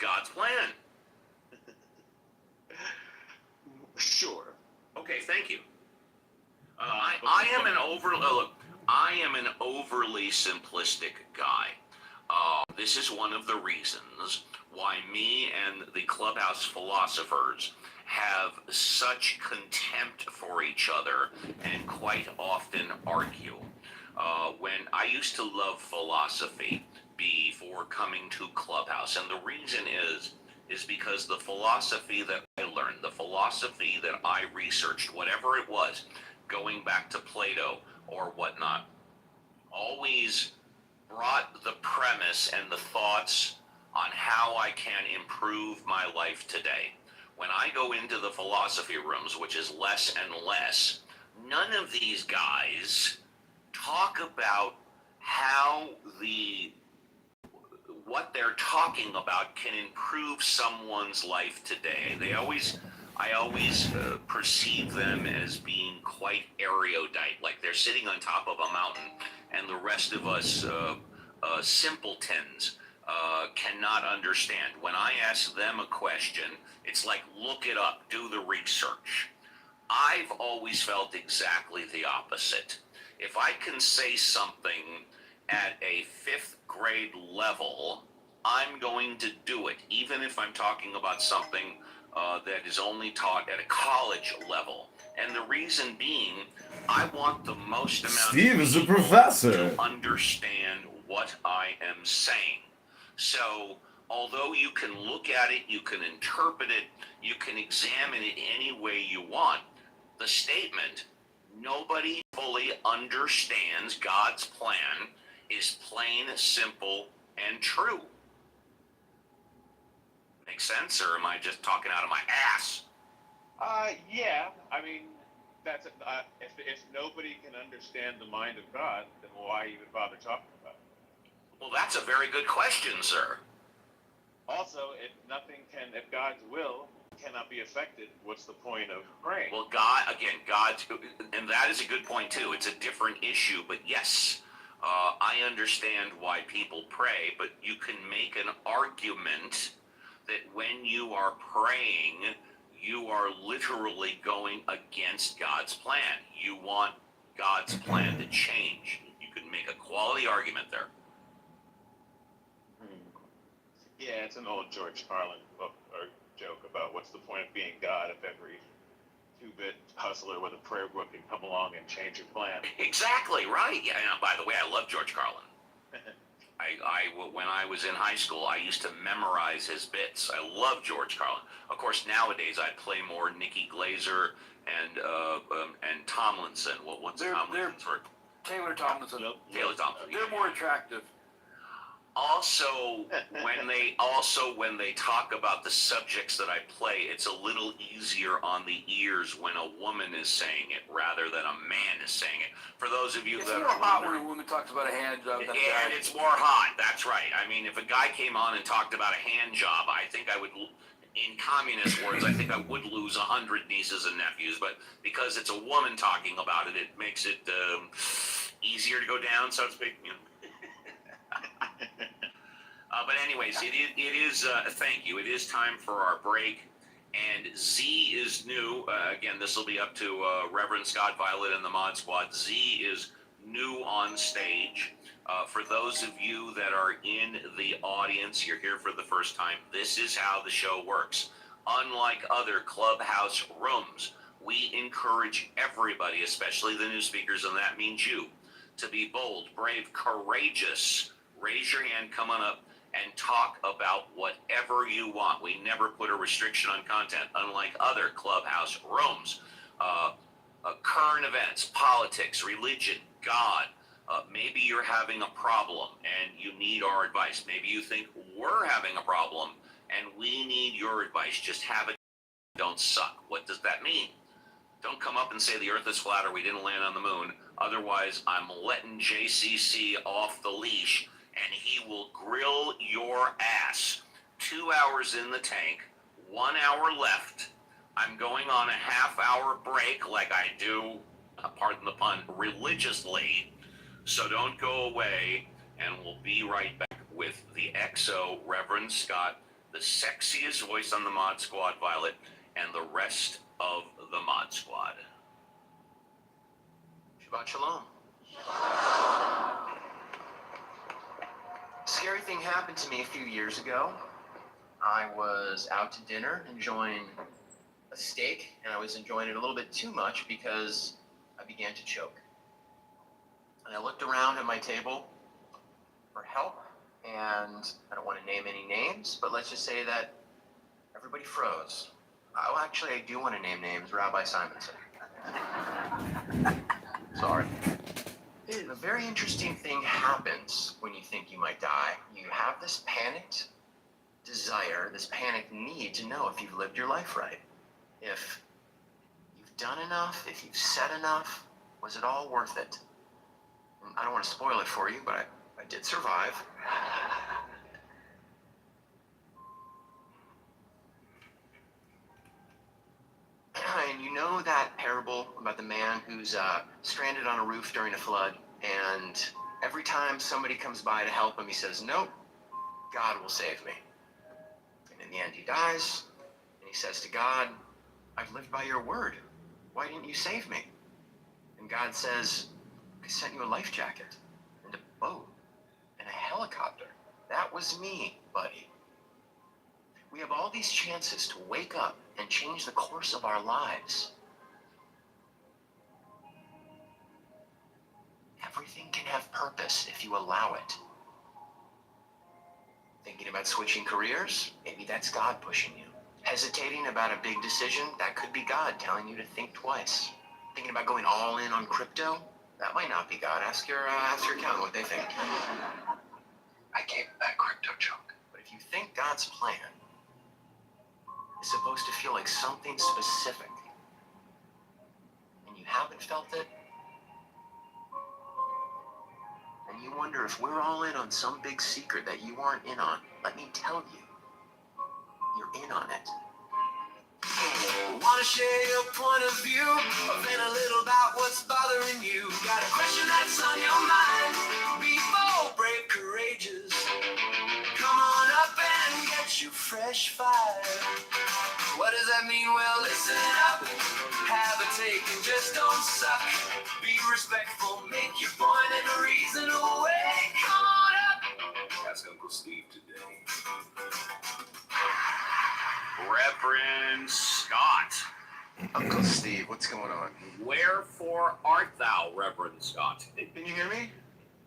God's plan? Sure. Okay, thank you. I am an overly simplistic guy. This is one of the reasons why me and the clubhouse philosophers have such contempt for each other and quite often argue. When I used to love philosophy before coming to Clubhouse, and the reason is because the philosophy that I learned, the philosophy that I researched, whatever it was, going back to Plato or whatnot, always brought the premise and the thoughts on how I can improve my life today. When I go into the philosophy rooms, which is less and less, none of these guys talk about how what they're talking about can improve someone's life today. I always perceive them as being quite erudite, like they're sitting on top of a mountain, and the rest of us simpletons cannot understand. When I ask them a question, it's like, look it up, do the research. I've always felt exactly the opposite. If I can say something at a 5th grade level, I'm going to do it, even if I'm talking about something that is only taught at a college level. And the reason being, I want the most amount Steve of is a people professor to understand what I am saying. So, although you can look at it, you can interpret it, you can examine it any way you want, the statement, nobody fully understands God's plan, is plain, simple, and true. Make sense, or am I just talking out of my ass? Yeah. I mean, that's if nobody can understand the mind of God, then why even bother talking about it? Well, that's a very good question, sir. Also, if God's will cannot be affected, what's the point of praying? Well, God's, and that is a good point too. It's a different issue, but yes, I understand why people pray, but you can make an argument that when you are praying, you are literally going against God's plan. You want God's plan to change. You can make a quality argument there. Yeah, it's an old George Carlin book or joke about what's the point of being God if every 2-bit hustler with a prayer book can come along and change your plan. Exactly, right. Yeah, and by the way, I love George Carlin. When I was in high school, I used to memorize his bits. I love George Carlin. Of course, nowadays I play more Nikki Glaser and Tomlinson. What's Tomlinson's word? Taylor Tomlinson. Taylor Tomlinson. They're more attractive. Also, when they talk about the subjects that I play, it's a little easier on the ears when a woman is saying it rather than a man is saying it. For those of you It's that more are hot when a woman talks about a hand job. and it's more hot. That's right. I mean, if a guy came on and talked about a hand job, I think I would, in communist words, I think I would lose 100 nieces and nephews. But because it's a woman talking about it, it makes it easier to go down, so to speak. You know. But anyways, it is thank you. It is time for our break. And Z is new. Again, this will be up to Reverend Scott Violet and the Mod Squad. Z is new on stage. For those of you that are in the audience, you're here for the first time, this is how the show works. Unlike other clubhouse rooms, we encourage everybody, especially the new speakers, and that means you, to be bold, brave, courageous. Raise your hand, come on up, and talk about whatever you want. We never put a restriction on content, unlike other clubhouse rooms. Current events, politics, religion, God. Maybe you're having a problem and you need our advice. Maybe you think we're having a problem and we need your advice. Just have it. Don't suck. What does that mean? Don't come up and say the earth is flat or we didn't land on the moon. Otherwise, I'm letting JCC off the leash and he will grill your ass. 2 hours in the tank, 1 hour left. I'm going on a half-hour break like I do, pardon the pun, religiously. So don't go away, and we'll be right back with the XO Reverend Scott the sexiest voice on the Mod Squad, Violet, and the rest of the Mod Squad. Shabbat Shalom. Scary thing happened to me a few years ago. I was out to dinner enjoying a steak, and I was enjoying it a little bit too much because I began to choke. And I looked around at my table for help, and I don't want to name any names, but let's just say that everybody froze. Oh, actually, I do want to name names. Rabbi Simonson. Sorry. A very interesting thing happens when you think you might die. You have this panicked desire, this panicked need to know if you've lived your life right. If you've done enough, if you've said enough, was it all worth it? And I don't want to spoil it for you, but I did survive. And you know that parable about the man who's stranded on a roof during a flood, and every time somebody comes by to help him, he says, nope, God will save me. And in the end, he dies, and he says to God, I've lived by your word. Why didn't you save me? And God says, I sent you a life jacket, and a boat, and a helicopter. That was me, buddy. We have all these chances to wake up and change the course of our lives. Everything can have purpose if you allow it. Thinking about switching careers? Maybe that's God pushing you. Hesitating about a big decision? That could be God telling you to think twice. Thinking about going all in on crypto? That might not be God. Ask your accountant what they think. I gave that crypto joke. But if you think God's plan is supposed to feel like something specific, and you haven't felt it, and you wonder if we're all in on some big secret that you aren't in on, let me tell you, you're in on it. Wanna share your point of view, or vent a little about what's bothering you. Got a question that's on your mind. Be bold, brave, courageous. Come on up and get you fresh fire. What does that mean? Well, listen up. Have a take and just don't suck. Be respectful, make your point and reason away. Come on up. Ask Uncle Steve today. Reverend Scott. Uncle Steve, what's going on? Wherefore art thou, Reverend Scott? Can you hear me?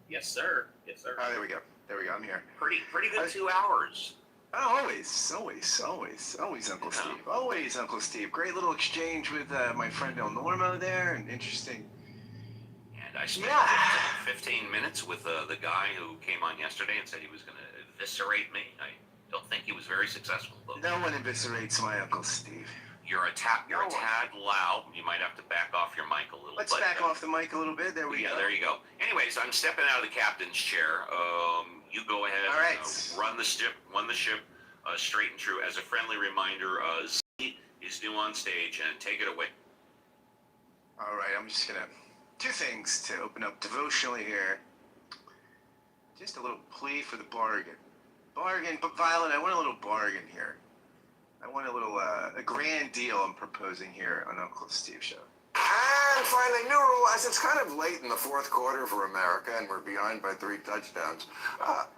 Yes, sir. Yes, sir. Oh, there we go. There we go. I'm here. Pretty good 2 hours. Oh, always, Uncle Steve. Always, Uncle Steve. Great little exchange with my friend El Normo there, and interesting. And I spent 15 minutes with the guy who came on yesterday and said he was going to eviscerate me. I don't think he was very successful, though. No one eviscerates my Uncle Steve. You're a tad loud. You might have to back off your mic a little. Let's back off the mic a little bit. There we go. Yeah, there you go. Anyways, I'm stepping out of the captain's chair. You go ahead. All right. Run the ship straight and true. As a friendly reminder, Z is new on stage, and take it away. All right, I'm just gonna two things to open up devotionally here. Just a little plea for the bargain. Bargain, but Violet, I want a little bargain here. I want a little, a grand deal I'm proposing here on Uncle Steve's show. And finally, new rule, as it's kind of late in the fourth quarter for America and we're behind by 3 touchdowns,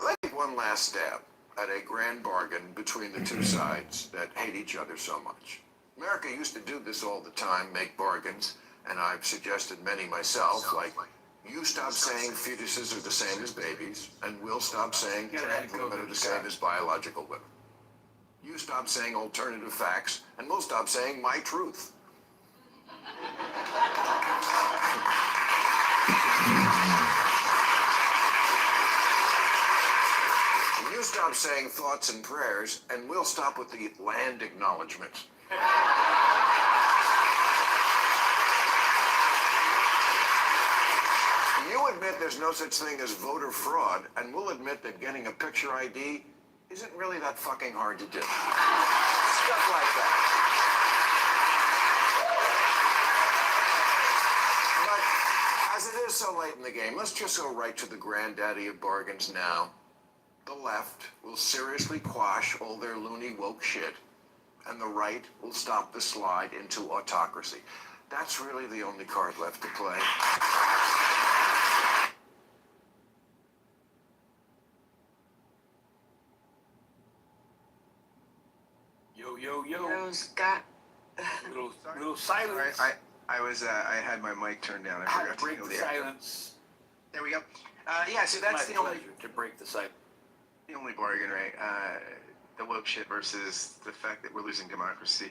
let's take one last stab at a grand bargain between the two sides that hate each other so much. America used to do this all the time, make bargains, and I've suggested many myself, like, you stop saying fetuses are the same as babies, and we'll stop saying trans women are the same as biological women. You stop saying alternative facts, and we'll stop saying my truth. You stop saying thoughts and prayers, and we'll stop with the land acknowledgement. You admit there's no such thing as voter fraud, and we'll admit that getting a picture ID isn't really that fucking hard to do. Stuff like that. But as it is so late in the game, let's just go right to the granddaddy of bargains now. The left will seriously quash all their loony woke shit, and the right will stop the slide into autocracy. That's really the only card left to play. Yo. Scott. Little silence. I had my mic turned down. I How forgot to break to go the there. silence. There we go. Yeah, so that's My the only pleasure to break the silence. bargain, right? The woke shit versus the fact that we're losing democracy.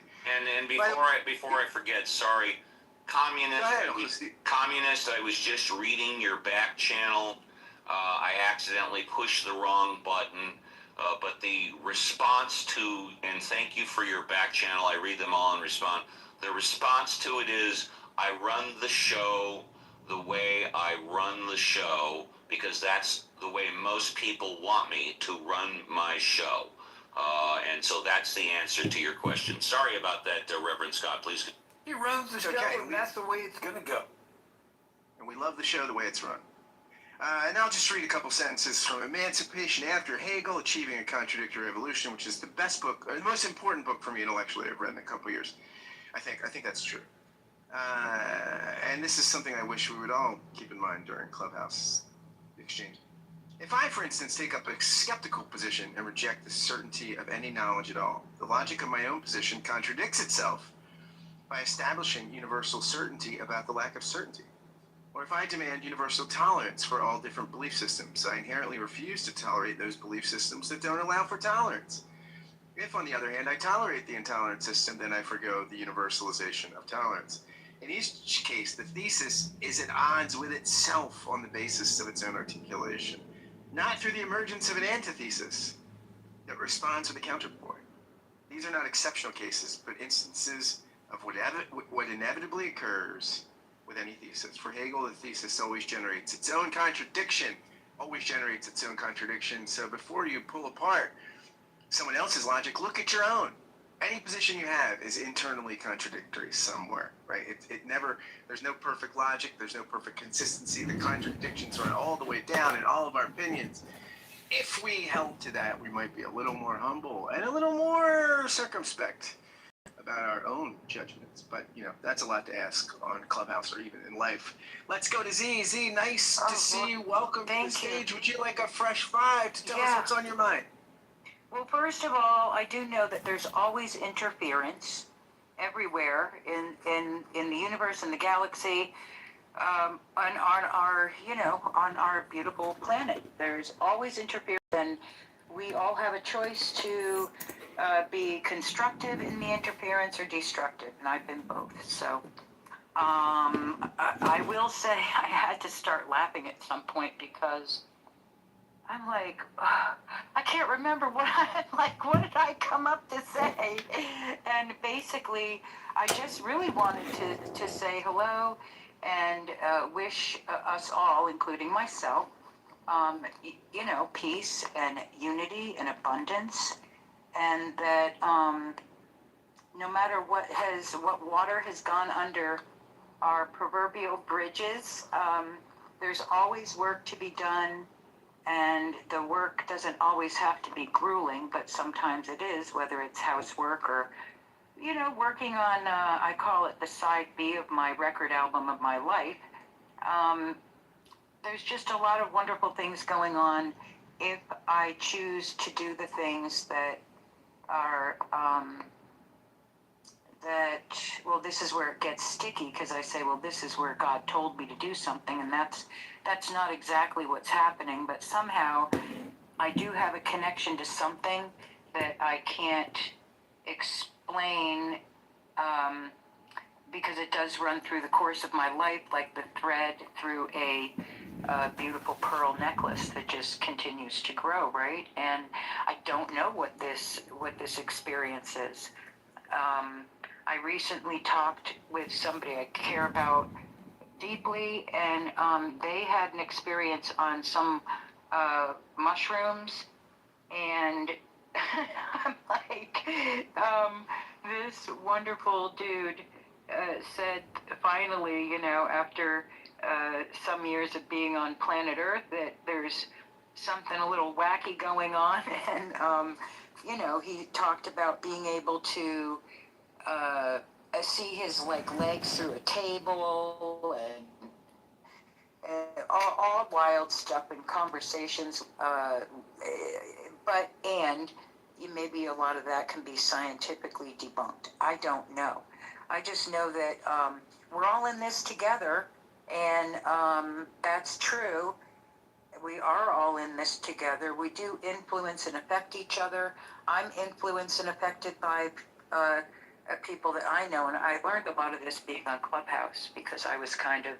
And before I forget, sorry, communist. Go ahead, Communist. I was just reading your back channel. I accidentally pushed the wrong button. But the response to, and thank you for your back channel, I read them all and respond. The response to it is, I run the show the way I run the show because that's the way most people want me to run my show. And so that's the answer to your question. Sorry about that, Reverend Scott, please. He runs the show, okay. and that's the way it's gonna go. And we love the show the way it's run. And I'll just read a couple sentences from Emancipation After Hegel, Achieving a Contradictory Evolution, which is the best book, or the most important book for me intellectually I've read in a couple years. I think that's true. And this is something I wish we would all keep in mind during Clubhouse exchange. If I, for instance, take up a skeptical position and reject the certainty of any knowledge at all, the logic of my own position contradicts itself by establishing universal certainty about the lack of certainty. Or if I demand universal tolerance for all different belief systems, I inherently refuse to tolerate those belief systems that don't allow for tolerance. If, on the other hand, I tolerate the intolerant system, then I forgo the universalization of tolerance. In each case, the thesis is at odds with itself on the basis of its own articulation, not through the emergence of an antithesis that responds with a counterpoint. These are not exceptional cases, but instances of what inevitably occurs with any thesis. For Hegel, the thesis always generates its own contradiction, So before you pull apart someone else's logic, look at your own. Any position you have is internally contradictory somewhere, right? There's no perfect logic, there's no perfect consistency. The contradictions run all the way down in all of our opinions. If we held to that, we might be a little more humble and a little more circumspect about our own judgments, but that's a lot to ask on Clubhouse or even in life. Let's go to Z. Z, nice to see you. Welcome to the stage. Would you like a fresh five to tell us what's on your mind? Well, first of all, I do know that there's always interference everywhere in the universe, in the galaxy, on our beautiful planet. There's always interference, and we all have a choice to be constructive in the interference or destructive, and I've been both. So I will say I had to start laughing at some point because I'm like, I can't remember what what did I come up to say? And basically, I just really wanted to say hello and wish us all, including myself, peace and unity and abundance. And that no matter what water has gone under our proverbial bridges, there's always work to be done, and the work doesn't always have to be grueling, but sometimes it is, whether it's housework or, working on, I call it the side B of my record album of my life. There's just a lot of wonderful things going on if I choose to do the things that are this is where it gets sticky, because I say, well, this is where God told me to do something, and that's not exactly what's happening, but somehow I do have a connection to something that I can't explain, because it does run through the course of my life like the thread through a beautiful pearl necklace that just continues to grow, right? And I don't know what this experience is. I recently talked with somebody I care about deeply, and they had an experience on some mushrooms, and I'm like, this wonderful dude said finally, after some years of being on planet Earth, that there's something a little wacky going on, and he talked about being able to see his legs through a table, and all wild stuff and conversations. And maybe a lot of that can be scientifically debunked. I don't know. I just know that we're all in this together, and that's true. We are all in this together. We do influence and affect each other. I'm influenced and affected by people that I know, and I learned a lot of this being on Clubhouse, because I was kind of,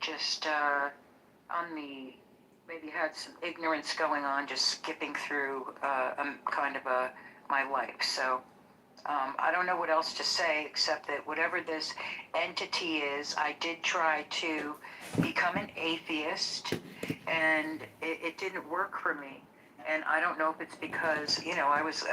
just on the, maybe had some ignorance going on, just skipping through my life. So I don't know what else to say, except that whatever this entity is, I did try to become an atheist, and it didn't work for me. And I don't know if it's because, I was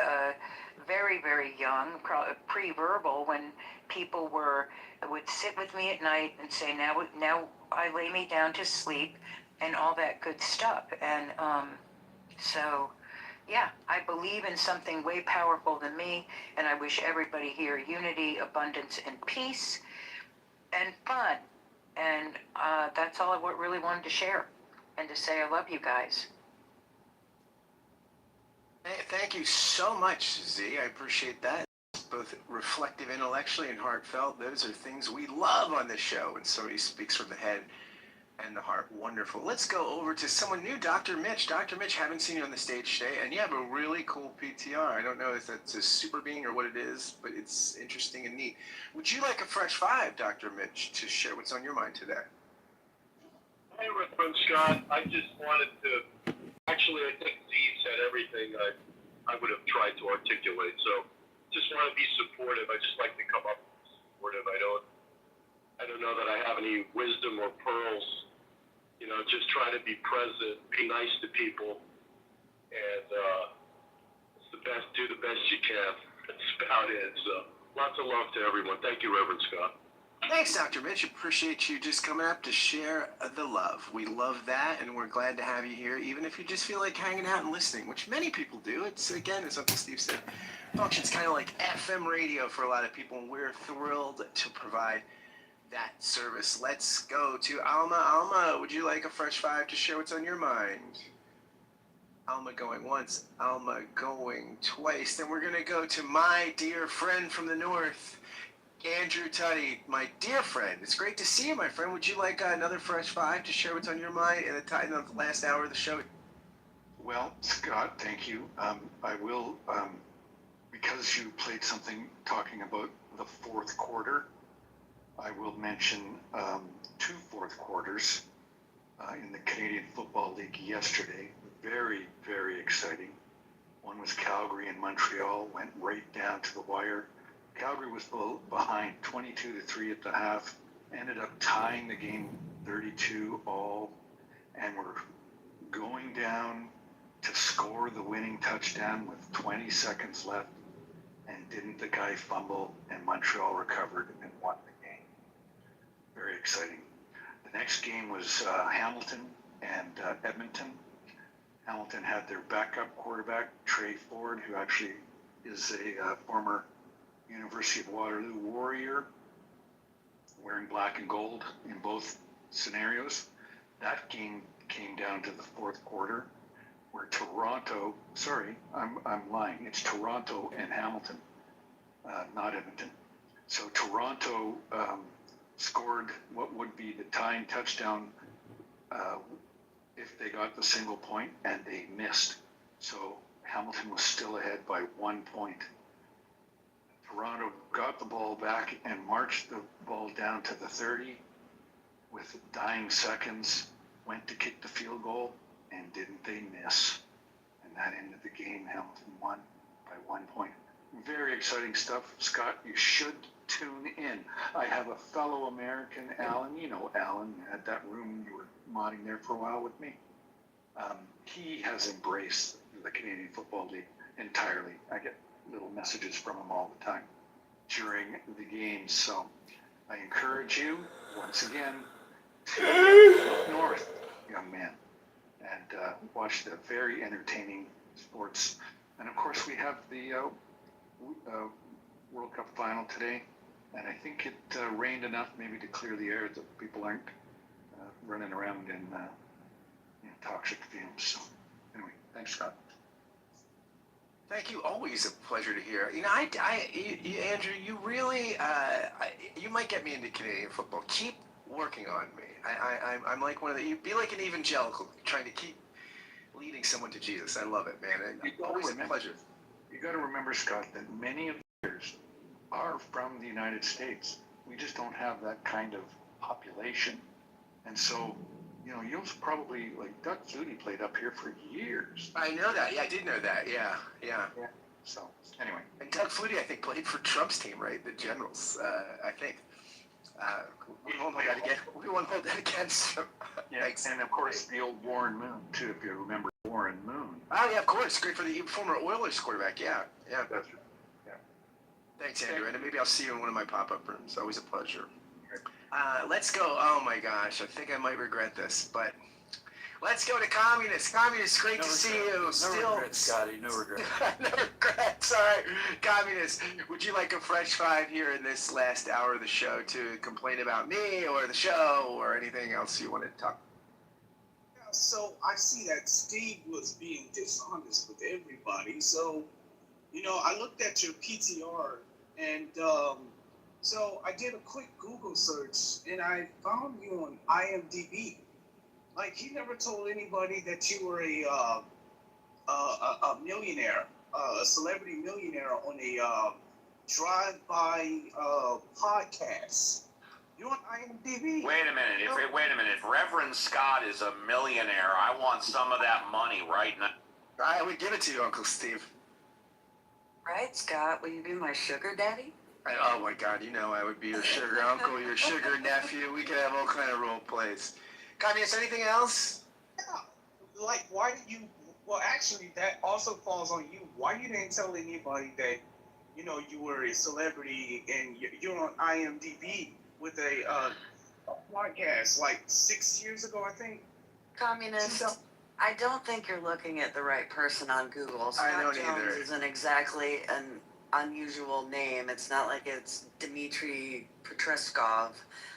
very, very young, pre-verbal, when people would sit with me at night and say, now I lay me down to sleep, and all that good stuff. And so, yeah, I believe in something way powerful than me, and I wish everybody here unity, abundance, and peace, and fun. And that's all I really wanted to share, and to say I love you guys. Thank you so much, Z. I appreciate that. It's both reflective intellectually and heartfelt. Those are things we love on this show, when somebody speaks from the head and the heart. Wonderful. Let's go over to someone new, Dr. Mitch. Dr. Mitch, haven't seen you on the stage today, and you have a really cool PTR. I don't know if that's a super being or what it is, but it's interesting and neat. Would you like a fresh five, Dr. Mitch, to share what's on your mind today? Hey, Reverend Scott. I just wanted to, actually, I think Z said everything I would have tried to articulate. So just want to be supportive. I just like to come up supportive. I don't know that I have any wisdom or pearls. Just try to be present, be nice to people, and do the best you can. That's about it. So lots of love to everyone. Thank you, Reverend Scott. Thanks, Dr. Mitch. Appreciate you just coming up to share the love. We love that, and we're glad to have you here, even if you just feel like hanging out and listening, which many people do. It's, again, as Uncle Steve said, functions kind of like FM radio for a lot of people, and we're thrilled to provide that service. Let's go to Alma. Alma, would you like a fresh five to share what's on your mind? Alma going once, Alma going twice. Then we're going to go to my dear friend from the north, Andrew Tutty, my dear friend. It's great to see you, my friend. Would you like another fresh five to share what's on your mind in the last hour of the show? Well, Scott, thank you. I will, because you played something talking about the fourth quarter, I will mention two fourth quarters in the Canadian Football League yesterday. Very, very exciting. One was Calgary and Montreal, went right down to the wire. Calgary was behind 22-3 at the half, ended up tying the game 32 all, and were going down to score the winning touchdown with 20 seconds left, and didn't the guy fumble, and Montreal recovered and won the game. Very exciting. The next game was Hamilton and Edmonton. Hamilton had their backup quarterback, Trey Ford, who actually is a former University of Waterloo Warrior, wearing black and gold in both scenarios. That game came down to the fourth quarter, where Toronto, sorry, I'm lying, it's Toronto and Hamilton, not Edmonton. So Toronto scored what would be the tying touchdown if they got the single point, and they missed. So Hamilton was still ahead by 1 point. Toronto got the ball back and marched the ball down to the 30 with dying seconds, went to kick the field goal, and didn't they miss? And that ended the game. Hamilton won by 1 point. Very exciting stuff. Scott, you should tune in. I have a fellow American, Alan. You know Alan, at that room you were modding there for a while with me. He has embraced the Canadian Football League entirely. I get little messages from him all the time during the games. So I encourage you, once again, to look north, young man. and watch the very entertaining sports. And of course, we have the World Cup final today, and I think it rained enough maybe to clear the air that people aren't running around in toxic fumes. So anyway, thanks, Scott. Thank you. Always a pleasure to hear. Andrew, you really, you might get me into Canadian football. Keep working on me. I'm like one of the, you be like an evangelical, trying to keep leading someone to Jesus. I love it, man. Always a pleasure. You got to remember, Scott, that many of the players are from the United States. We just don't have that kind of population. And so, you'll probably, like, Doug Flutie played up here for years. I know that. Yeah, I did know that. Yeah. So, anyway. And Doug Flutie, I think, played for Trump's team, right? The Generals, I think. We won't hold that against him. Yeah, and of course, the old Warren Moon, too, if you remember Warren Moon. Oh, yeah, of course. Great for the former Oilers quarterback. Yeah. That's right. Yeah. Thanks, Andrew. And maybe I'll see you in one of my pop-up rooms. Always a pleasure. Let's go. Oh, my gosh. I think I might regret this, but let's go to Communists. Communists, great to see you. No regret, Scotty. No regret. No regret. Sorry. Communists, would you like a fresh five here in this last hour of the show to complain about me or the show or anything else you want to talk? Yeah, so I see that Steve was being dishonest with everybody. So, I looked at your PTR and so I did a quick Google search and I found you on IMDb. Like, he never told anybody that you were a millionaire, a celebrity millionaire on a drive-by podcast. You're on IMDb. Wait a minute. If Reverend Scott is a millionaire, I want some of that money right now. I would give it to you, Uncle Steve. Right, Scott? Will you be my sugar daddy? Oh my God, I would be your sugar uncle, your sugar nephew. We could have all kind of role plays. Communist, anything else? Yeah. Like, why did you? Well, actually, that also falls on you. Why you didn't tell anybody that, you were a celebrity and you're on IMDb with a podcast like 6 years ago, I think. Communist, I don't think you're looking at the right person on Google. Scott I don't Jones either. isn't exactly an unusual name. It's not like it's Dmitry Petreskov.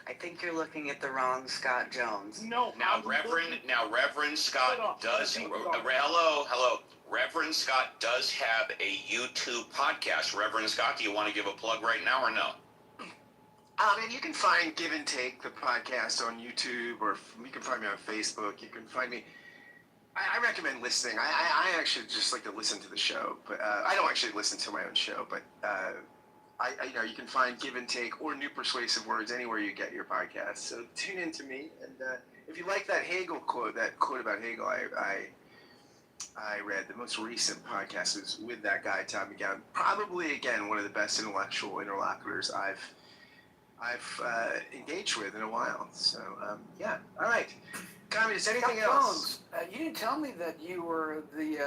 I think you're looking at the wrong Scott Jones. No. Now, Reverend Scott does. Hello. Reverend Scott does have a YouTube podcast. Reverend Scott, do you want to give a plug right now or no? And you can find Give and Take, the podcast, on YouTube, or you can find me on Facebook. You can find me. I recommend listening. I actually just like to listen to the show, but I don't actually listen to my own show. But you can find Give and Take or New Persuasive Words anywhere you get your podcasts. So tune in to me, and if you like that Hegel quote, about Hegel, I read the most recent podcast was with that guy Tom McGowan. Probably again one of the best intellectual interlocutors I've engaged with in a while. So yeah, all right. Communist, anything else? You didn't tell me that you were the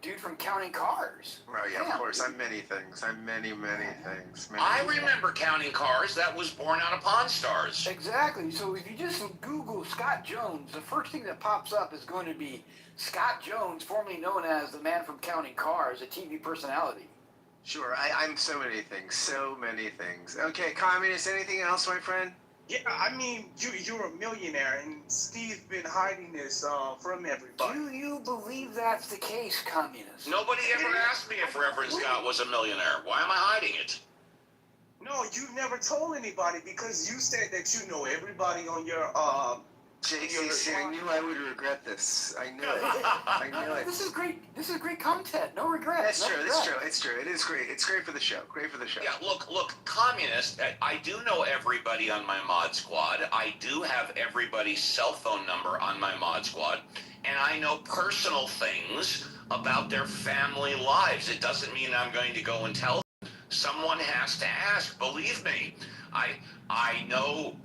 dude from Counting Cars. Well, yeah, of course. I'm many things. I'm many things. I remember Counting Cars. That was Born Out of Pawn Stars. Exactly. So if you just Google Scott Jones, the first thing that pops up is going to be Scott Jones, formerly known as the man from Counting Cars, a TV personality. Sure. I'm so many things. Okay, Communist, anything else, my friend? Yeah, I mean, you're a millionaire, and Steve's been hiding this from everybody. Do you believe that's the case, Communist? Nobody ever asked me if Reverend Scott was a millionaire. Why am I hiding it? No, you never told anybody because you said that you know everybody on your JCC, I knew I would regret this. I knew it. This is great. This is great content. No regrets. That's true. It's true. It is great. It's great for the show. Yeah, look, Communist, I do know everybody on my mod squad. I do have everybody's cell phone number on my mod squad. And I know personal things about their family lives. It doesn't mean I'm going to go and tell them. Someone has to ask. Believe me, I know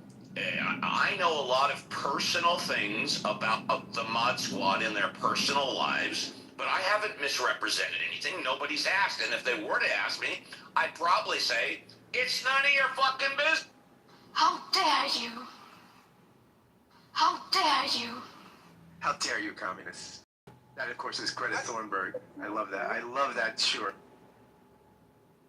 a lot of personal things about the mod squad in their personal lives, but I haven't misrepresented anything. Nobody's asked, and if they were to ask me, I'd probably say, it's none of your fucking business. How dare you? How dare you? How dare you, communists? That, of course, is Greta Thunberg. I love that. I love that, sure.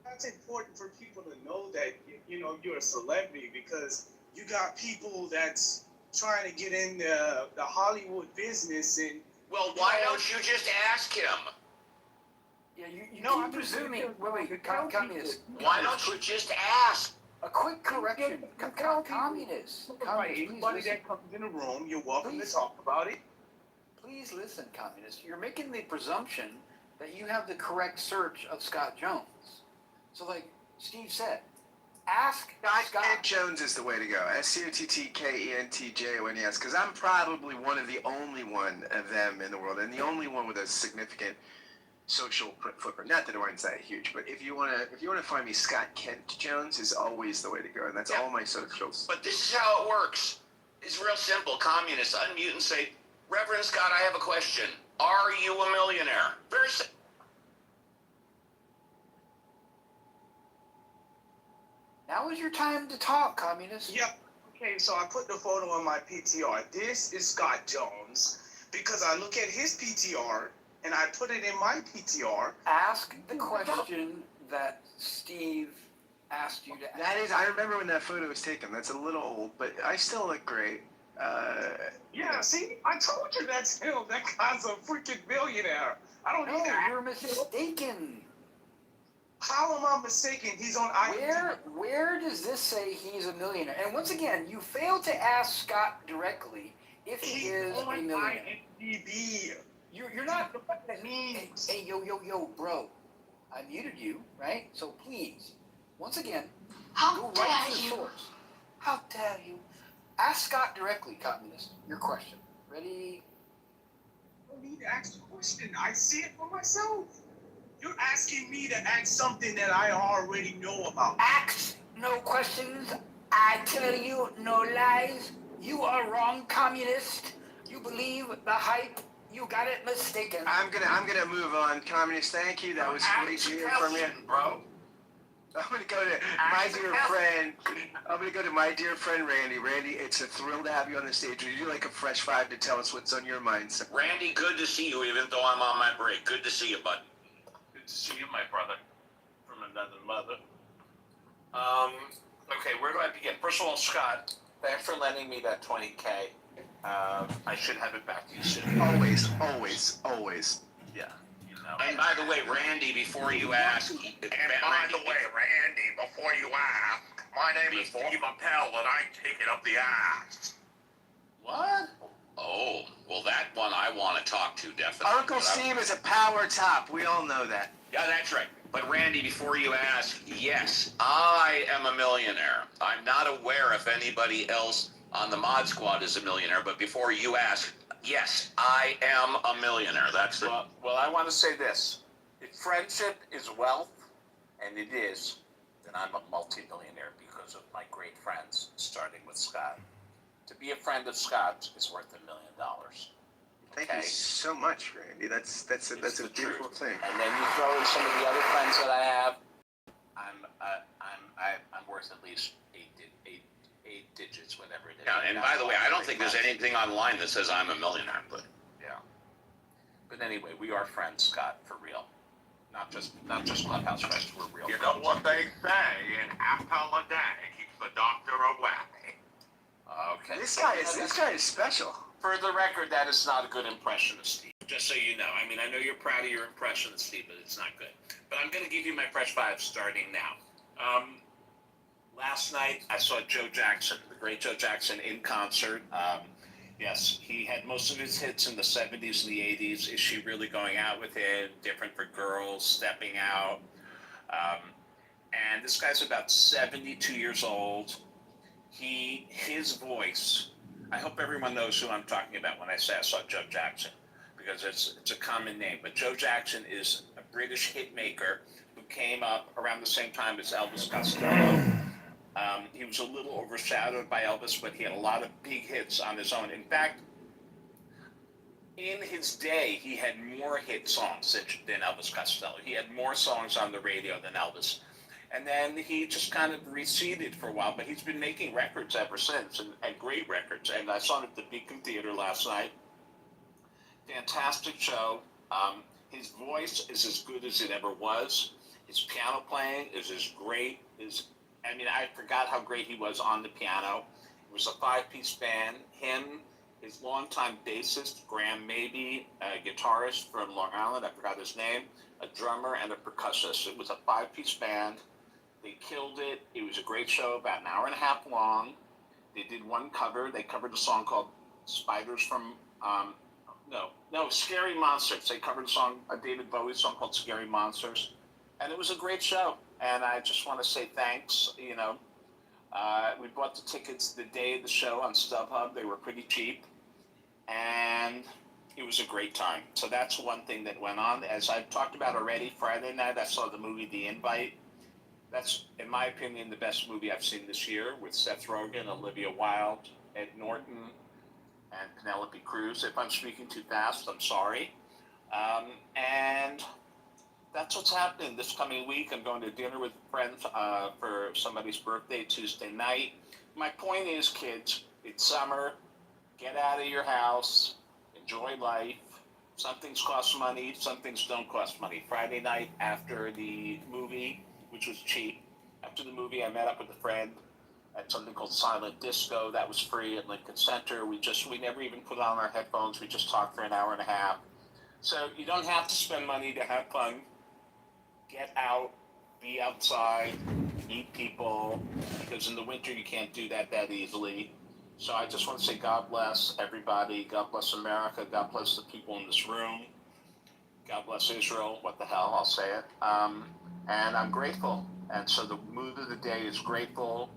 That's important for people to know that you know you're a celebrity, because you got people that's trying to get in the Hollywood business and. Well, why don't you just ask him? Yeah, you No, keep I'm just presuming. thinking- Wait, communist. Why don't you just ask? A quick correction. Communists. Right, Please anybody listen. that comes in the room, you're welcome Please. to talk about it. Please listen, communists. You're making the presumption that you have the correct search of Scott Jones. So, like Steve said, ask Scott Scott. Jones is the way to go. SCOTTKENTJONES, because I'm probably one of the only one of them in the world, and the only one with a significant social footprint. Not that mine's that huge, but if you wanna find me, Scott Kent Jones is always the way to go, and that's all my socials. But this is how it works. It's real simple. Communists unmute and say, Reverend Scott, I have a question. Are you a millionaire? Very simple. Now is your time to talk, communist. Yep. Okay, so I put the photo on my PTR. This is Scott Jones because I look at his PTR and I put it in my PTR. Ask the question that Steve asked you to ask. That is, I remember when that photo was taken. That's a little old, but I still look great. Yeah, see, I told you that's him. That guy's a freaking millionaire. I don't need No, that. you're mistaken. How am I mistaken? He's on IMDb. Where does this say he's a millionaire? And once again, you failed to ask Scott directly if he He's is a on millionaire. IMDb. You're not. What that means? Hey, yo, bro. I muted you, right? So please, once again, go right to the source. How dare you? Ask Scott directly, communist, your question. Ready? I don't need to ask the question. I see it for myself. You're asking me to ask something that I already know about. Ask no questions. I tell you no lies. You are wrong, communist. You believe the hype. You got it mistaken. I'm gonna move on, communist. Thank you. That was great to hear from you, bro. I'm gonna go to my dear friend. I'm gonna go to my dear friend Randy. Randy, it's a thrill to have you on the stage. Would you like a fresh five to tell us what's on your mind, sir? Randy, good to see you, even though I'm on my break. Good to see you, bud. Good to see you, my brother, from another mother. Okay, where do I begin? First of all, Scott, thanks for lending me that 20K. I should have it back to you soon. Always, always, always. Yeah, you know. And by the way, Randy, before you ask... Randy, before you ask, my name is Steve Appel, and I'm taking up the ass. What? Oh, well, that one I want to talk to, definitely. Uncle But Steve is a power top. We all know that. Yeah, that's right. But Randy, before you ask, yes, I am a millionaire. I'm not aware if anybody else on the Mod Squad is a millionaire, but before you ask, yes, I am a millionaire. That's it. Well, I want to say this. If friendship is wealth, and it is, then I'm a multimillionaire because of my great friends, starting with Scott. To be a friend of Scott's is worth $1 million. Thank you so much, Randy. That's a beautiful thing. And then you throw in some of the other friends that I have. I'm worth at least eight digits, whatever it is. Yeah, and by the way, I don't think there's anything online that says I'm a millionaire, but... Yeah. But anyway, we are friends, Scott, for real. Not just clubhouse friends. We're real. You friends. know what they say, an apple a day keeps the doctor away. Okay. This guy is special. For the record, that is not a good impression of Steve. Just so you know. I mean, I know you're proud of your impression of Steve, but it's not good. But I'm going to give you my fresh five starting now. Last night, I saw Joe Jackson, the great Joe Jackson, in concert. Yes, he had most of his hits in the 70s and the 80s. Is She Really Going Out With Him? Different for Girls, Stepping Out. And this guy's about 72 years old. His voice, I hope everyone knows who I'm talking about when I say I saw Joe Jackson, because it's a common name. But Joe Jackson is a British hit maker who came up around the same time as Elvis Costello. He was a little overshadowed by Elvis, but he had a lot of big hits on his own. In fact, in his day, he had more hit songs than Elvis Costello. He had more songs on the radio than Elvis. And then he just kind of receded for a while, but he's been making records ever since, and great records. And I saw him at the Beacon Theater last night. Fantastic show. His voice is as good as it ever was. His piano playing is as great as, I mean, I forgot how great he was on the piano. It was a 5-piece band. Him, his longtime bassist, Graham Mabey, a guitarist from Long Island, I forgot his name, a drummer, and a percussionist. It was a 5-piece band. They killed it. It was a great show, about an hour and a half long. They did one cover. They covered a song called Spiders from, Scary Monsters. They covered a David Bowie song called Scary Monsters. And it was a great show. And I just want to say thanks. We bought the tickets the day of the show on StubHub. They were pretty cheap. And it was a great time. So that's one thing that went on. As I've talked about already, Friday night I saw the movie The Invite. That's, in my opinion, the best movie I've seen this year, with Seth Rogen, Olivia Wilde, Ed Norton, and Penelope Cruz. If I'm speaking too fast, I'm sorry. And that's what's happening this coming week. I'm going to dinner with friends for somebody's birthday Tuesday night. My point is, kids, it's summer. Get out of your house. Enjoy life. Some things cost money. Some things don't cost money. Friday night after the movie, which was cheap. After the movie, I met up with a friend at something called Silent Disco. That was free at Lincoln Center. We never even put on our headphones. We just talked for an hour and a half. So you don't have to spend money to have fun. Get out, be outside, meet people, because in the winter you can't do that easily. So I just want to say God bless everybody. God bless America. God bless the people in this room. God bless Israel. What the hell, I'll say it. And I'm grateful. And so the mood of the day is grateful.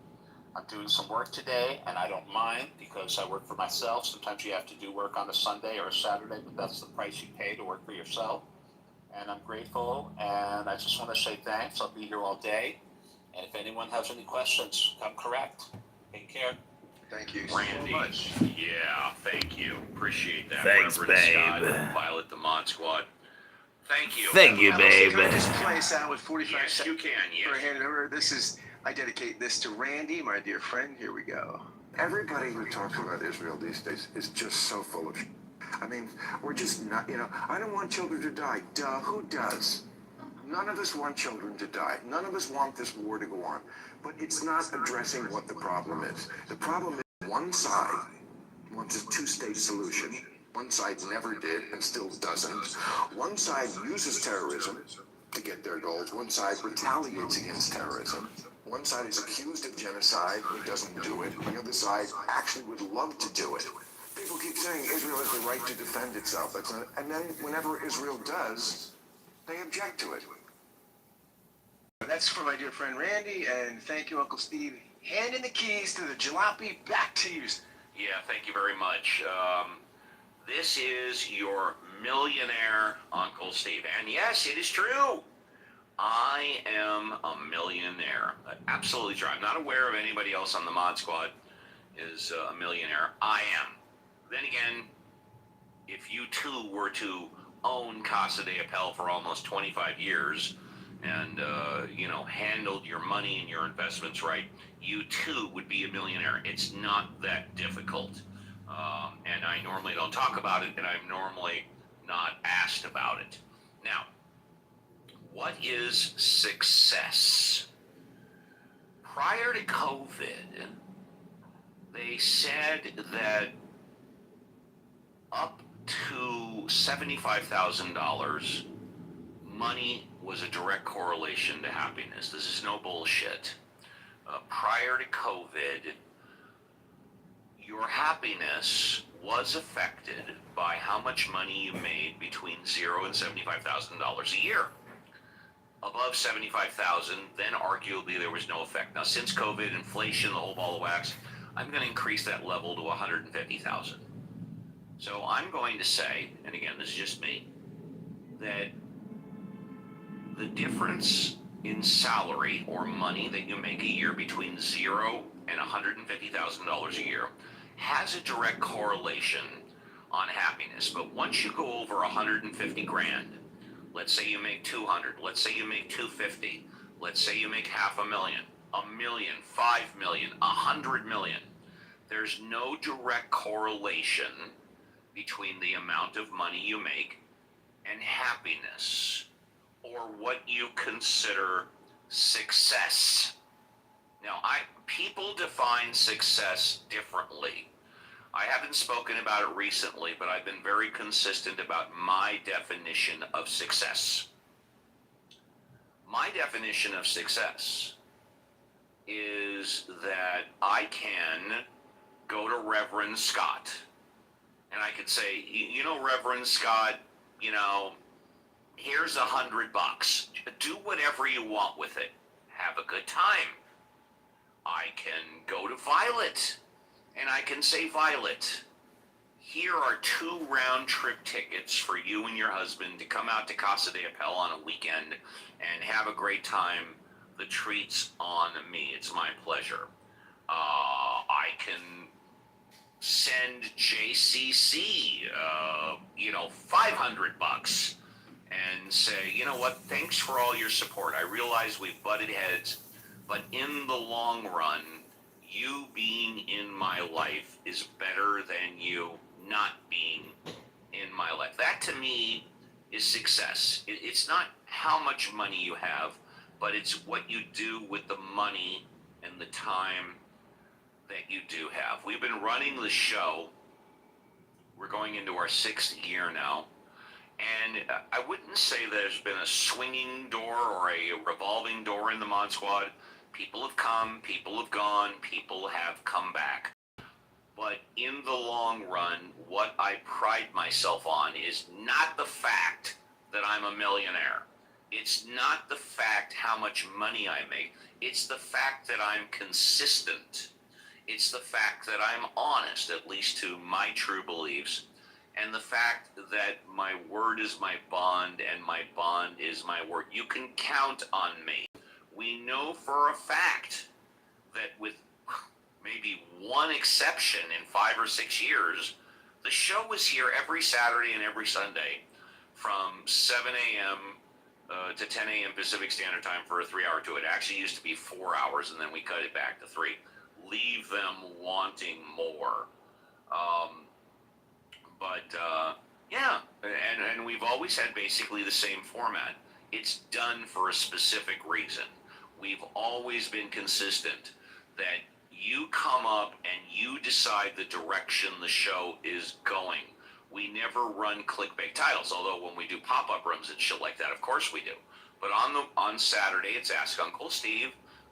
I'm doing some work today, and I don't mind because I work for myself. Sometimes you have to do work on a Sunday or a Saturday, but that's the price you pay to work for yourself. And I'm grateful, and I just want to say thanks. I'll be here all day. And if anyone has any questions, come correct. Take care. Thank you Randy, so much. Yeah, thank you. Appreciate that. Thanks, Reverend Scott, babe. Violet the Mod Squad. Thank you. Thank you, babe. Can I just play us out with 45 Yes, seconds? you can. Before I Yes. hand it over, I dedicate this to Randy, my dear friend. Here we go. Everybody who talks about Israel these days is just so full of shit. I mean, we're just not, I don't want children to die. Duh, who does? None of us want children to die. None of us want this war to go on. But it's not addressing what the problem is. The problem is one side wants a two-state solution. One side never did and still doesn't. One side uses terrorism to get their goals. One side retaliates against terrorism. One side is accused of genocide and doesn't do it. The other side actually would love to do it. People keep saying Israel has the right to defend itself. And then whenever Israel does, they object to it. That's for my dear friend Randy, and thank you, Uncle Steve. Handing the keys to the jalopy back to you. Yeah, thank you very much. This is your millionaire Uncle Steve. And yes, it is true. I am a millionaire. Absolutely true. I'm not aware of anybody else on the Mod Squad is a millionaire. I am. Then again, if you too were to own Casa de Appel for almost 25 years and, handled your money and your investments right, you too would be a millionaire. It's not that difficult. And I normally don't talk about it, and I'm normally not asked about it. Now, what is success? Prior to COVID, they said that up to $75,000, money was a direct correlation to happiness. This is no bullshit. Prior to COVID, your happiness was affected by how much money you made between $0 and $75,000 a year. Above $75,000, then arguably there was no effect. Now, since COVID, inflation, the whole ball of wax, I'm going to increase that level to $150,000. So I'm going to say, and again, this is just me, that the difference in salary or money that you make a year between $0 and $150,000 a year has a direct correlation on happiness. But once you go over 150 grand, let's say you make 200, let's say you make 250, let's say you make $500,000, $1 million, 5 million, 100 million, there's no direct correlation between the amount of money you make and happiness, or what you consider success. Now, people define success differently. I haven't spoken about it recently, but I've been very consistent about my definition of success. My definition of success is that I can go to Reverend Scott and I could say, you know, Reverend Scott, you know, here's $100. Do whatever you want with it. Have a good time. I can go to Violet and I can say, Violet, here are 2 round-trip tickets for you and your husband to come out to Casa de Papel on a weekend and have a great time. The treat's on me. It's my pleasure. I can send JCC, $500 and say, you know what, thanks for all your support. I realize we've butted heads, but in the long run, you being in my life is better than you not being in my life. That to me is success. It's not how much money you have, but it's what you do with the money and the time that you do have. We've been running the show. We're going into our 6th year now. And I wouldn't say there's been a swinging door or a revolving door in the Mod Squad. People have come, people have gone, people have come back. But in the long run, what I pride myself on is not the fact that I'm a millionaire. It's not the fact how much money I make. It's the fact that I'm consistent. It's the fact that I'm honest, at least to my true beliefs. And the fact that my word is my bond and my bond is my word. You can count on me. We know for a fact that with maybe one exception in 5 or 6 years, the show was here every Saturday and every Sunday from 7 a.m. To 10 a.m. Pacific Standard Time for a 3-hour tour. It actually used to be 4 hours, and then we cut it back to 3. Leave them wanting more. Yeah, and we've always had basically the same format. It's done for a specific reason. We've always been consistent that you come up and you decide the direction the show is going. We never run clickbait titles, although when we do pop-up rooms and shit like that, of course we do. But on Saturday, it's Ask Uncle Steve.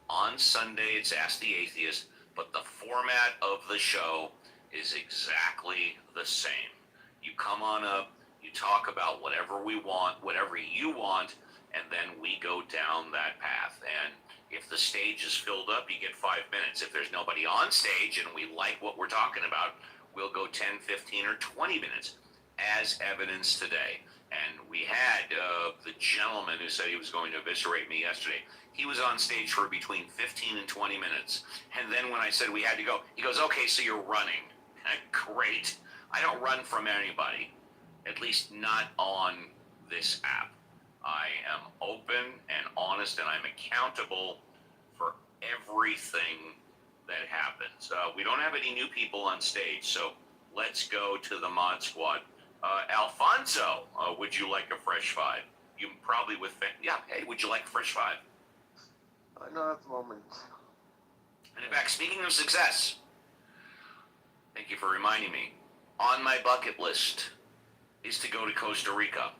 On Sunday, it's Ask the Atheist. But the format of the show is exactly the same. You come on up, you talk about whatever we want, whatever you want, and then we go down that path. And if the stage is filled up, you get 5 minutes. If there's nobody on stage and we like what we're talking about, we'll go 10, 15, or 20 minutes, as evidenced today. And we had the gentleman who said he was going to eviscerate me yesterday. He was on stage for between 15 and 20 minutes. And then when I said we had to go, he goes, okay, so you're running. Great. I don't run from anybody, at least not on this app. I am open and honest, and I'm accountable for everything that happens. We don't have any new people on stage, so let's go to the Mod Squad. Alfonso, would you like a fresh 5? You probably with, yeah, hey, would you like a fresh 5? Not at the moment. And in fact, speaking of success, thank you for reminding me, on my bucket list is to go to Costa Rica.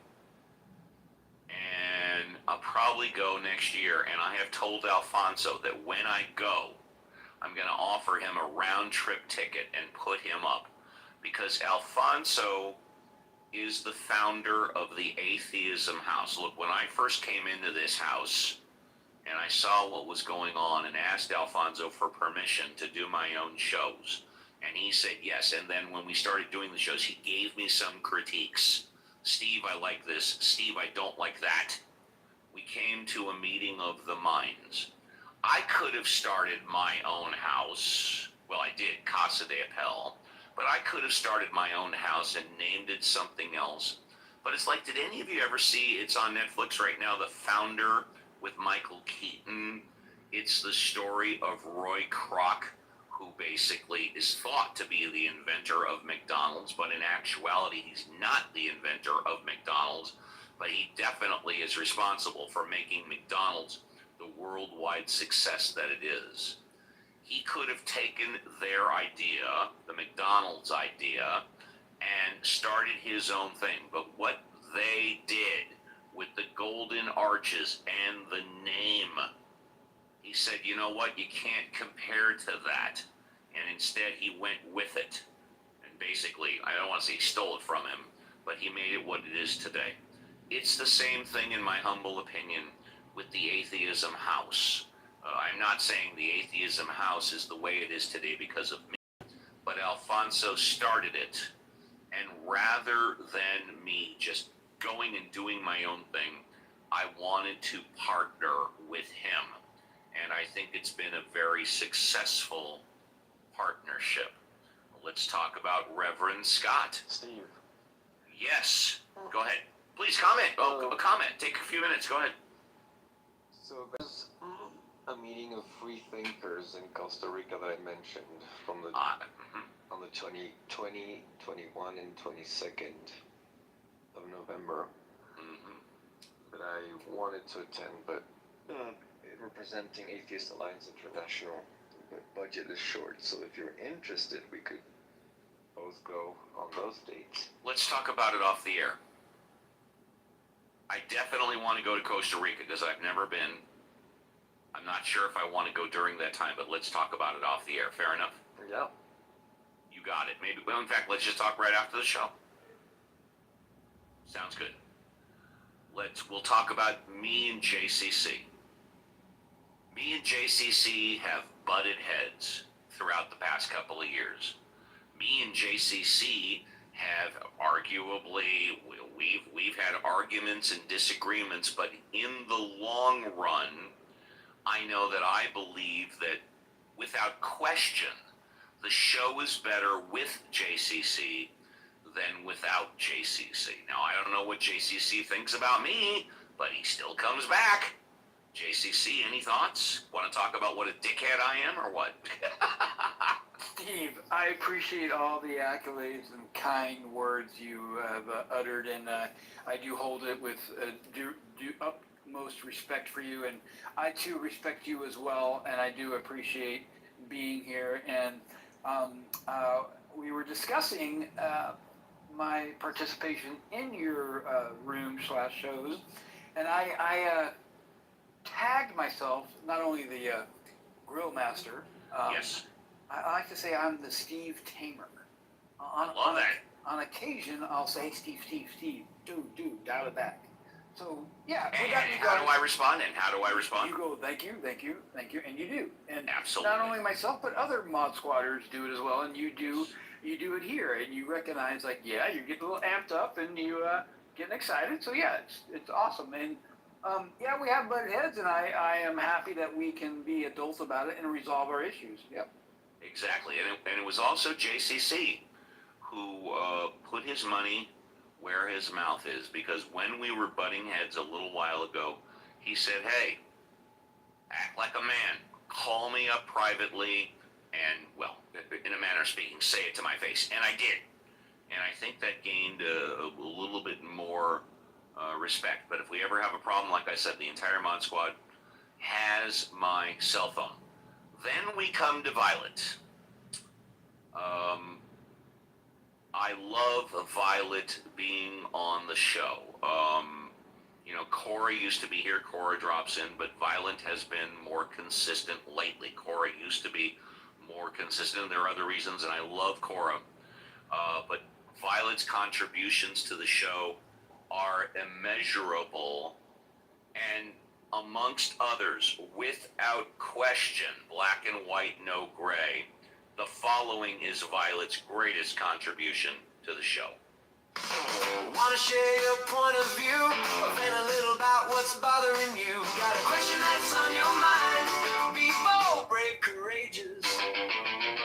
And I'll probably go next year. And I have told Alfonso that when I go, I'm going to offer him a round-trip ticket and put him up. Because Alfonso is the founder of the Atheism House. Look, when I first came into this house and I saw what was going on and asked Alfonso for permission to do my own shows, and he said yes. And then when we started doing the shows, he gave me some critiques. Steve, I like this. Steve, I don't like that. We came to a meeting of the minds. I could have started my own house. Well, I did, Casa de Papel. But I could have started my own house and named it something else. But it's like, did any of you ever see, it's on Netflix right now, The Founder with Michael Keaton? It's the story of Roy Kroc, who basically is thought to be the inventor of McDonald's, but in actuality, he's not the inventor of McDonald's, but he definitely is responsible for making McDonald's the worldwide success that it is. He could have taken their idea, the McDonald's idea, and started his own thing. But what they did with the golden arches and the name, he said, you know what, you can't compare to that. And instead he went with it. And basically, I don't want to say he stole it from him, but he made it what it is today. It's the same thing, in my humble opinion, with the Atheism House. I'm not saying the Atheism House is the way it is today because of me, but Alfonso started it. And rather than me just going and doing my own thing, I wanted to partner with him. And I think it's been a very successful partnership. Let's talk about Reverend Scott. Steve. Yes, go ahead. Please comment. Comment. Take a few minutes. Go ahead. So there's a meeting of free thinkers in Costa Rica that I mentioned from the on the 20, 21, and 22nd of November that I wanted to attend, but representing Atheist Alliance International, the budget is short, so if you're interested, we could both go on those dates. Let's talk about it off the air. I definitely want to go to Costa Rica because I've never been. I'm not sure if I want to go during that time, but let's talk about it off the air. Fair enough? Yeah. You got it. Maybe. Well, in fact, let's just talk right after the show. Sounds good. We'll talk about me and JCC. Me and JCC have butted heads throughout the past couple of years. Me and JCC have arguably, we've had arguments and disagreements, but in the long run, I know that I believe that without question, the show is better with JCC than without JCC. Now, I don't know what JCC thinks about me, but he still comes back. JCC, any thoughts? Want to talk about what a dickhead I am, or what? Steve, I appreciate all the accolades and kind words you have uttered, and I do hold it with utmost respect for you, and I too respect you as well, and I do appreciate being here. And we were discussing my participation in your room/shows, and I tagged myself, not only the grill master. Yes. I like to say I'm the Steve Tamer. Love that. On occasion, I'll say Steve, dude, dial it back. So yeah. And how do I respond? You go, thank you, and you do. And absolutely. Not only myself, but other mod squatters do it as well, and you do it here, and you recognize, like, yeah, you're getting a little amped up, and you getting excited. So yeah, it's awesome. And yeah, we have butted heads, and I am happy that we can be adults about it and resolve our issues. Yep. Exactly, and it was also JCC who put his money where his mouth is, because when we were butting heads a little while ago, he said, hey, act like a man, call me up privately, and, well, in a manner of speaking, say it to my face, and I did. And I think that gained a little bit more respect. But if we ever have a problem, like I said, the entire Mod Squad has my cell phone. Then we come to Violet. I love Violet being on the show. You know, Cora used to be here. Cora drops in, but Violet has been more consistent lately. Cora used to be more consistent. There are other reasons, and I love Cora. But Violet's contributions to the show are immeasurable, and amongst others, without question, black and white, no gray, the following is Violet's greatest contribution to the show. Wanna share your point of view, or vent a little about what's bothering you. Got a question that's on your mind. Be bold, brave, courageous.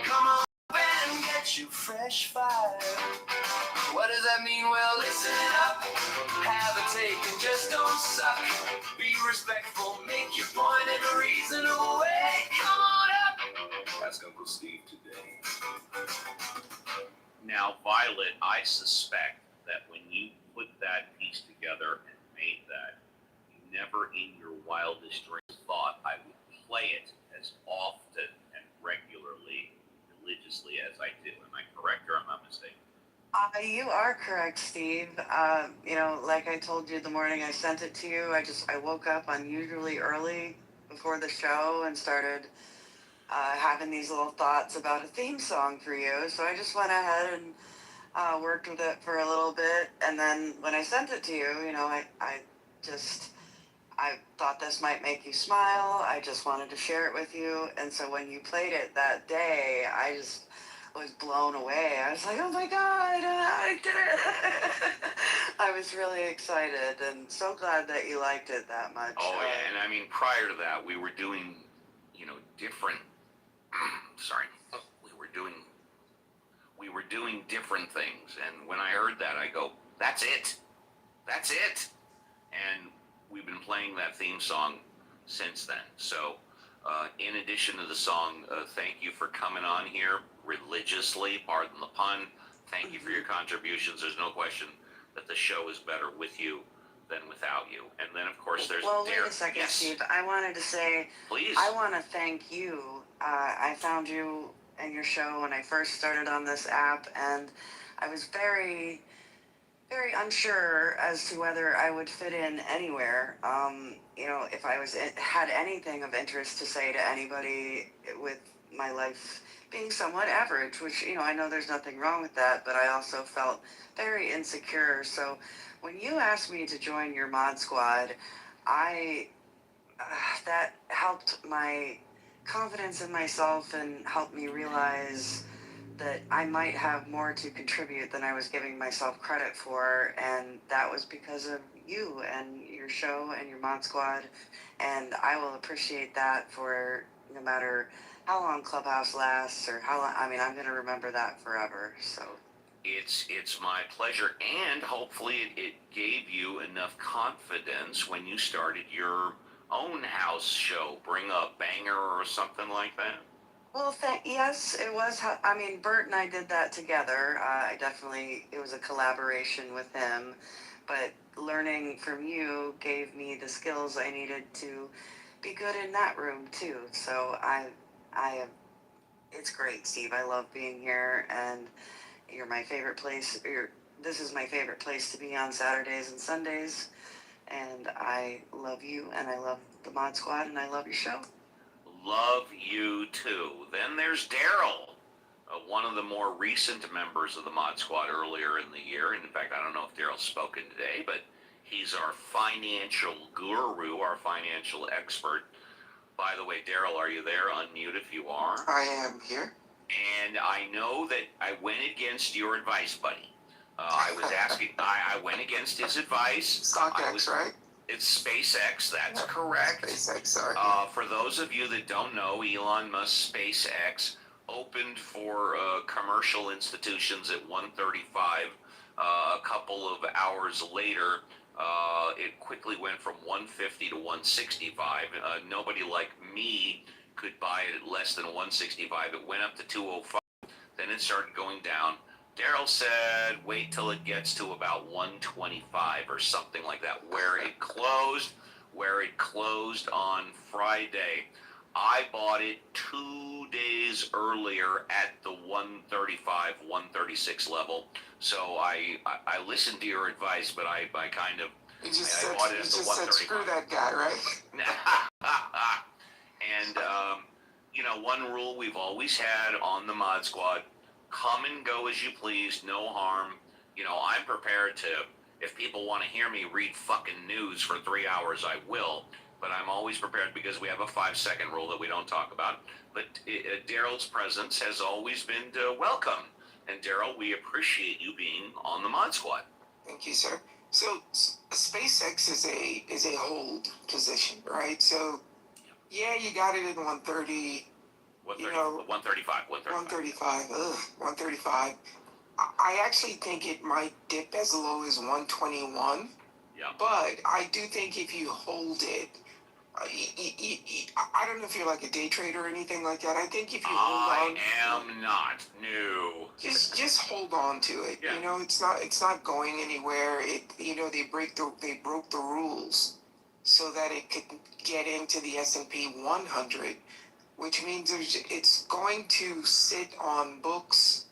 Come on up and get you fresh fire. What does that mean? Well, listen up. Have a take and just don't suck. Be respectful, make your point in a reasonable way. Come on up. Ask Uncle Steve to Now, Violet, I suspect that when you put that piece together and made that, you never in your wildest dreams thought I would play it as often and regularly, religiously as I do. Am I correct or am I mistaken? You are correct, Steve. Like I told you the morning I sent it to you, I woke up unusually early before the show and started having these little thoughts about a theme song for you. So I just went ahead and worked with it for a little bit. And then when I sent it to you, I thought this might make you smile. I just wanted to share it with you. And so when you played it that day, I just was blown away. I was like, oh my God, I did it. I was really excited and so glad that you liked it that much. Oh, yeah. And I mean, prior to that, we were doing, different, sorry, we were doing different things. And when I heard that, I go, that's it. That's it. And we've been playing that theme song since then. So, in addition to the song, thank you for coming on here religiously, pardon the pun. Thank you for your contributions. There's no question that the show is better with you than without you. And then, of course, there's Well, wait a second, yes. Steve. I wanted to say, please. I want to thank you. I found you and your show when I first started on this app, and I was very, very unsure as to whether I would fit in anywhere. If I had anything of interest to say to anybody with my life being somewhat average, which, I know there's nothing wrong with that, but I also felt very insecure. So when you asked me to join your mod squad, that helped my confidence in myself and helped me realize that I might have more to contribute than I was giving myself credit for, and that was because of you and your show and your mod squad, and I will appreciate that for no matter how long Clubhouse lasts or how long. I mean, I'm going to remember that forever. So it's my pleasure, and hopefully it gave you enough confidence when you started your own house show. Bring a banger or something like that. Well, yes, it was. I mean, Bert and I did that together. It was a collaboration with him, but learning from you gave me the skills I needed to be good in that room too. So it's great, Steve. I love being here, and you're my favorite place. This is my favorite place to be on Saturdays and Sundays, and I love you, and I love the Mod Squad, and I love your show. Love you too. Then there's Daryl, one of the more recent members of the Mod Squad earlier in the year. And in fact, I don't know if Daryl's spoken today, but he's our financial guru, our financial expert. By the way, Daryl, are you there? Unmute if you are. I am here. And I know that I went against your advice, buddy. I was asking, I went against his advice. StockX, right? It's SpaceX, that's correct. SpaceX, sorry. For those of you that don't know, Elon Musk SpaceX opened for commercial institutions at 135. A couple of hours later, it quickly went from 150 to 165. Nobody like me could buy it at less than 165. It went up to 205. Then it started going down. Daryl said, wait till it gets to about 125 or something like that, where it closed on Friday. I bought it 2 days earlier at the 135, 136 level. So I listened to your advice, but I kind of I bought it at the 135. Screw that guy, right? And one rule we've always had on the Mod Squad: come and go as you please, no harm. I'm prepared to, if people want to hear me read fucking news for 3 hours, I will. But I'm always prepared because we have a 5-second rule that we don't talk about. But Daryl's presence has always been welcome. And Daryl, we appreciate you being on the Mod Squad. Thank you, sir. So SpaceX is a hold position, right? So yeah, you got it at 130. 135. 135. I actually think it might dip as low as 121. Yeah. But I do think if you hold it, I don't know if you're like a day trader or anything like that. I think if you hold on, I am not. No. just hold on to it. Yeah. You know, it's not going anywhere. They broke the rules so that it could get into the S&P 100, which means it's going to sit on books.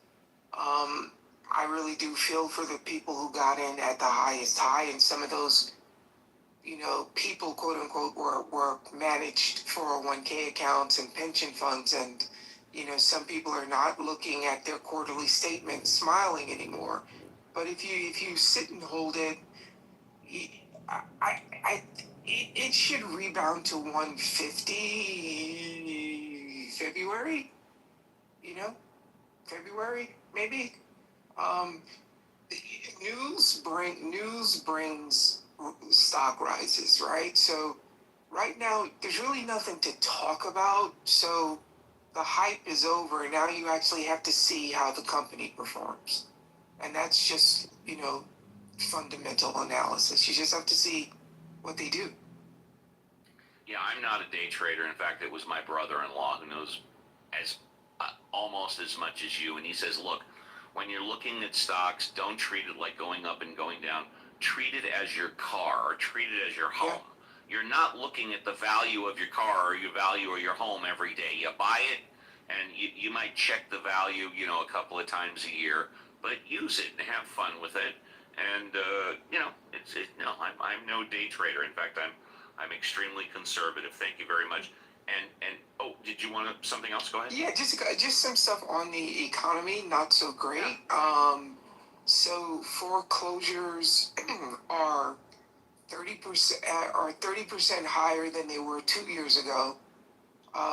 I really do feel for the people who got in at the highest high, and some of those, people, quote unquote, were managed 401k accounts and pension funds, and some people are not looking at their quarterly statements smiling anymore. But if you sit and hold it, it should rebound to 150 February. February maybe. News brings stock rises, right? So right now there's really nothing to talk about. So the hype is over. Now you actually have to see how the company performs, and that's just fundamental analysis. You just have to see what they do. Yeah, I'm not a day trader. In fact, it was my brother-in-law who knows as almost as much as you, and he says, look, when you're looking at stocks, don't treat it like going up and going down. Treat it as your car, or treat it as your home. Yeah. You're not looking at the value of your car or your value of your home every day. You buy it, and you might check the value, a couple of times a year, but use it and have fun with it. And I'm no day trader. In fact, I'm extremely conservative. Thank you very much. And did you want something else? Go ahead. Yeah, just some stuff on the economy, not so great. So foreclosures are 30% higher than they were 2 years ago.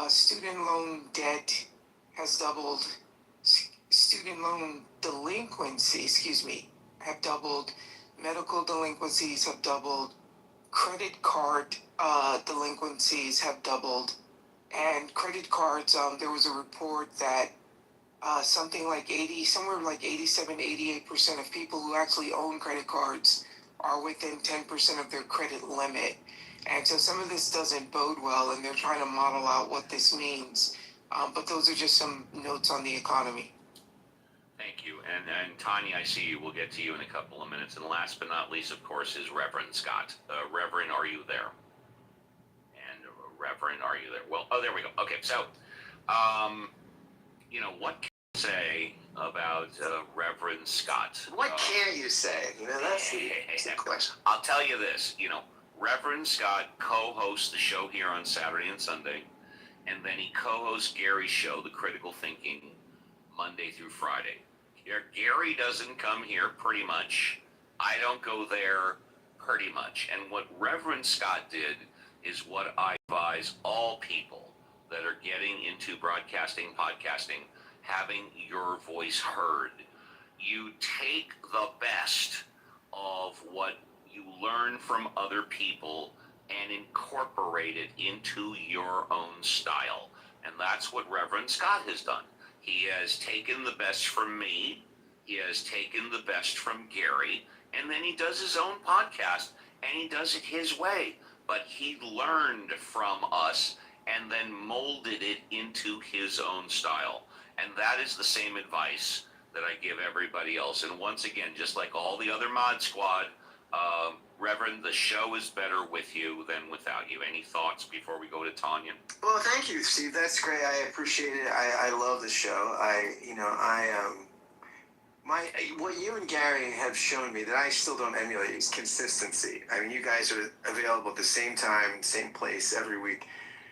Student loan debt has doubled. Student loan delinquency, have doubled. Medical delinquencies have doubled. Credit card delinquencies have doubled. And credit cards, there was a report that somewhere like 87, 88% of people who actually own credit cards are within 10% of their credit limit. And so some of this doesn't bode well, and they're trying to model out what this means. But those are just some notes on the economy. Thank you. And Tanya, I see you. We'll get to you in a couple of minutes. And last but not least, of course, is Reverend Scott. Reverend, are you there? Reverend, are you there? Well, there we go. Okay, so, what can you say about Reverend Scott? What can't you say? That's the question. I'll tell you this, Reverend Scott co-hosts the show here on Saturday and Sunday, and then he co-hosts Gary's show, The Critical Thinking, Monday through Friday. Gary doesn't come here pretty much. I don't go there pretty much. And what Reverend Scott did is what I advise all people that are getting into broadcasting, podcasting, having your voice heard. You take the best of what you learn from other people and incorporate it into your own style. And that's what Reverend Scott has done. He has taken the best from me, he has taken the best from Gary, and then he does his own podcast, and he does it his way. But he learned from us and then molded it into his own style. And that is the same advice that I give everybody else. And once again, just like all the other Mod Squad, Reverend, the show is better with you than without you. Any thoughts before we go to Tanya? Well, thank you, Steve. That's great. I appreciate it. I love the show. What you and Gary have shown me that I still don't emulate is consistency. I mean, you guys are available at the same time, same place every week.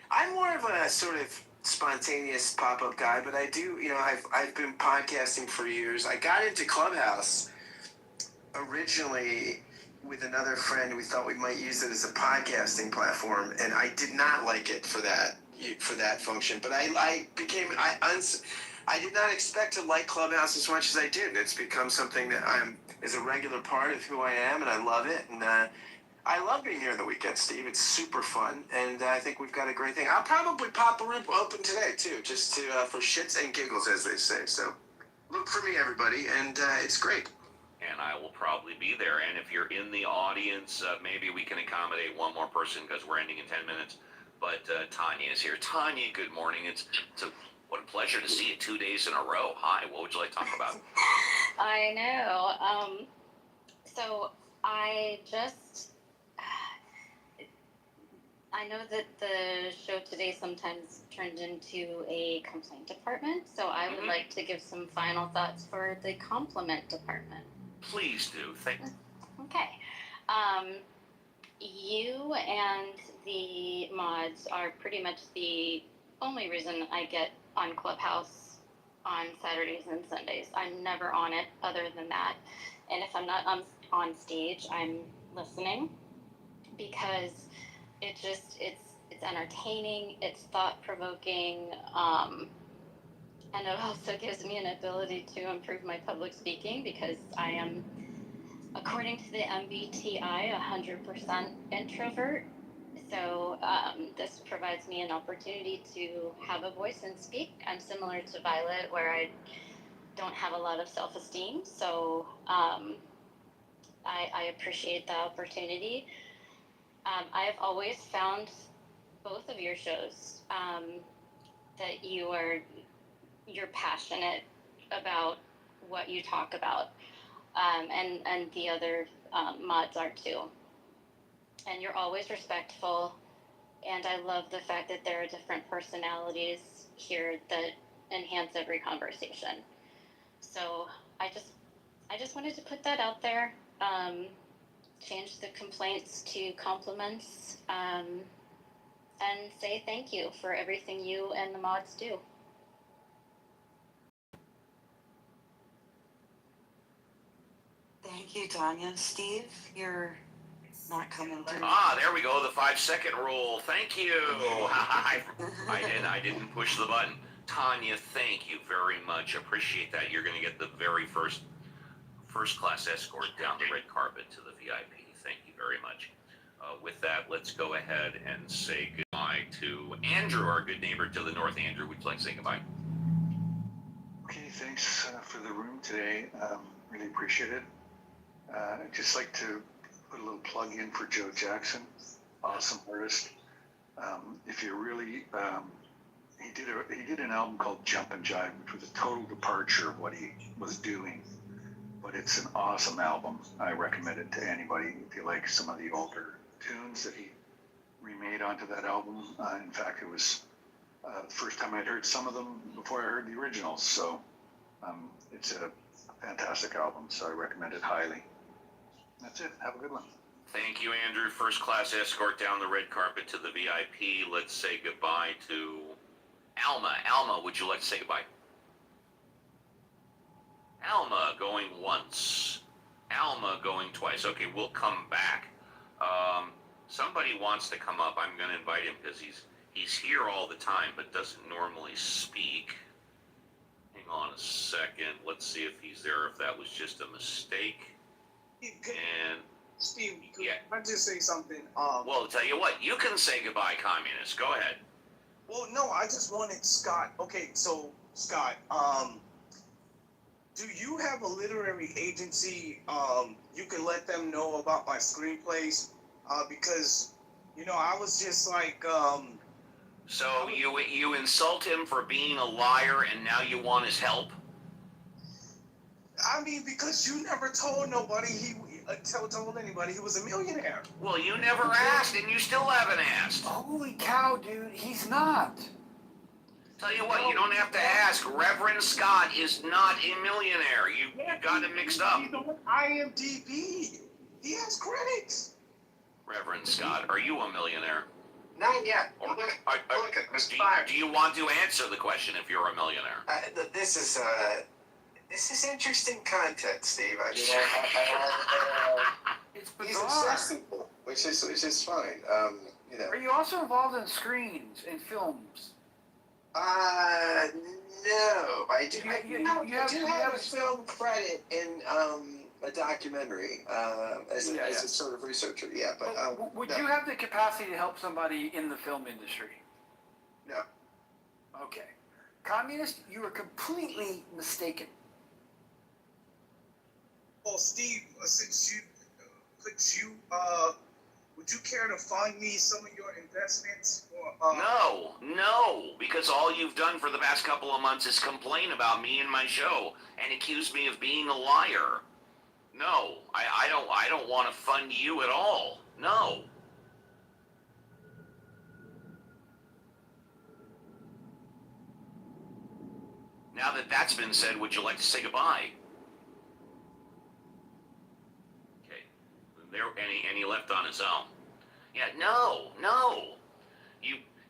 I'm more of a sort of spontaneous pop-up guy, but I do, I've been podcasting for years. I got into Clubhouse originally with another friend. We thought we might use it as a podcasting platform, and I did not like it for that function. But I did not expect to like Clubhouse as much as I did. It's become something that is a regular part of who I am, and I love it. And I love being here on the weekend, Steve. It's super fun, and I think we've got a great thing. I'll probably pop a room open today too, just to for shits and giggles, as they say. So look for me, everybody, and it's great. And I will probably be there. And if you're in the audience, maybe we can accommodate one more person because we're ending in 10 minutes. but Tanya is here. Tanya, good morning. What a pleasure to see you 2 days in a row. Hi, what would you like to talk about? I know. So I know that the show today sometimes turned into a complaint department, so I would like to give some final thoughts for the compliment department. Please do. Thank you. Okay. You and the mods are pretty much the only reason I get on Clubhouse on Saturdays and Sundays. I'm never on it other than that. And if I'm not on stage, I'm listening because it's entertaining, it's thought-provoking, and it also gives me an ability to improve my public speaking because I am, according to the MBTI, 100% introvert. So this provides me an opportunity to have a voice and speak. I'm similar to Violet, where I don't have a lot of self-esteem. So I appreciate the opportunity. I have always found both of your shows that you're passionate about what you talk about, and the other mods are too. And you're always respectful, and I love the fact that there are different personalities here that enhance every conversation. So I just wanted to put that out there. Change the complaints to compliments, and say thank you for everything you and the mods do. Thank you, Tanya. Steve, you're not coming through. There we go. The 5-second rule. Thank you. I didn't push the button. Tanya, thank you very much. Appreciate that. You're going to get the very first class escort down the red carpet to the VIP. Thank you very much. With that, let's go ahead and say goodbye to Andrew, our good neighbor to the north. Andrew, would you like to say goodbye? Okay, thanks for the room today. Really appreciate it. I'd just like to put a little plug in for Joe Jackson, awesome artist. If you really, he did an album called Jump and Jive, which was a total departure of what he was doing. But it's an awesome album. I recommend it to anybody if you like some of the older tunes that he remade onto that album. In fact, it was the first time I'd heard some of them before I heard the originals. So it's a fantastic album, so I recommend it highly. That's it. Have a good one. Thank you, Andrew. First class escort down the red carpet to the VIP. Let's say goodbye to Alma. Alma, would you like to say goodbye? Alma going once. Alma going twice. Okay, we'll come back. Somebody wants to come up. I'm going to invite him because he's here all the time but doesn't normally speak. Hang on a second. Let's see if he's there, if that was just a mistake. And Steve, could I just say something? Well, I'll tell you what. You can say goodbye, communist. Go ahead. Well, no, I just wanted Scott. Okay, so Scott, do you have a literary agency? You can let them know about my screenplays, because I was just like. So you insult him for being a liar, and now you want his help? I mean, because you never told nobody told anybody he was a millionaire. Well, you never asked, and you still haven't asked. Holy cow, dude, he's not. Tell you what, you don't have to ask. Reverend Scott is not a millionaire. You got him mixed up. He's on IMDb. He has credits. Reverend Scott, are you a millionaire? Not yet. Do you want to answer the question if you're a millionaire? This is interesting content, Steve. I mean, It's he's bizarre. accessible, which is fine. Are you also involved in screens and films? No. I do. I do have a a film credit in a documentary as a sort of researcher. Yeah, but would no. you have the capacity to help somebody in the film industry? No. Okay. Communist, you are completely mistaken. Well, Steve, since you Would you care to fund me some of your investments? Or, No, because all you've done for the past couple of months is complain about me and my show and accuse me of being a liar. No, I don't want to fund you at all. No. Now that that's been said, would you like to say goodbye? Okay. There any left on his own? Yeah, no.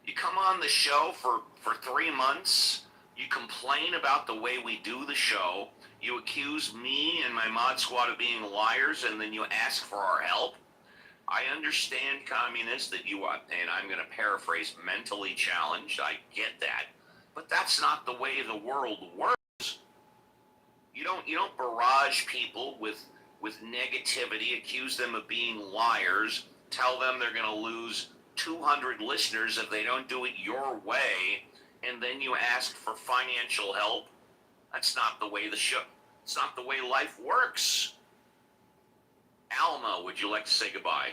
You come on the show for 3 months, you complain about the way we do the show, you accuse me and my mod squad of being liars, and then you ask for our help? I understand, communist, that you are, and I'm going to paraphrase, mentally challenged. I get that. But that's not the way the world works. You don't barrage people with negativity, accuse them of being liars, tell them they're going to lose 200 listeners if they don't do it your way, and then you ask for financial help. That's not the way it's not the way life works. Alma, would you like to say goodbye?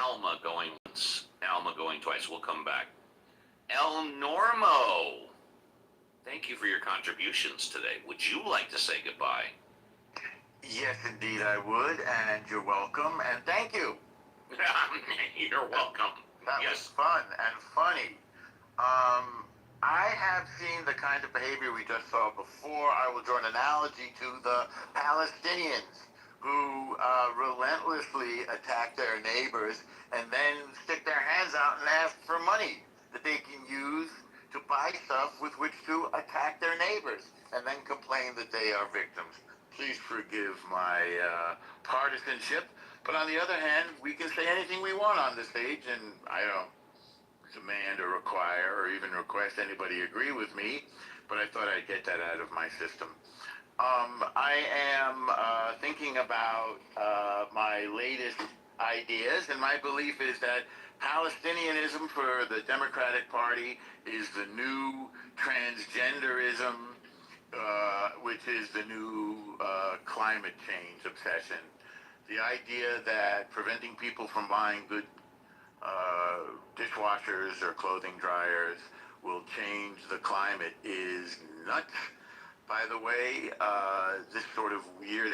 Alma going once, Alma going twice. We'll come back. El Normo, thank you for your contributions today. Would you like to say goodbye? Yes, indeed I would, and you're welcome, and thank you. You're welcome. That was fun and funny. I have seen the kind of behavior we just saw before. I will draw an analogy to the Palestinians who relentlessly attack their neighbors and then stick their hands out and ask for money that they can use to buy stuff with which to attack their neighbors and then complain that they are victims. Please forgive my partisanship, but on the other hand, we can say anything we want on the stage, and I don't demand or require or even request anybody agree with me, but I thought I'd get that out of my system. I am thinking about my latest ideas, and my belief is that Palestinianism for the Democratic Party is the new transgenderism, which is the new climate change obsession. The idea that preventing people from buying good dishwashers or clothing dryers will change the climate is nuts. By the way, this sort of weird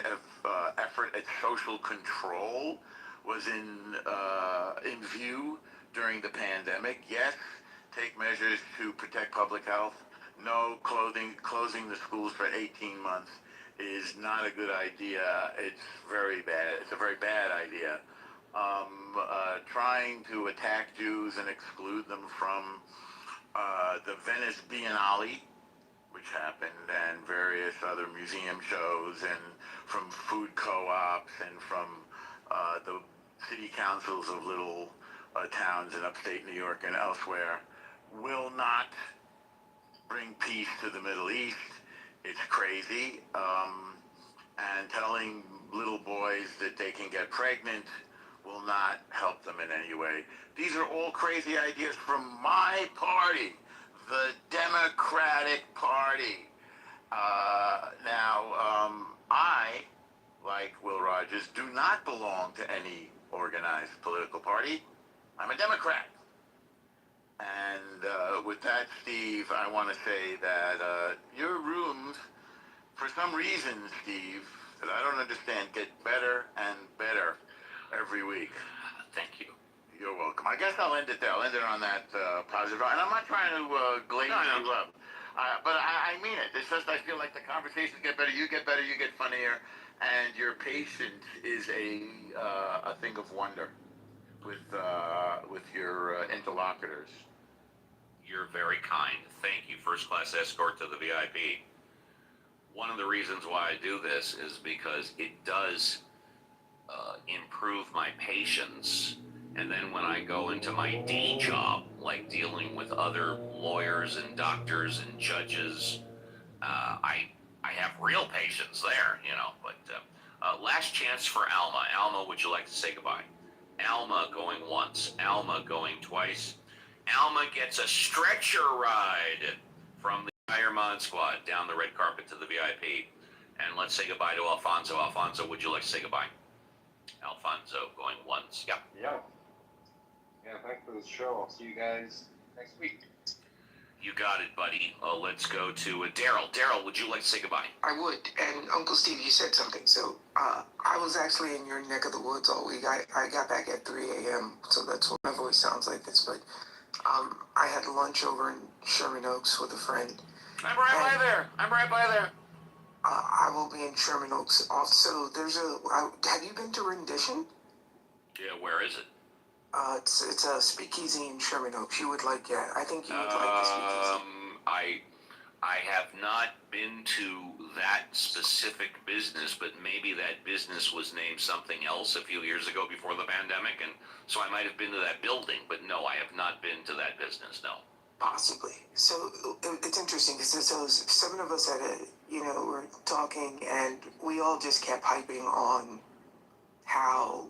effort at social control was in view during the pandemic. Yes, take measures to protect public health. No, closing the schools for 18 months is not a good idea. It's very bad. It's a very bad idea. Trying to attack Jews and exclude them from the Venice Biennale, which happened, and various other museum shows, and from food co-ops, and from the city councils of little towns in upstate New York and elsewhere, will not bring peace to the Middle East. It's crazy. And telling little boys that they can get pregnant will not help them in any way. These are all crazy ideas from my party, the Democratic Party. I, like Will Rogers, do not belong to any organized political party. I'm a Democrat. And with that, Steve, I want to say that your rooms, for some reason, Steve, that I don't understand, get better and better every week. Thank you. You're welcome. I guess I'll end it there. I'll end it on that positive. And I'm not trying to glaze you up. But I mean it. It's just I feel like the conversations get better, you get funnier, and your patience is a thing of wonder with your interlocutors. You're very kind. Thank you, first class escort to the VIP. One of the reasons why I do this is because it does improve my patience. And then when I go into my D job, like dealing with other lawyers and doctors and judges, I have real patience there, you know. But last chance for Alma. Alma, would you like to say goodbye? Alma going once. Alma going twice. Alma gets a stretcher ride from the entire Mod Squad down the red carpet to the VIP. And let's say goodbye to Alfonso. Alfonso, would you like to say goodbye? Alfonso going once. Yep. Yeah. Yeah, thanks for the show. I'll see you guys next week. You got it, buddy. Let's go to Daryl. Daryl, would you like to say goodbye? I would. And Uncle Steve, you said something. So I was actually in your neck of the woods all week. I got back at 3 a.m., so that's why my voice sounds like this. But I had lunch over in Sherman Oaks with a friend. I'm right by there. I'm right by there. I will be in Sherman Oaks. Also, have you been to Rendition? Yeah, where is it? It's a speakeasy in Sherman Oaks. You would like, yeah, I think you would like the speakeasy. I have not been to that specific business, but maybe that business was named something else a few years ago before the pandemic, and so I might have been to that building, but no, I have not been to that business, no. Possibly. So it's interesting because so 7 of us were talking, and we all just kept hyping on how,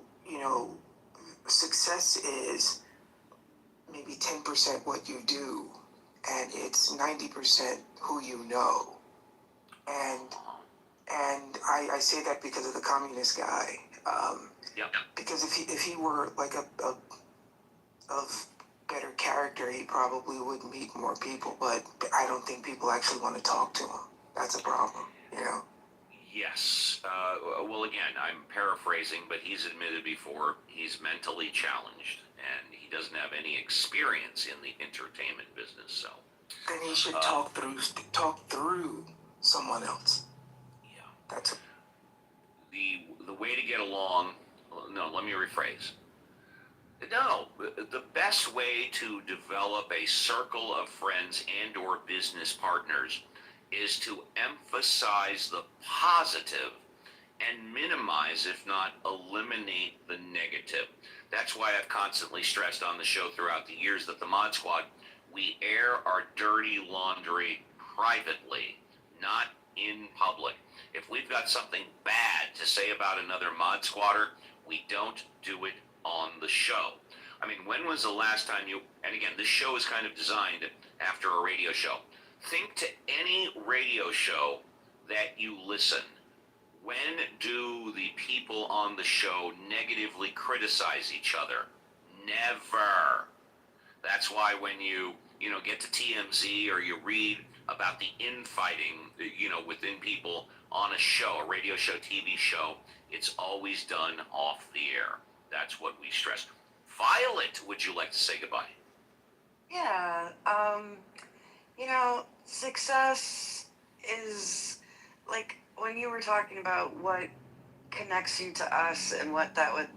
success is maybe 10% what you do, and it's 90% who you know. And I say that because of the communist guy. Yep. Because if he were like of better character, he probably would meet more people. But I don't think people actually want to talk to him. That's a problem, Yes. Well, again, I'm paraphrasing, but he's admitted before he's mentally challenged, and he doesn't have any experience in the entertainment business. So then he should talk through someone else. Yeah. That's the way to get along. No, let me rephrase. No, the best way to develop a circle of friends and/or business partners is to emphasize the positive and minimize, if not eliminate, the negative. That's why I've constantly stressed on the show throughout the years that the Mod Squad, we air our dirty laundry privately, not in public. If we've got something bad to say about another Mod Squatter, we don't do it on the show. I mean, when was the last time and again, this show is kind of designed after a radio show. Think to any radio show that you listen. When do the people on the show negatively criticize each other? Never. That's why when you get to TMZ or you read about the infighting, within people on a show, a radio show, TV show, it's always done off the air. That's what we stress. Violet, would you like to say goodbye? Yeah, success is like when you were talking about what connects you to us and what that would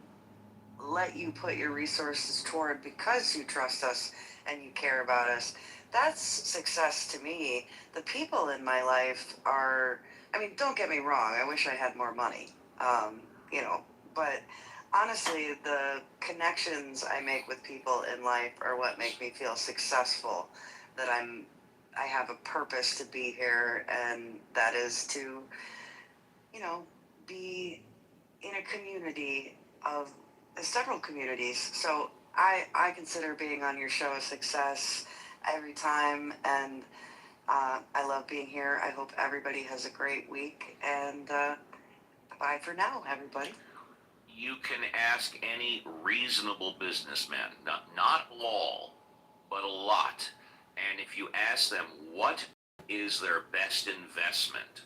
let you put your resources toward because you trust us and you care about us. That's success to me. The people in my life don't get me wrong, I wish I had more money, but honestly, the connections I make with people in life are what make me feel successful, that I have a purpose to be here, and that is to, be in a community of several communities. So I consider being on your show a success every time, and I love being here. I hope everybody has a great week, and bye for now, everybody. You can ask any reasonable businessman, not all, but a lot. And if you ask them what is their best investment,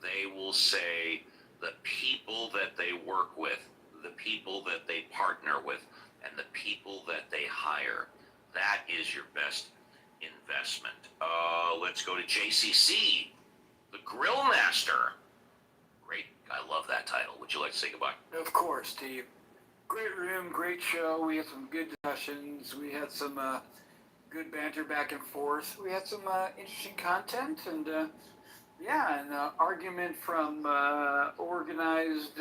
they will say the people that they work with, the people that they partner with, and the people that they hire. That is your best investment. Let's go to JCC, the Grill Master. Great. I love that title. Would you like to say goodbye? Of course, Steve. Great room, great show. We had some good discussions. We had some good banter back and forth. We had some interesting content, and an argument from organized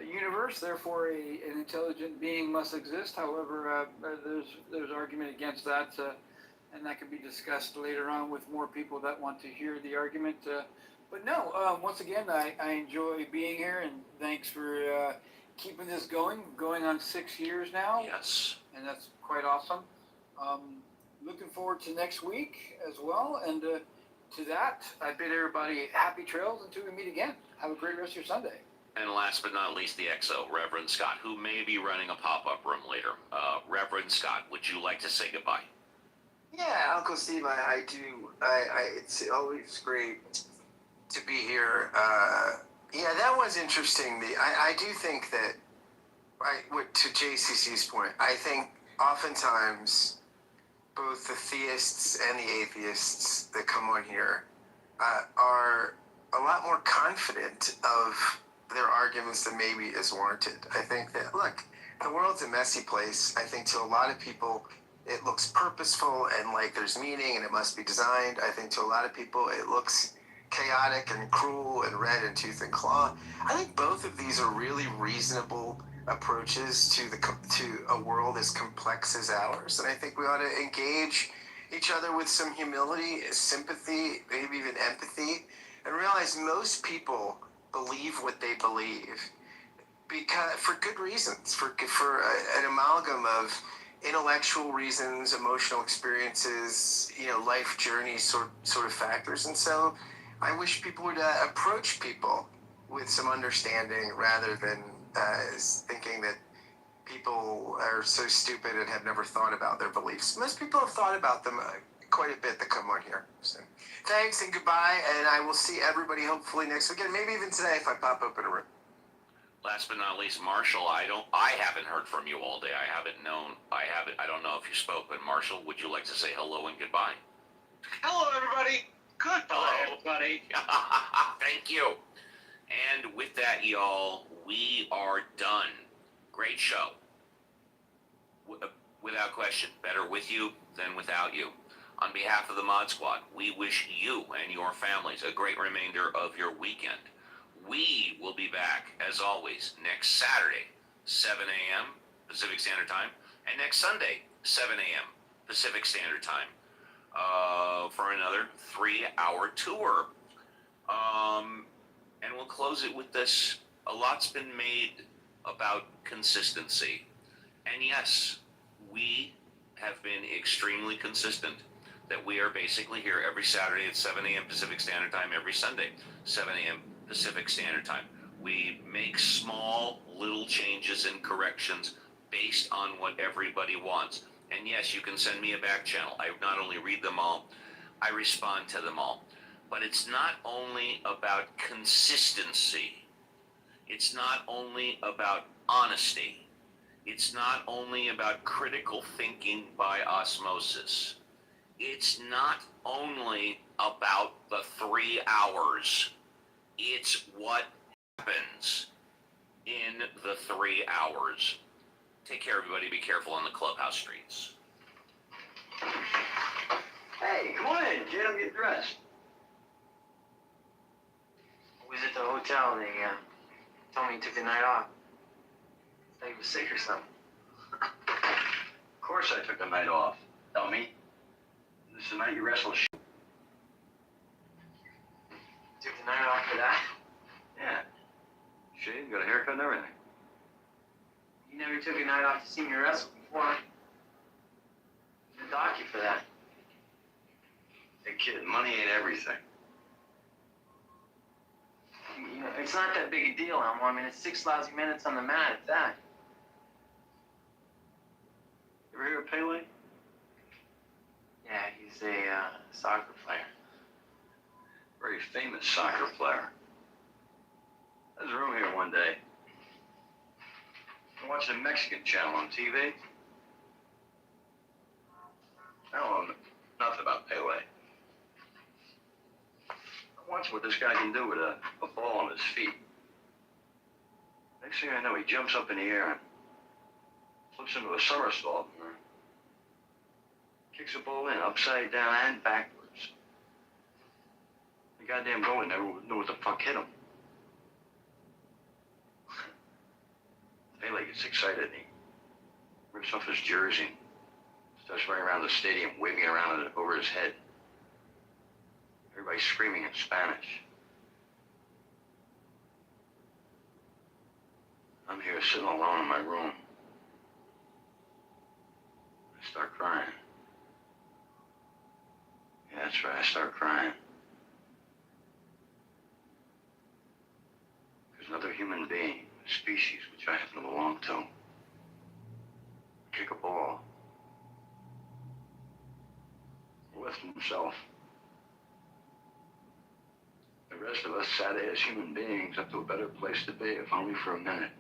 universe. Therefore, an intelligent being must exist. However, there's argument against that, and that can be discussed later on with more people that want to hear the argument. But no, once again, I enjoy being here, and thanks for keeping this going on 6 years now. Yes. And that's quite awesome. Looking forward to next week as well, and to that, I bid everybody happy trails until we meet again. Have a great rest of your Sunday. And last but not least, the XO, Reverend Scott, who may be running a pop-up room later. Reverend Scott, would you like to say goodbye? Yeah, Uncle Steve, I do. It's always great to be here. Yeah, that was interesting. I do think that, to JCC's point, I think oftentimes both the theists and the atheists that come on here are a lot more confident of their arguments than maybe is warranted. I think that, look, the world's a messy place. I think to a lot of people, it looks purposeful and like there's meaning and it must be designed. I think to a lot of people, it looks chaotic and cruel and red and tooth and claw. I think both of these are really reasonable approaches to a world as complex as ours. And I think we ought to engage each other with some humility, sympathy, maybe even empathy, and realize most people believe what they believe because for good reasons, for an amalgam of intellectual reasons, emotional experiences, life journeys, sort of factors. And so I wish people would approach people with some understanding rather than thinking that people are so stupid and have never thought about their beliefs. Most people have thought about them quite a bit that come on here. So thanks and goodbye, and I will see everybody hopefully next weekend, maybe even today if I pop up in a room. Last but not least, Marshall, I haven't heard from you all day. I don't know if you spoke, but Marshall, would you like to say hello and goodbye? Hello, everybody. Goodbye, Hello. everybody. Thank you. And with that, y'all, we are done. Great show. Without question, better with you than without you. On behalf of the Mod Squad, we wish you and your families a great remainder of your weekend. We will be back, as always, next Saturday, 7 a.m. Pacific Standard Time, and next Sunday, 7 a.m. Pacific Standard Time, for another 3-hour tour. And we'll close it with this. A lot's been made about consistency. And yes, we have been extremely consistent that we are basically here every Saturday at 7 a.m. Pacific Standard Time, every Sunday, 7 a.m. Pacific Standard Time. We make small little changes and corrections based on what everybody wants. And yes, you can send me a back channel. I not only read them all, I respond to them all. But it's not only about consistency. It's not only about honesty. It's not only about critical thinking by osmosis. It's not only about the 3 hours. It's what happens in the 3 hours. Take care, everybody. Be careful on the clubhouse streets. Hey, come on in, kid. I'm getting dressed. I was at the hotel and they told me he took the night off. Thought he was sick or something. Of course I took the night off. Tell me. This is the night you wrestle. Took the night off for that? Yeah. Shaved, got a haircut and everything. You never took a night off to see me wrestle before. I'll dock you for that. Hey, kid, money ain't everything. You know, it's not that big a deal, Elmo. I mean, it's 6 lousy minutes on the mat at that. You ever hear of Pele? Yeah, he's a soccer player. Very famous soccer player. I was in a room here one day. I'm watching a Mexican channel on TV. I don't know nothing about Pele. I'm watching what this guy can do with a ball on his feet. Next thing I know, he jumps up in the air and flips into a somersault and kicks the ball in upside down and backwards. The goddamn goalie never knew what the fuck hit him. Pele gets excited and he rips off his jersey, starts running around the stadium, waving it around it over his head. Everybody's screaming in Spanish. I'm here sitting alone in my room. I start crying. Yeah, that's right, I start crying. There's another human being species which I happen to belong to. Kick a ball. Lift himself. The rest of us sad-ass human beings up to a better place to be, if only for a minute.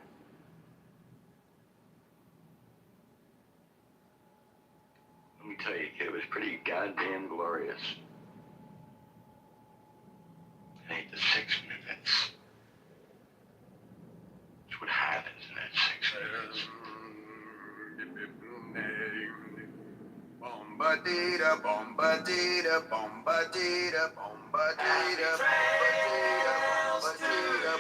Let me tell you, kid, it was pretty goddamn glorious. It ain't the 6 minutes. It's what happens in that 6 minutes. Bombadita, bombadita, bombadita, bombadita, bombadita, bombadita,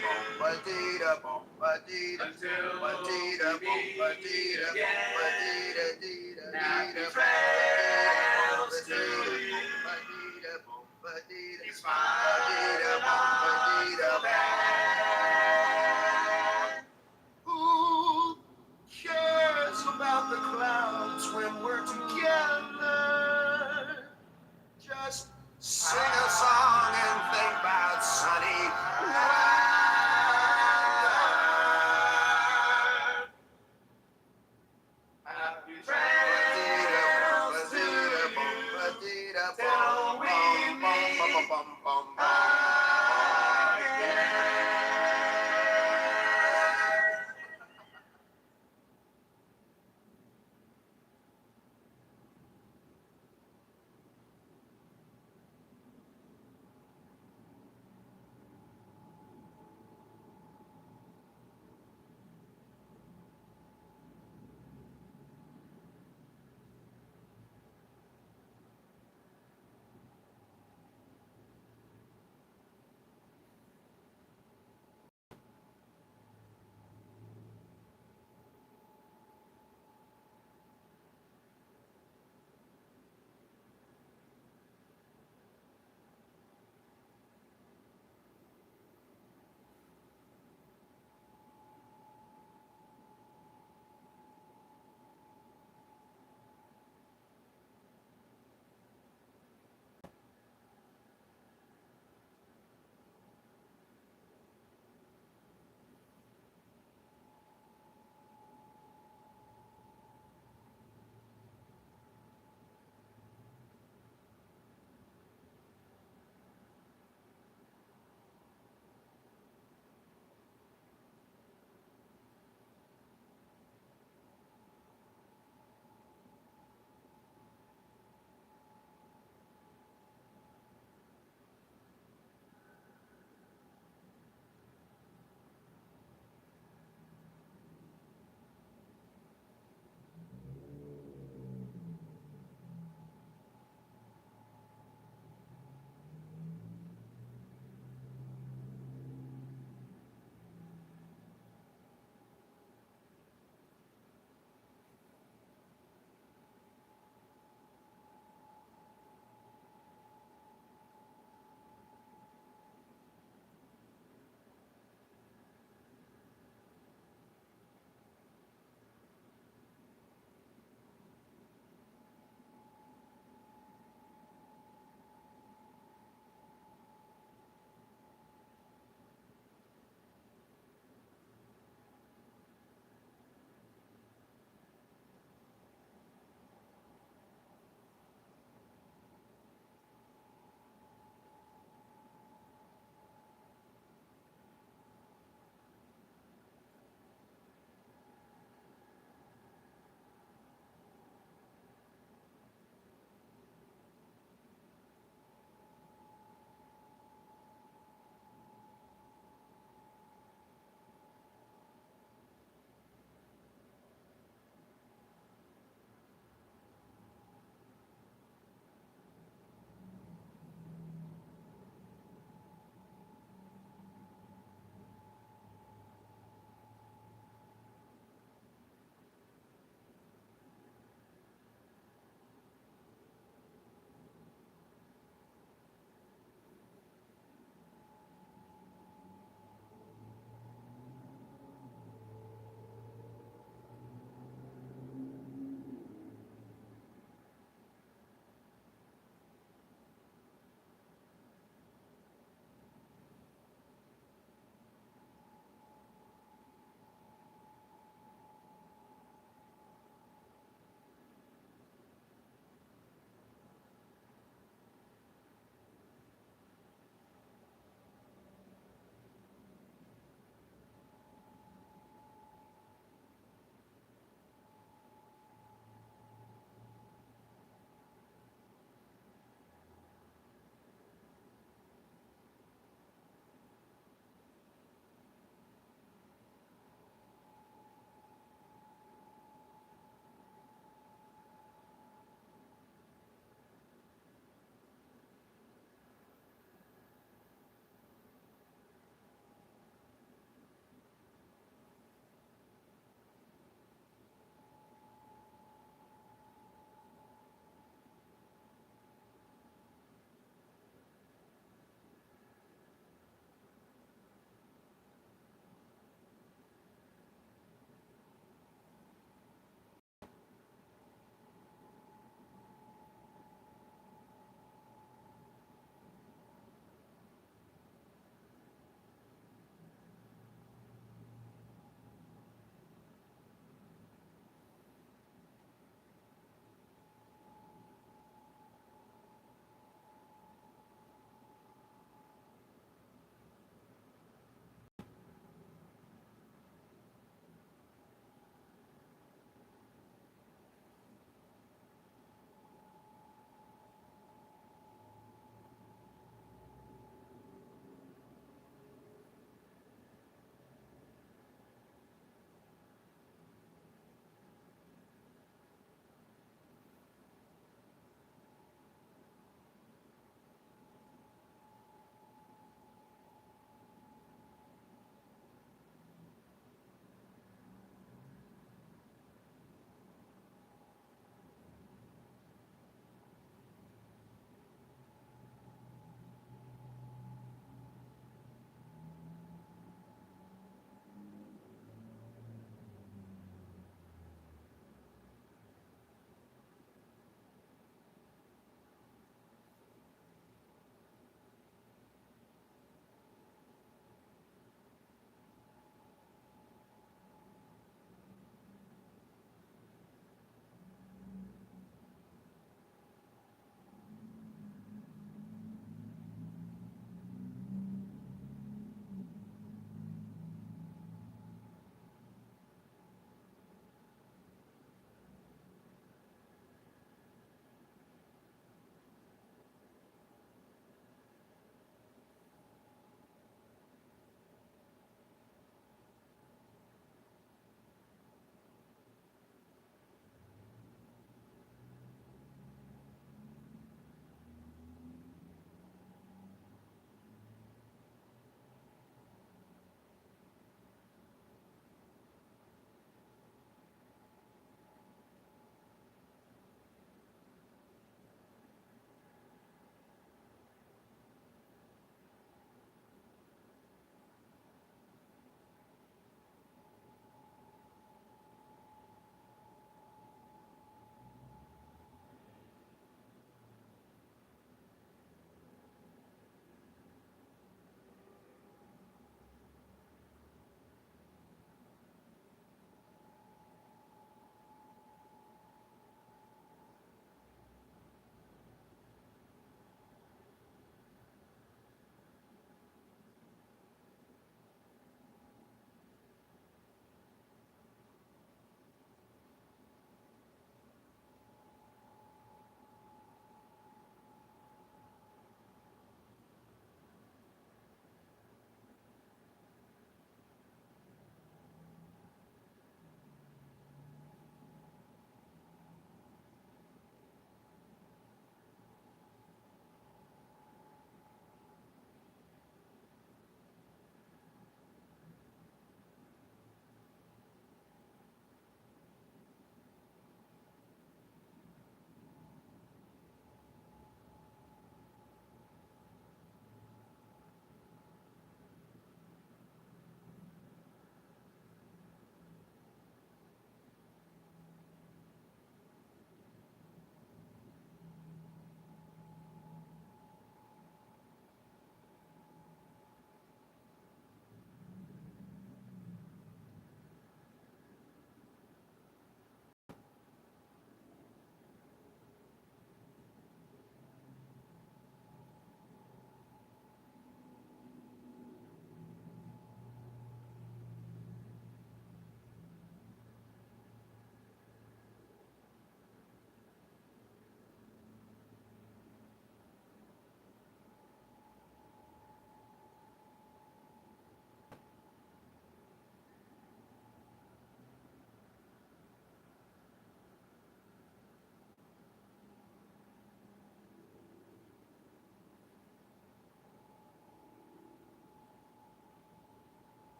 bombadita, bombadita, bombadita, bombadita, bombadita, happy trails to you. Bombadita, bombadita, bombadita, who cares about the clouds when we're together? Just sing a song and think about sunny weather. Happy trails.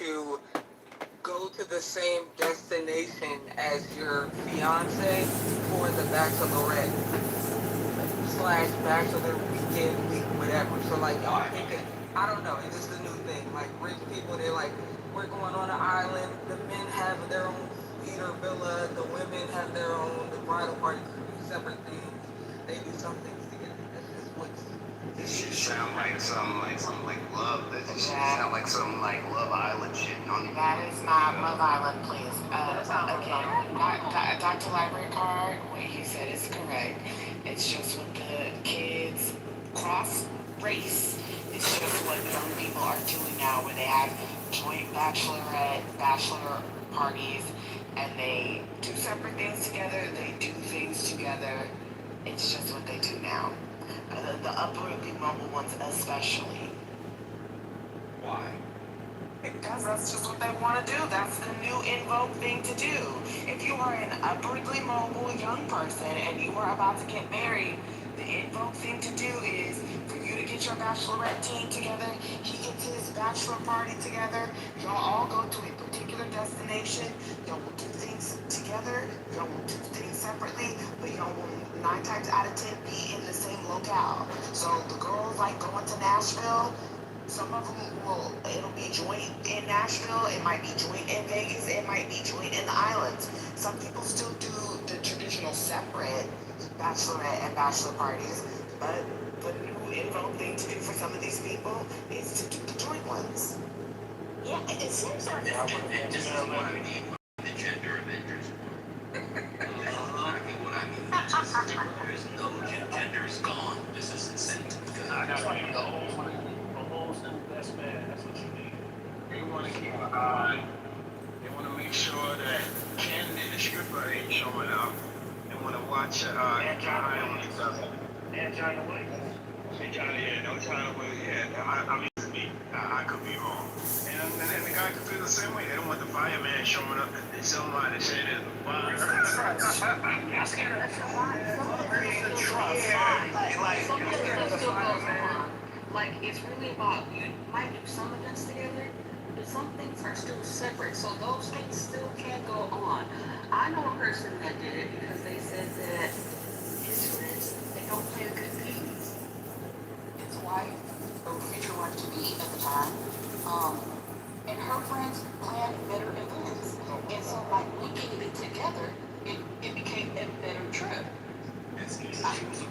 to go to the same destination as your fiance for the bachelorette / bachelor weekend week, whatever. So like y'all thinking, I don't know, it's just a new thing. Like rich people, they're like, we're going on an island. The men have their own suite or villa. The women have their own. The bridal parties do separate things. They do some things together. That's just what's. This should sound like some like love. This should sound like some like Love Island shit. That is not Love Island, please. Again, Dr. Library Card, what he said is correct. It's just with the kids cross race. It's just what young people are doing now, where they have joint bachelor parties, and they do separate things together. They do things together. It's just what they do now. The upwardly mobile ones especially. Why? Because that's just what they want to do. That's the new in vogue thing to do. If you are an upwardly mobile young person and you are about to get married, the in vogue thing to do is for you to get your bachelorette team together, he gets his bachelor party together, y'all all go to a particular destination, y'all will do things together, y'all will do things separately, but y'all will 9 times out of 10 be in the same locale. So the girls like going to Nashville. Some of them it'll be joint in Nashville, it might be joint in Vegas, it might be joint in the islands. Some people still do the traditional separate bachelorette and bachelor parties, but the new in vogue thing to do for some of these people is to do the joint ones. Yeah, it seems like This is what I mean. The gender Avengers. Exactly what I mean. There is no gender is gone. This is incentive. I got the whole best man. That's what you need. They want to keep an eye. They want to make sure that Ken and the stripper ain't showing up. They want to watch and Johnny and Johnny Williams. And Johnny, yeah, no Johnny Williams. Yeah, I mean, to me, I could be wrong. And the guy could feel the same way. They don't want the fireman showing up and somebody saying there's a fire. I'm scared of that. Like, it's really about, you might do some events together, but some things are still separate, so those things still can go on. I know a person that did it because they said that his friends, they don't play the good games. His wife, or future wife to be at the time, and her friends planned better events. And so, like, we getting it together, it became a better trip. He was a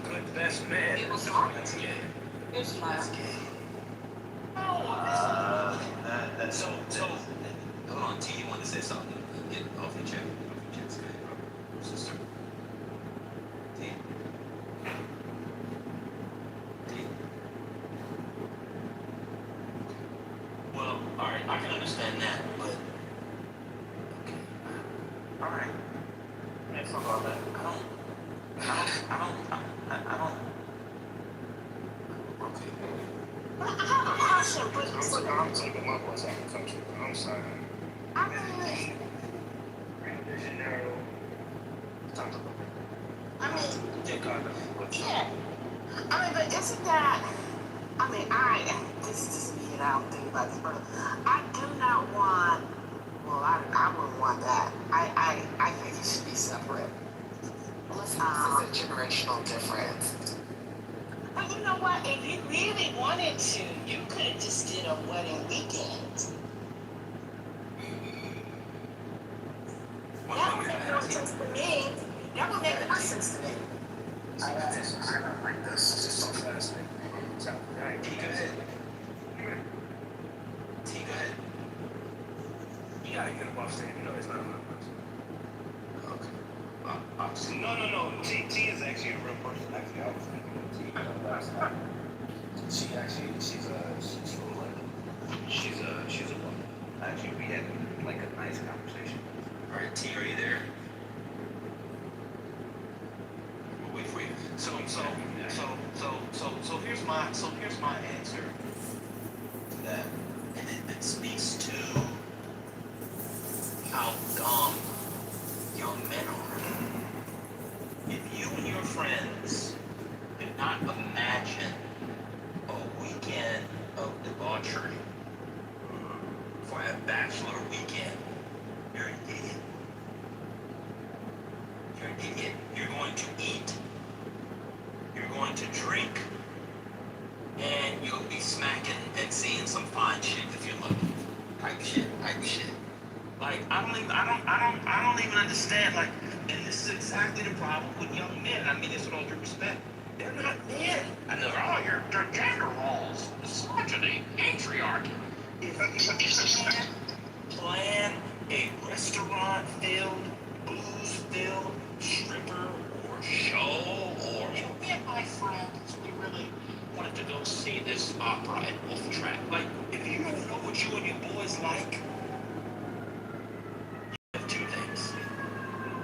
good best man. It was hard. It's my So, hold on, T, you want to say something? Get off your chest. Sister. T. Well, alright, I can understand that, but. Okay. Alright. Let's talk about that. I don't. Okay. I'm taking my voice out of the country. I'm sorry. Janeiro. Yeah. But isn't that, this is me and I don't think about this, but I do not want, I wouldn't want that. I think it should be separate. Listen, this is a generational difference. But you know what? If you really wanted to, you could have just did a wedding weekend. That would make more sense to me. That would make more sense to me. I don't like this. It's just so fascinating. Alright, T, go ahead. T, go ahead. You gotta get him off stage. You know he's not a real person. Okay. Obviously. No. T is actually a real person. Actually, I was thinking of T last night. She's from London. She's a woman. Actually, we had like a nice conversation. All right, T, are you there? We'll wait for you. So here's my answer to that, And it speaks to how dumb young men are. If you and your friends could not imagine a weekend of debauchery for a bachelor weekend. You're an idiot. You're an idiot. You're going to eat. You're going to drink. And you'll be smacking and seeing some fine shit if you're lucky. Type shit. Like, I don't even understand, like, and this is exactly the problem with young men. I mean this with all due respect. They're not men. I know, they're gender roles, misogyny, patriarchy. If you can't plan a restaurant-filled, booze-filled stripper or show, or, you know, me and my friends, we really wanted to go see this opera at Wolf Trap. Like, if you don't know what you and your boys like, you have two things.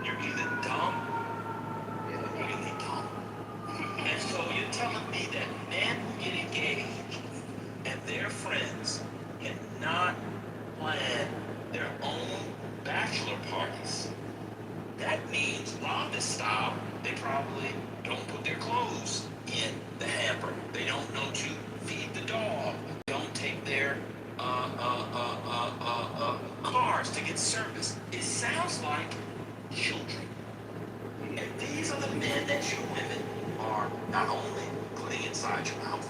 You're either dumb or you're really dumb. And so you're telling me that men who get engaged and their friends cannot plan their own bachelor parties. That means Rhonda style, they probably don't put their clothes in the hamper. They don't know to feed the dog. Don't take their cars to get service. It sounds like children. And these are the men that you women are not only putting inside your mouth,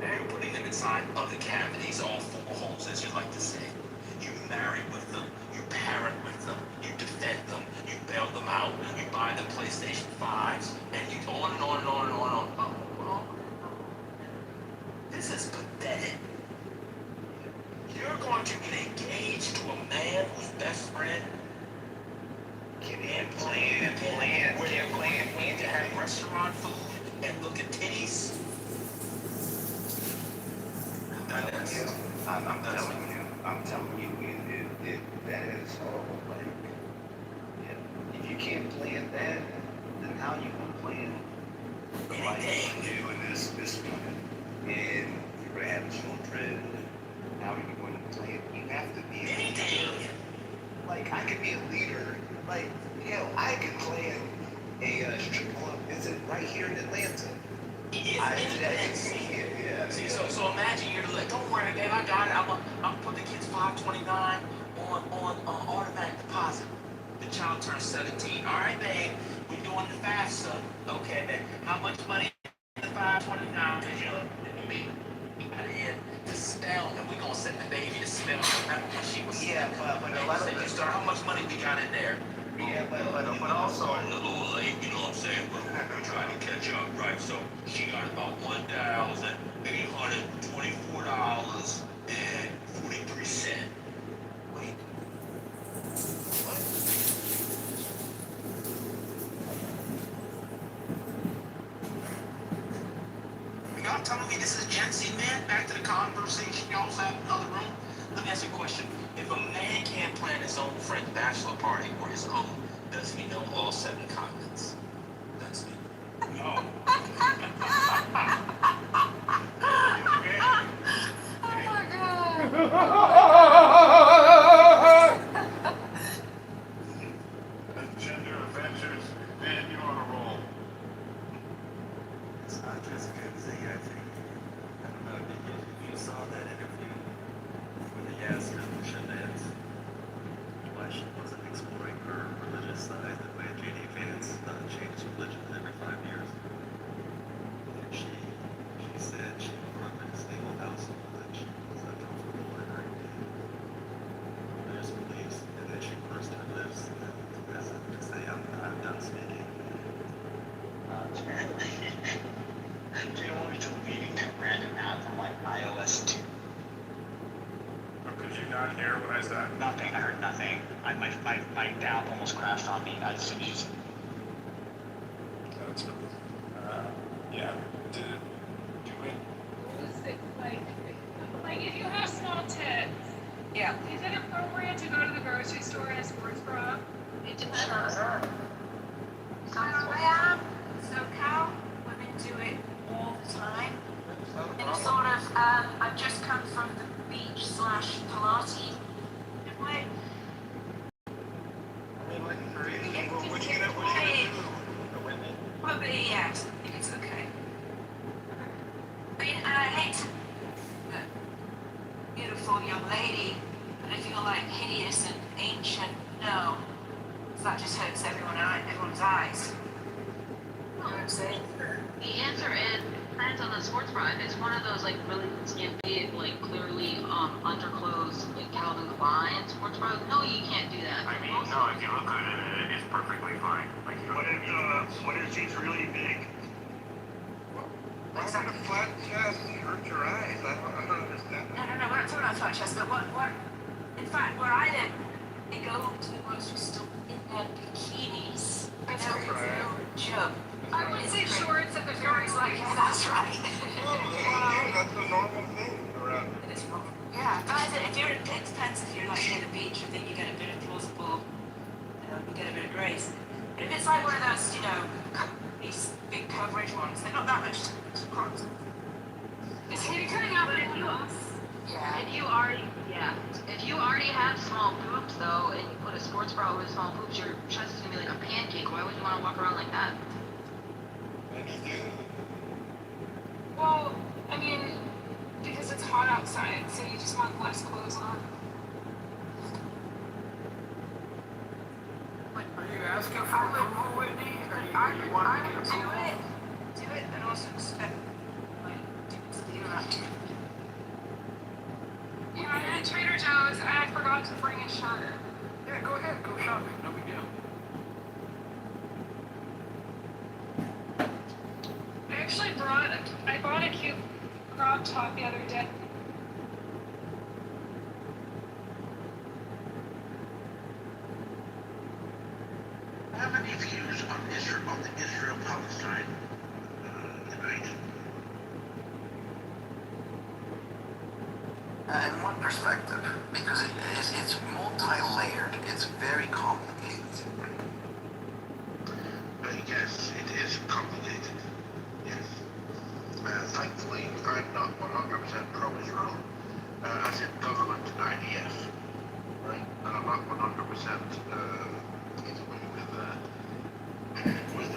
you're putting them inside other cavities, all four holes, as you like to say. You marry with them, you parent with them, you defend them, you bail them out, you buy them PlayStation 5s, and you go on and on and on and on and on. Oh, this is pathetic. You're going to get engaged to a man whose best friend can't plan, where they're going to have restaurant food and look at titties. I'm telling you, that is horrible. Like, if you can't plan that, then how you gonna plan the life you do in this plan? And you're gonna have children. How are you going to plan? You have to be a leader. Like, I could be a leader. Like, hell, I could plan a strip club visit right here in Atlanta. See, so imagine you're like, don't worry, babe, I got it. I'm put the kids $529 on automatic deposit. The child turns 17. All right, babe, we're doing the FAFSA. Okay, babe, how much money is the $529? Because you're me. To spell, and we're gonna set the baby to spell. She was but a lot of you start. How much money we got in there? Yeah, but also a little late. You know what I'm saying? We're trying to catch up, right? So she got about $1,824.43. Wait, what? Y'all telling me this is Gen Z, man? Back to the conversation y'all was having in the other room. Let me ask you a question. If a man can't plan his own friend's bachelor party or his own, does he know all 7 continents? That's me. No. Oh my god. Gender Avengers, man, you're on a roll. it's not just good Z, I think. I don't know, if you saw that interview where they asked her why she wasn't exploring her religious side the way J.D. Vance changed religion every 5 years. And she said she grew up in a stable household and she was comfortable in her religious beliefs, and then she pursed her lips as if to say, I'm done speaking. Do you want me to reading that random app from like iOS 2? Or could you not hear what I said? Nothing. I heard nothing. My app almost crashed on me as soon as you said. That's yeah. Do it. Like if you have small tits, Yeah. is it appropriate to go to the grocery store in a sports bra? It depends. So SoCal, women do it all the time. In a sort of, I've just come from the beach / Pilates way. What you gonna do? Probably, yes. I think it's okay. I mean, I hate to, beautiful young lady that I feel like hideous and ancient. No. That just hurts everyone's eyes. You know what I'm saying? The answer is depends on the sports bra. If it's one of those like really skimpy, like clearly underclothes, like Calvin Klein sports bras, no, you can't do that. I mean, no, if you look good in it, it's perfectly fine. Like, what if she's really big? Why would a flat chest hurt your eyes? I don't understand. No, we're not talking about flat chest, but what, in fact, where I live, they go to the grocery store in their bikinis. That's a real joke. I would say shorts if the Everybody's like, yeah, that's right. That's a normal thing around. It is wrong. Yeah, but it depends if you're like near the beach, I think you get a bit of plausible, you get a bit of grace. But if it's like one of those, these big coverage ones, they're not that much to cross. It's maybe cutting out the boobs. Yeah. If you already have small boobs though, and you put a sports bra over small boobs, your chest is gonna be like a pancake. Why would you want to walk around like that? Well, I mean, because it's hot outside, so you just want less clothes on. Are you asking for approval, Whitney? I would do it, and also expect my dudes to do that. Yeah, I'm at Trader Joe's, and I forgot to bring a shirt. Yeah, go ahead, go shopping, no big deal. I bought a cute crop top the other day. How many views on the Israel-Palestine debate? In one perspective, because it's multi-layered, it's very complicated. Yes, it is complicated. Yes. Thankfully, I'm not 100% pro-Israel, as in government IDF, right? And I'm not 100%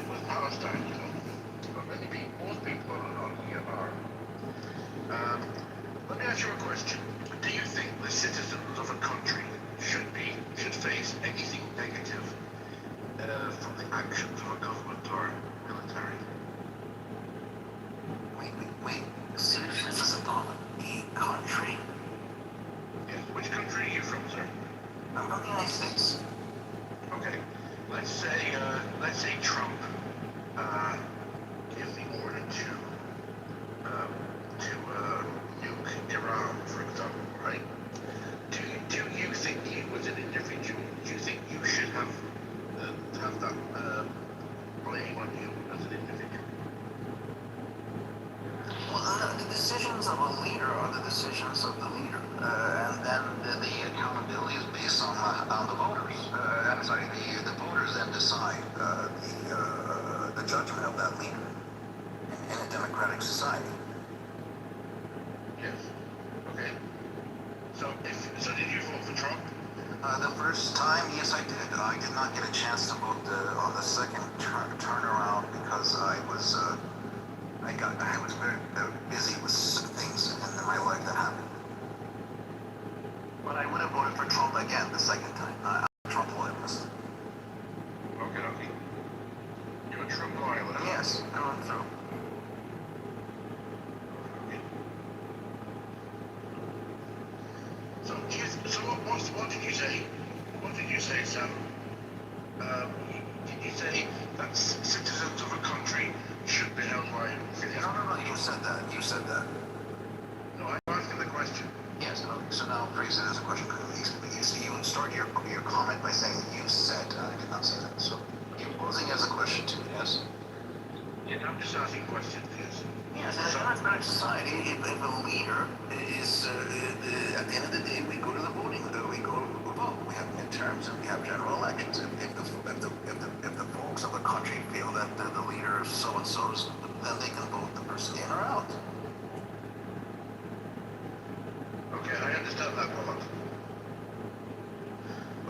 with Palestine, But most people on here are. Let me ask you a question. Do you think the citizens of a country should face anything negative from the actions of a government or military? Wait. Citizens of a country? Yes. Which country are you from, sir? I'm from the United States. Okay. Let's say Trump gives the order to nuke Iran, for example, right? Do you think you, as an individual, do you think you should have that blame on you as an individual? Well, the decisions of a leader are the decisions of the leader, and then the accountability is based on the voters. I'm sorry, the voters then decide the judgment of that leader in a democratic society. Yes. Okay. So did you vote for Trump? The first time, yes, I did. I did not get a chance to vote on the second turnaround because I was very busy with things in my life that happened. But I would have voted for Trump again the second time. I'm a Trump loyalist. Okay. You're a Trump loyalist? Yes, going through. So what did you say? What did you say, Sam? Did you say that citizens of a country should be held liable? No, you said that. No, I'm asking the question. Yes, so now phrase it as a question. You start your comment by saying you said. I did not say that. So you're posing as a question to me, yes? Yeah, I'm just asking questions, yes. Yes, in a democratic society, if a leader is, at the end of the day, we go to the voting, we go to vote. We have midterms and we have general elections. If the folks of the country feel that the leader is so-and-so's, then they can vote the person in or out. Okay, I understand that part.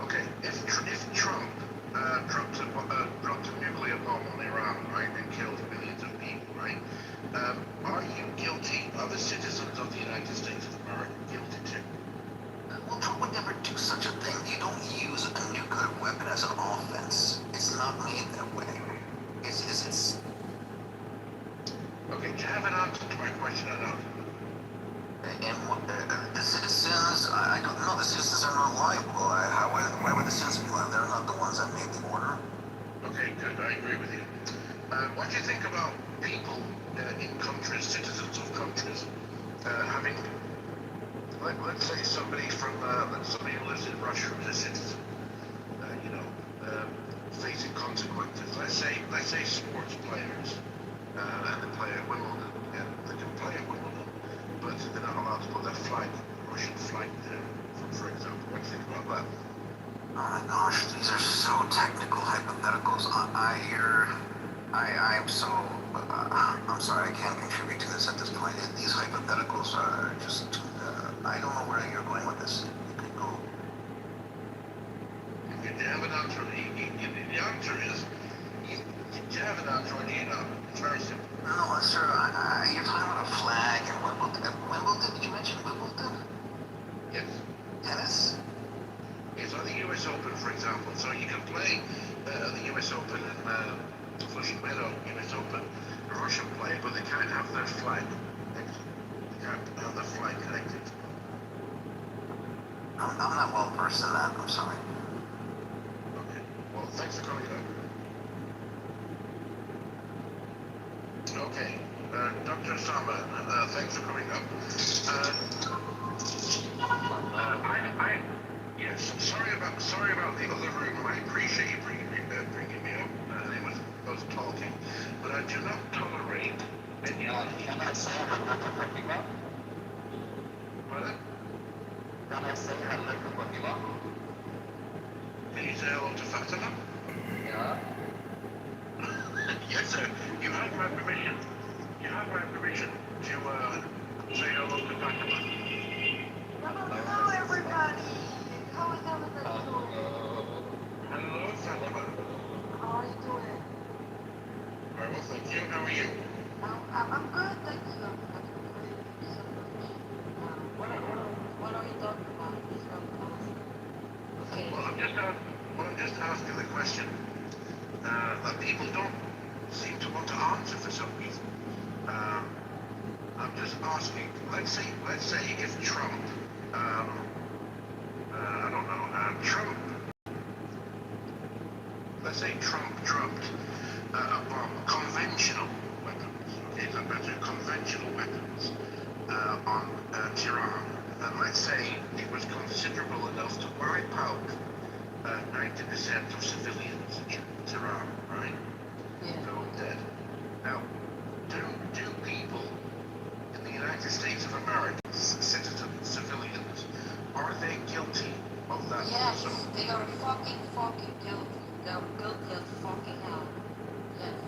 Okay, if Trump dropped a nuclear bomb on Iran, right, and killed millions of people, right, are you guilty? Are the citizens of the United States of America guilty too? Well, Trump would never weapon as an offense. It's not made that way. It's Okay, do you have an answer to my question or not? and the citizens, I don't know, the citizens are not liable. Why would the citizens be liable? They're not the ones that made the order. Okay, good, I agree with you. What do you think about people in countries, citizens of countries, having, let's say somebody somebody who lives in Russia who's a citizen, facing consequences. Let's say sports players, and they play at Wimbledon, and they can play at Wimbledon, but they're not allowed to put their flag, Russian flag there, for example. What do you think about that? Oh my gosh, these are so technical hypotheticals. I am so, I'm sorry, I can't contribute to this at this point. These hypotheticals are just, I don't know where you're going with this. You could go. If you have an answer, the answer is, do you have an answer or do you not? It's very simple. No, sir, you're talking about a flag and Wimbledon. Wimbledon, did you mention Wimbledon? Yes. Tennis? It's like the US Open, for example. So you can play the US Open in Flushing Meadow, US Open, a Russian play, but they can't have their flag connected. They can't have their flag connected. I'm not well versed in that, I'm sorry. Okay. Well, thanks for coming up. Okay. Dr. Sama, thanks for coming up. Yes, sorry about the other room. I appreciate you bringing me up. It was us talking, but I do not tolerate any. Can I say hello? Pardon? Can I say hello to Fatima? Can you say hello to Fatima? Yeah. Yes, sir. You have my permission. You have my permission to say hello to Fatima. Hello, everybody. How is everybody doing? Hello, Fatima. How are you doing? Very well, thank you. How are you? I'm good, thank you. Thank you so much. What are you talking about? Okay. Well, I'm just asking the question that people don't seem to want to answer for some reason. I'm just asking. Let's say if Trump, I don't know, Trump. Let's say Trump dropped a bomb, conventional weapons. Okay, so better conventional weapons on Tehran. And let's say it was considerable enough to wipe out 90% of civilians in Tehran, right? Yeah. They're all dead. Now, do people in the United States of America, citizens, civilians, are they guilty of that? Yes, Also? they are fucking guilty. They are guilty as fucking hell. Yes.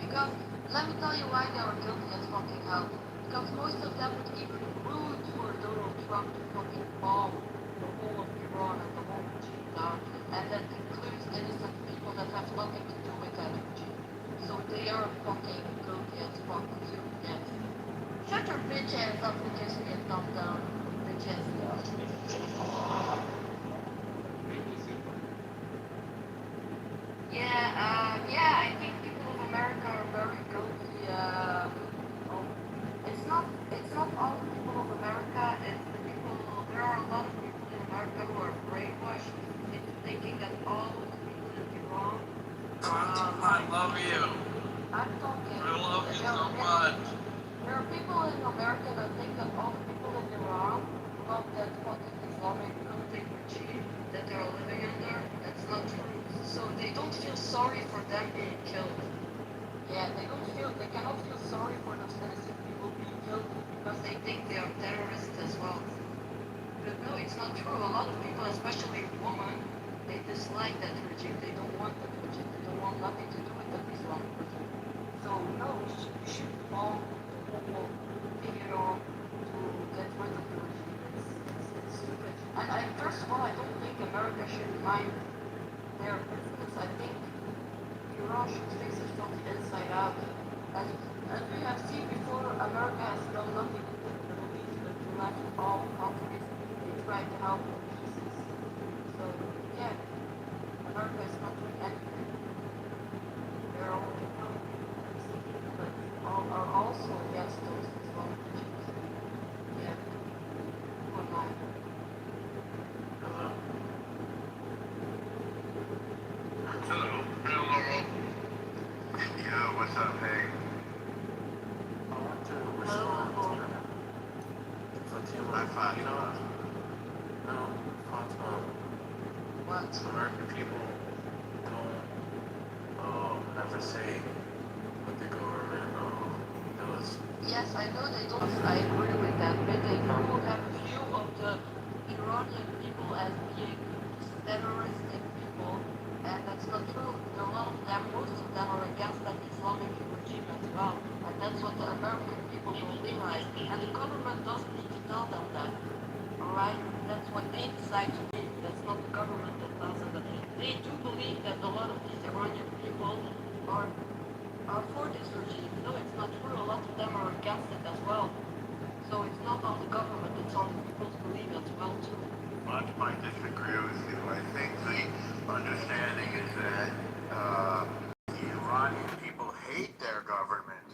Because, let me tell you why they are guilty as fucking hell. Because most of them would even root for Donald Trump to fucking bomb the whole of Iran and the whole regime down. And that includes innocent people that have nothing to do with that regime. So they are fucking guilty as fuck too, yes. Shut your bitch ass up and kiss me a thumb down, bitch ass. Yeah, I think people of America are very guilty. It's not all the people of America. It's the people. There are a lot of people in America who are brainwashed into thinking that all of the people in Iran. I love you. I'm talking. I love you so much. There are people in America that think that all the people in Iran love that fucking Islamic militant regime that they're living under. That's not true. So they don't feel sorry for them being killed. Yeah, they cannot feel sorry for those innocent people being killed because they think they are terrorists as well. But no, it's not true. A lot of people, especially women, they dislike that regime. They don't want that regime. They don't want nothing to do with that Islamic regime. So no, we should all figure out to get rid of the regime. It's stupid. And first of all, I don't think America should mind their business. I think Iran should fix it from the inside out. As we have seen before, America has done nothing with the Middle East, but to left all countries, they try to help the pieces. So yeah, America found, you know what? No, Fatima, what? American people don't never say what the government does. Yes, I know they don't. I agree with that, but they do have a view of the Iranian people as being terroristic people, and that's not true. A lot of them, most of them, are against that Islamic regime as well, and that's what the American people don't realize. And the government doesn't need to tell them that. Alright? That's what they decide to do. That's not the government that tells them that. They do believe that a lot of these Iranian people are for this regime. No, it's not true. A lot of them are against it as well. So it's not on the government, it's on the people's belief as well too. Much might disagree with you. I think the understanding is that the Iranian people hate their government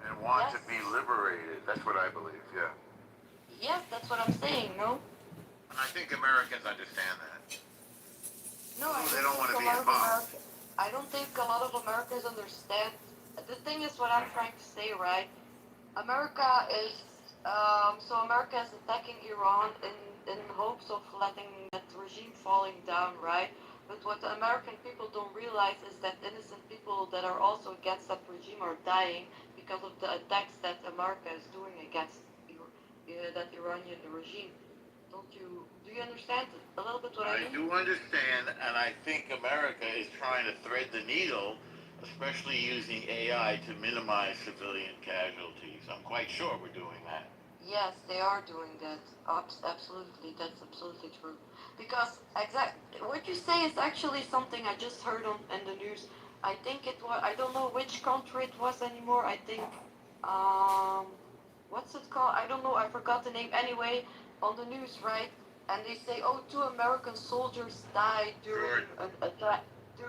and want to be liberated. That's what I believe, yeah. Yes, that's what I'm saying, no? And I think Americans understand that. No, They don't want to be involved. I don't think a lot of Americans understand. The thing is what I'm trying to say, right? America is attacking Iran in hopes of letting that regime falling down, right? But what the American people don't realize is that innocent people that are also against that regime are dying because of the attacks that America is doing against that Iranian regime. Do you understand a little bit what I mean? I do understand, and I think America is trying to thread the needle, especially using AI to minimize civilian casualties. I'm quite sure we're doing that. Yes, they are doing that. Absolutely, that's absolutely true. Because what you say is actually something I just heard in the news. I think it was. I don't know which country it was anymore. I think, what's it called? I don't know. I forgot the name. Anyway, on the news, right? And they say, oh, 2 American soldiers died during an attack.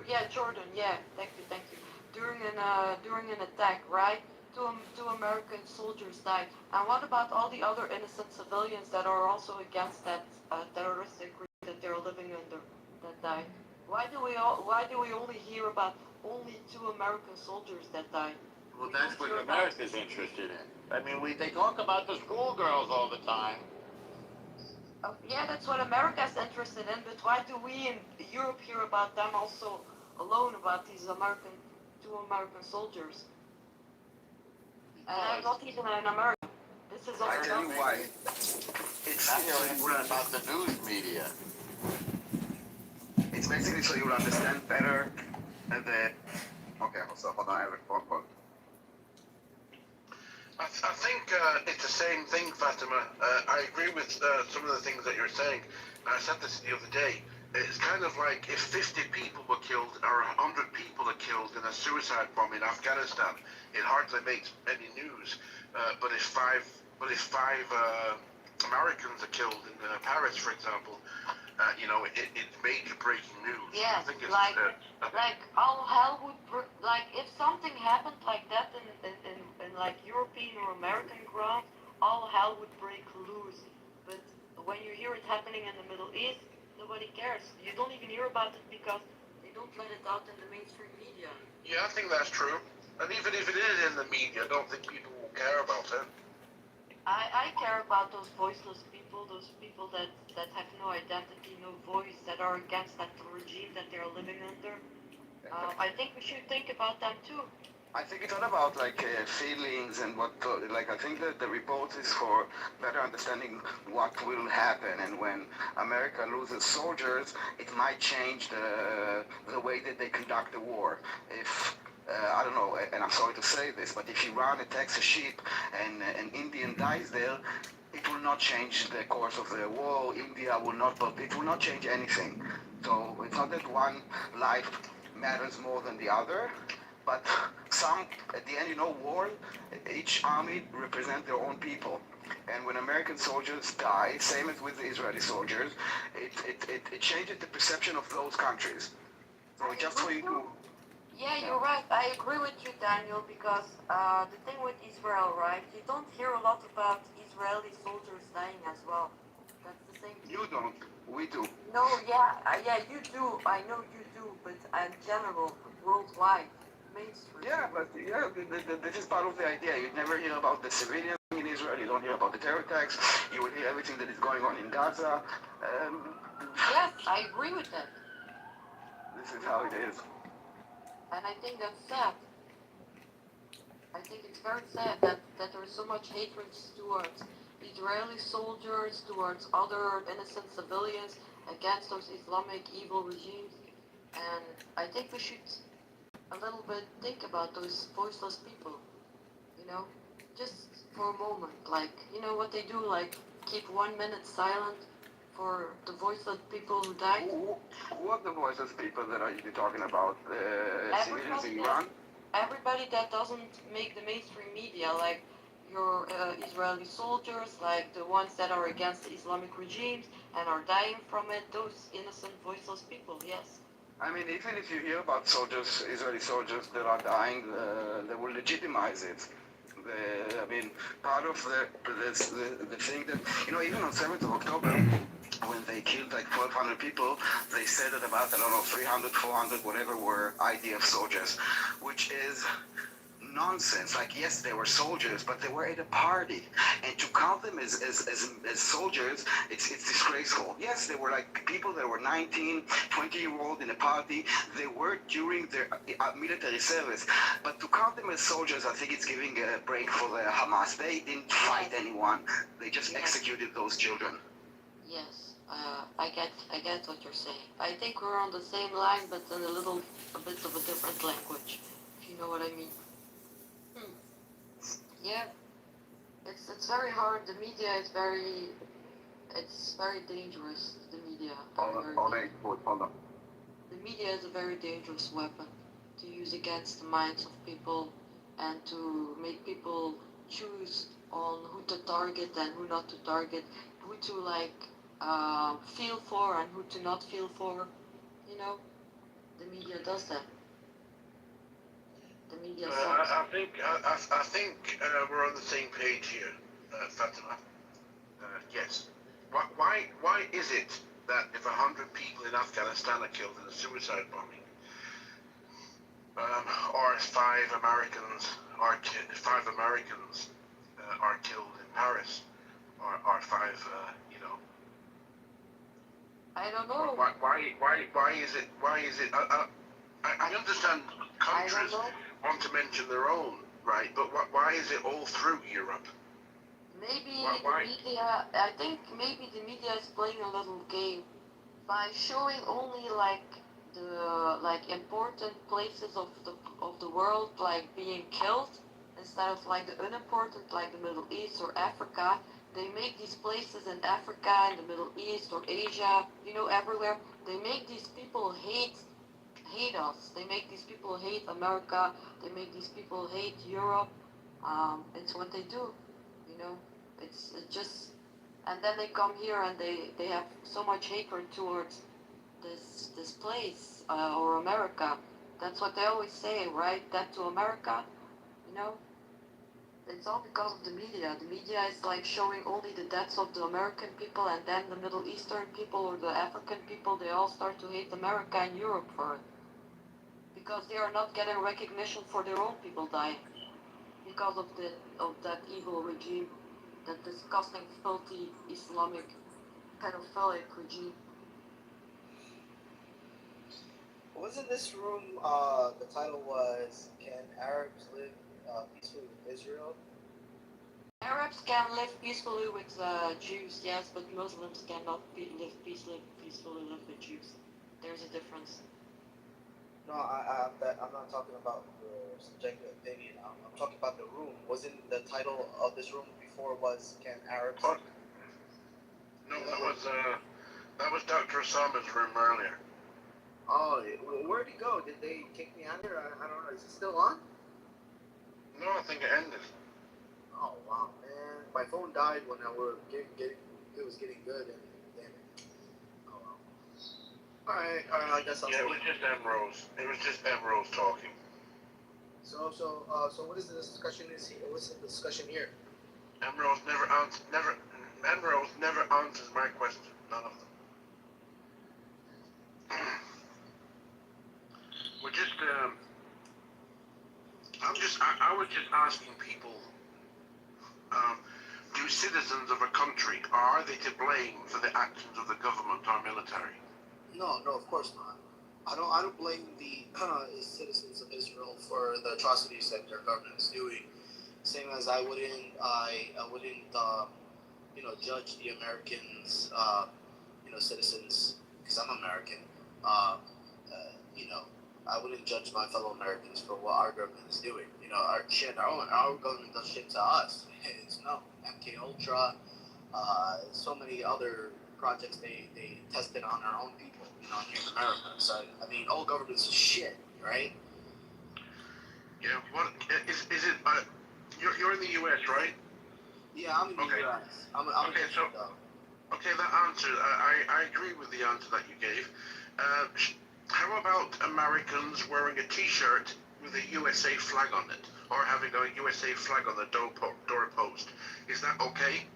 Yeah, Jordan. Yeah, thank you. During an attack, right? Two American soldiers died. And what about all the other innocent civilians that are also against that terroristic regime that they're living under that died? Why do we only hear about only 2 American soldiers that died? Well, that's what America's interested in. I mean, they talk about the schoolgirls all the time. Yeah, that's what America's interested in, but why do we in Europe hear about them also alone, about these 2 American soldiers? And I'm not even in America. This is I tell you why. It's about the news media. It's basically so you will understand better the. Okay, so hold on, I have a phone call. I think it's the same thing, Fatima. I agree with some of the things that you're saying. I said this the other day. It's kind of like if 50 people were killed or 100 people are killed in a suicide bomb in Afghanistan, it hardly makes any news. But if five Americans are killed in Paris, for example, it's major breaking news. Yes, I think it's, like all hell would like if something happened like that in like European or American ground, all hell would break loose. But when you hear it happening in the Middle East, nobody cares. You don't even hear about it because they don't let it out in the mainstream media. Yeah, I think that's true. And even if it is in the media, I don't think people will care about it. I care about those voiceless people, those people that have no identity, no voice, that are against that regime that they're living under. I think we should think about them too. I think it's not about feelings and what, I think that the report is for better understanding what will happen, and when America loses soldiers, it might change the way that they conduct the war. If I don't know, and I'm sorry to say this, but if Iran attacks a ship and an Indian dies there, it will not change the course of the war. India will not, but it will not change anything. So it's not that one life matters more than the other, but at the end, war, each army represents their own people. And when American soldiers die, same as with the Israeli soldiers, it changes the perception of those countries. So just for you to... Yeah, you're right. I agree with you, Daniel, because the thing with Israel, right? You don't hear a lot about Israeli soldiers dying as well. That's the same thing. You don't. We do. No, yeah, you do. I know you do, but in general, worldwide, mainstream. Yeah, but this is part of the idea. You never hear about the civilians in Israel. Israel. You don't hear about the terror attacks. You will hear everything that is going on in Gaza. Yes, I agree with that. This is how it is. And I think that's sad. I think it's very sad that there is so much hatred towards Israeli soldiers, towards other innocent civilians, against those Islamic evil regimes. And I think we should a little bit think about those voiceless people, you know, just for a moment. Like, you know what they do, like keep 1 minute silent for the voiceless people who died. Who are the voiceless people that are you talking about? Civilians in Iran? Everybody that doesn't make the mainstream media, like your Israeli soldiers, like the ones that are against the Islamic regimes and are dying from it, those innocent, voiceless people, yes. I mean, even if you hear about soldiers, Israeli soldiers that are dying, they will legitimize it. I mean, part of the thing that, you know, even on 7th of October, when they killed like 1,200 people, they said that about, I don't know, 300, 400, whatever, were IDF soldiers, which is nonsense. Like, yes, they were soldiers, but they were at a party, and to count them as soldiers, it's disgraceful. Yes, they were like people that were 19, 20-year-old in a party. They were during their military service, but to count them as soldiers, I think it's giving a break for the Hamas. They didn't fight anyone. They just executed those children. Yes, I get what you're saying. I think we're on the same line, but in a bit of a different language, if you know what I mean. Yeah, it's very hard. The media is it's very dangerous. The media. The media is a very dangerous weapon to use against the minds of people and to make people choose on who to target and who not to target, who to feel for and who to not feel for. You know, the media does that. The media sucks. I think we're on the same page here, Fatima. Yes. Why is it that if 100 people in Afghanistan are killed in a suicide bombing, or five Americans are killed in Paris, or five, I don't know. Why is it? I understand countries want to mention their own, right? But why is it all through Europe? Maybe the media. I think maybe the media is playing a little game by showing only the important places of the world being killed instead of the unimportant the Middle East or Africa. They make these places in Africa and the Middle East or Asia, everywhere. They make these people hate us. They make these people hate America. They make these people hate Europe. It's what they do, It's just, and then they come here and they have so much hatred towards this place or America. That's what they always say, right? That to America, It's all because of the media. The media is showing only the deaths of the American people, and then the Middle Eastern people or the African people, they all start to hate America and Europe for it. Because they are not getting recognition for their own people dying. Because of that evil regime, that disgusting, filthy, Islamic, pedophilic regime. Wasn't this room, the title was, Can Arabs Live Peacefully with Israel? Arabs can live peacefully with Jews, yes, but Muslims cannot live peacefully with Jews. There's a difference. No, I'm not talking about your subjective opinion. I'm talking about the room. Wasn't the title of this room before was Can Arabs? No, that was Dr. Osama's room earlier. Oh, where'd he go? Did they kick me out here? I don't know. Is it still on? No, I think it ended. Oh wow, man! My phone died when I were getting it was getting good, and damn it. Oh well. All right. I guess I'll. Yeah, it was just Emrose. It was just Emrose talking. So what is the discussion? What's the discussion here? Emrose never answers my question. None of them. We're just. I was just asking people. do citizens of a country, are they to blame for the actions of the government or military? No, of course not. I don't blame the citizens of Israel for the atrocities that their government is doing. Same as I wouldn't judge the Americans, citizens, because I'm American. I wouldn't judge my fellow Americans for what our government is doing. Our government does shit to us. It's MK Ultra, so many other projects they tested on our own people, here in America. So I mean, all governments are shit, right? Yeah. What is it? You're in the U.S., right? Yeah, I'm in the U.S. Okay, that answer, I agree with the answer that you gave. How about Americans wearing a T-shirt with a USA flag on it, or having a USA flag on the doorpost? Is that okay?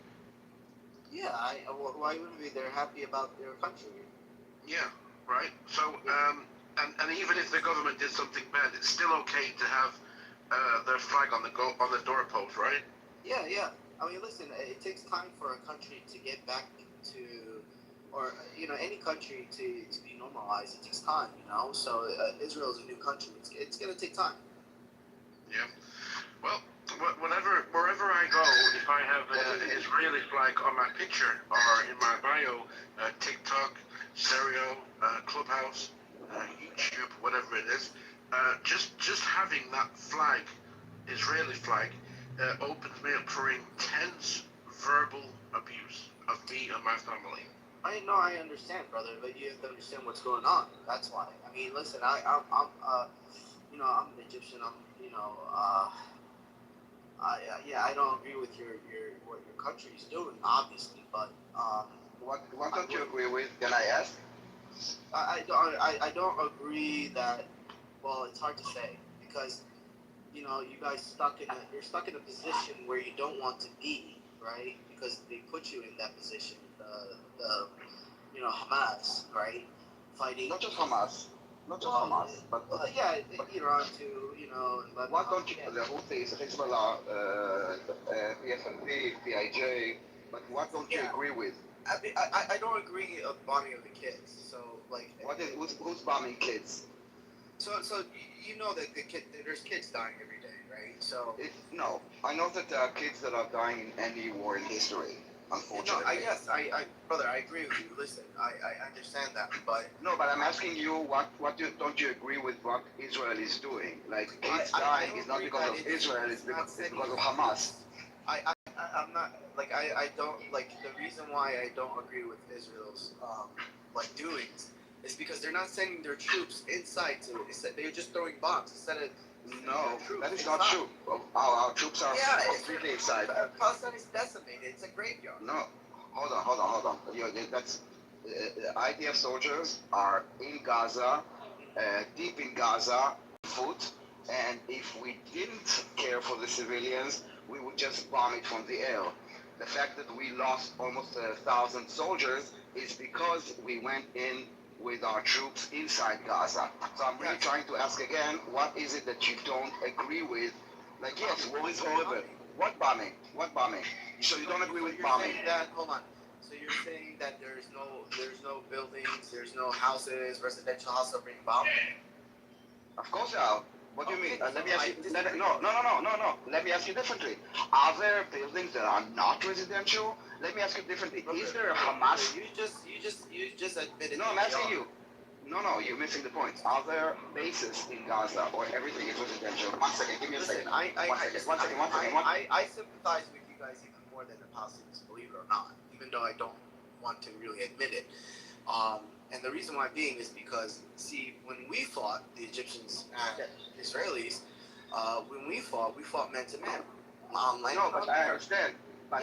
Yeah, why wouldn't we? They're happy about their country. Yeah, right. So, and even if the government did something bad, it's still okay to have their flag on the doorpost, right? Yeah. I mean, listen, it takes time for a country to get back to, or any country to be normalized. It takes time, So Israel is a new country. It's gonna take time. Yeah. Well, wherever I go, if I have an Israeli flag on my picture or in my bio, TikTok, Stereo, Clubhouse, YouTube, whatever it is, just having that flag, Israeli flag, opens me up for intense verbal abuse of me and my family. I understand, brother, but you have to understand what's going on. That's why. I mean, listen, I'm an Egyptian. I don't agree with what your country is doing, obviously, but what don't you agree with? Can I ask? I don't agree that. Well, it's hard to say because you guys you're stuck in a position where you don't want to be, right? Because they put you in that position. Hamas, right? Fighting. Not just Hamas, Hamas, but Iran too, Lebanon. What don't you? The Houthis, Hezbollah, PFLP, PIJ, but what don't you agree with? I don't agree of bombing of the kids. So who's bombing kids? So that there's kids dying every day, right? So no, I know that there are kids that are dying in any war in history. Unfortunately. Brother, I agree with you. Listen, I understand that, but but I'm asking you, don't you agree with what Israel is doing? Like kids dying is not because of Israel; it's because of Hamas. I'm not I don't the reason why I don't agree with Israel's doings is because they're not sending their troops inside they're just throwing bombs instead of. No, that is not true. Our troops are completely inside. Palestine is decimated. It's a graveyard. No, hold on. That's IDF soldiers are in Gaza, deep in Gaza, foot. And if we didn't care for the civilians, we would just bomb it from the air. The fact that we lost almost 1,000 soldiers is because we went in with our troops inside Gaza. So I'm really trying to ask again, what is it that you don't agree with? Like, yes, war is horrible. What bombing? So you don't agree with bombing? Hold on. So you're saying that there's no buildings, there's no houses, residential houses are being bombed? Of course there are. What do you mean? Let me ask you. No. Let me ask you differently. Are there buildings that are not residential? Let me ask you differently. Is there a Hamas? You just admitted. No, I'm asking you. No, you're missing the point. Are there bases in Gaza or everything is residential? 1 second, give me a second. I sympathize with you guys even more than the Palestinians, believe it or not, even though I don't want to really admit it. And the reason why being is because, see, when we fought, the Egyptians and Israelis, when we fought man to man. No, but I understand. But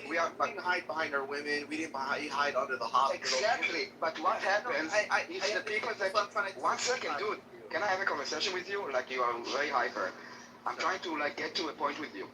We didn't hide behind our women. We didn't hide under the hospital. Exactly. But what happens is the people that... 1 second, dude. Can I have a conversation with you? Like, you are very hyper. I'm trying to, get to a point with you.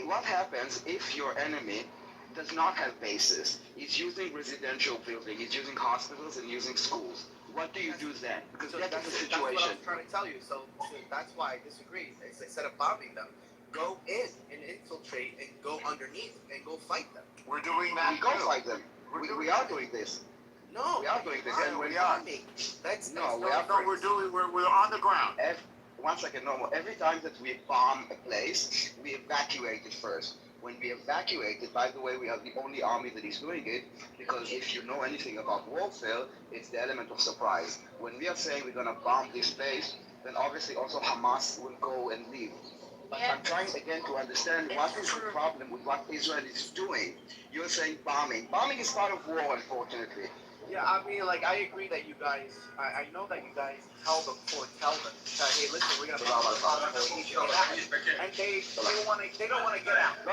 What happens if your enemy does not have bases? He's using residential buildings, he's using hospitals and using schools. What do you do then? Because that's the situation. That's what I'm trying to tell you. So that's why I disagree. Instead of bombing them, go in and infiltrate and go underneath and go fight them. We're doing that. We go fight them. We are doing this. No, we are doing this, and we we are. That's No, we're on the ground. One second, normal. Every time that we bomb a place, we evacuate it first. When we evacuate it, by the way, we are the only army that is doing it, because if you know anything about warfare, it's the element of surprise. When we are saying we're gonna bomb this place, then obviously also Hamas will go and leave. But I'm trying again to understand what is the problem with what Israel is doing. You're saying bombing. Bombing is part of war, unfortunately. Yeah, I mean, like, I agree that you guys, I know that you guys tell them that, hey, listen, we're gonna bomb each other, and they don't want to get out. No.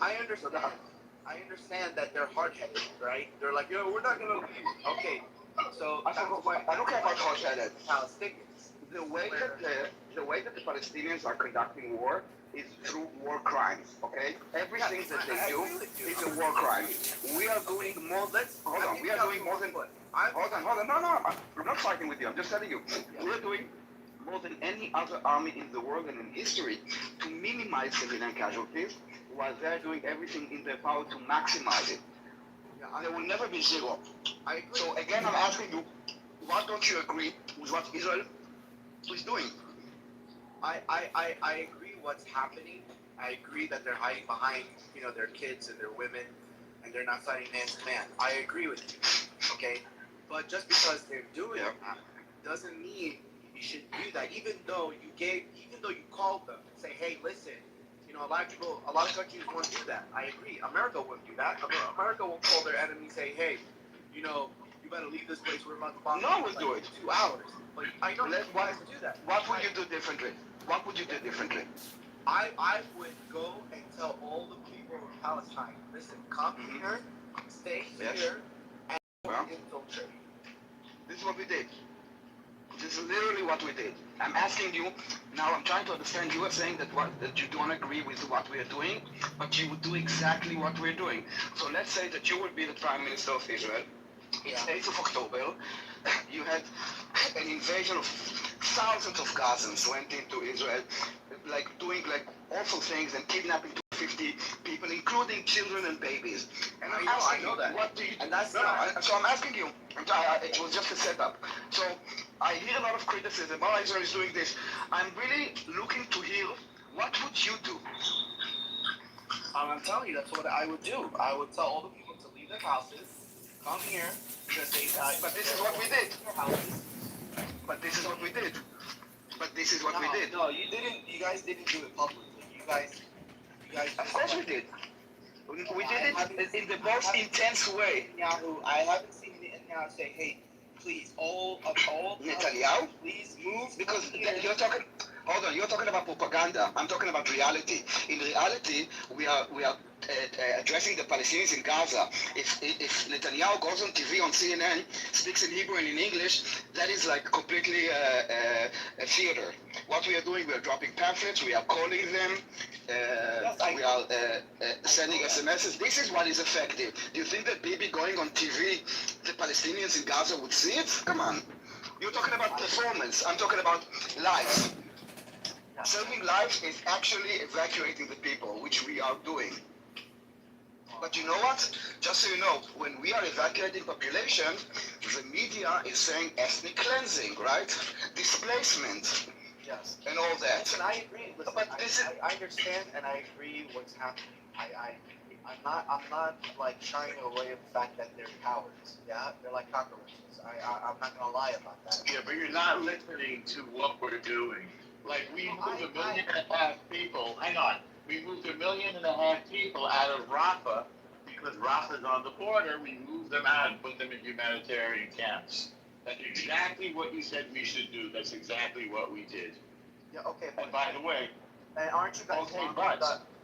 I understand that they're hard-headed, right? They're like, yo, we're not gonna leave. Okay, so I don't care about hard-headed. Palestinians. The way that the Palestinians are conducting war is through war crimes, okay? Everything that they do is a war crime. We are doing more than... Hold on, we are doing more than... Hold on. No, I'm not fighting with you. I'm just telling you. We are doing more than any other army in the world and in history to minimize civilian casualties, while they're doing everything in their power to maximize it. There will never be zero. I agree. So again, I'm asking you, why don't you agree with what Israel is doing? I agree what's happening. I agree that they're hiding behind, their kids and their women, and they're not fighting man to man. I agree with you, okay? But just because they're doing that doesn't mean you should do that. Even though you called them and say, hey, listen, a lot of countries won't do that. I agree. America wouldn't do that. America won't call their enemy, say, hey, you better leave this place. We're about to bomb. No one will do it. 2 hours. But I know you guys do that. What would you do differently? I would go and tell all the people of Palestine, listen, come here, stay here, and infiltrate. This is what we did. This is literally what we did. I'm asking you, now I'm trying to understand, you are saying that you don't agree with what we are doing, but you would do exactly what we're doing. So let's say that you would be the Prime Minister of Israel. It's 8th of October. You had an invasion of thousands of Gazans went into Israel, doing awful things and kidnapping 250 people, including children and babies. And I'm asking you, what do you do? So I'm asking you, it was just a setup. So I hear a lot of criticism, Israel is doing this. I'm really looking to hear, what would you do? I'm telling you, that's what I would do. I would tell all the people to leave their houses, come here, because but this is what we did. But this is what we did. No, you didn't. You guys didn't do it publicly. You guys. Of course we did. We did it in the most intense way. I haven't seen Netanyahu say, "Hey, please, all Netanyahu, please move." Because you're talking. Hold on, you're talking about propaganda. I'm talking about reality. In reality, we are addressing the Palestinians in Gaza. If Netanyahu goes on TV on CNN, speaks in Hebrew and in English, that is completely a theater. What we are doing, we are dropping pamphlets, we are calling them, we are sending SMSs. This is what is effective. Do you think that Bibi going on TV, the Palestinians in Gaza would see it? Come on. You're talking about performance. I'm talking about lives. Saving lives is actually evacuating the people, which we are doing. But you know what? Just so you know, when we are evacuating population, the media is saying ethnic cleansing, right? Displacement. Yes. And all that. And I agree. Listen, but I understand and I agree what's happening. I'm not shying away from the fact that they're cowards. Yeah, they're like cockroaches. I'm not gonna lie about that. Yeah, but you're not listening to what we're doing. We moved 1.5 million people. Hang on. We moved 1.5 million people out of Rafah because Rafah's on the border. We moved them out and put them in humanitarian camps. That's exactly what you said we should do. That's exactly what we did. Yeah. Okay. And by the way, and aren't you guys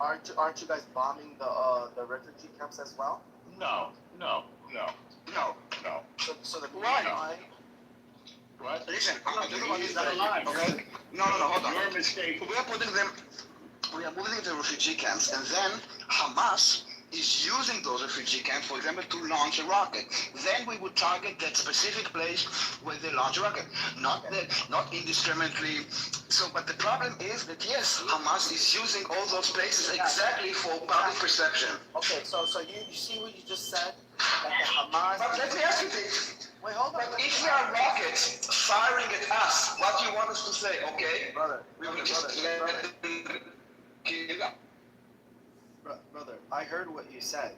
aren't you guys bombing the refugee camps as well? No. So the why? What? Listen, I'm not doing He's not alive. Okay? No, hold on. Your mistake. We are moving to refugee camps, and then Hamas is using those refugee camps, for example, to launch a rocket. Then we would target that specific place where they launch a rocket, not indiscriminately So, but the problem is that yes, Hamas is using all those places exactly for public perception. Okay, so you see what you just said? That the Hamas. But let me ask you this. Wait, hold on. But if there are rockets firing at us, what do you want us to say? Okay, brother, we will just let them kill us. Brother, I heard what you said.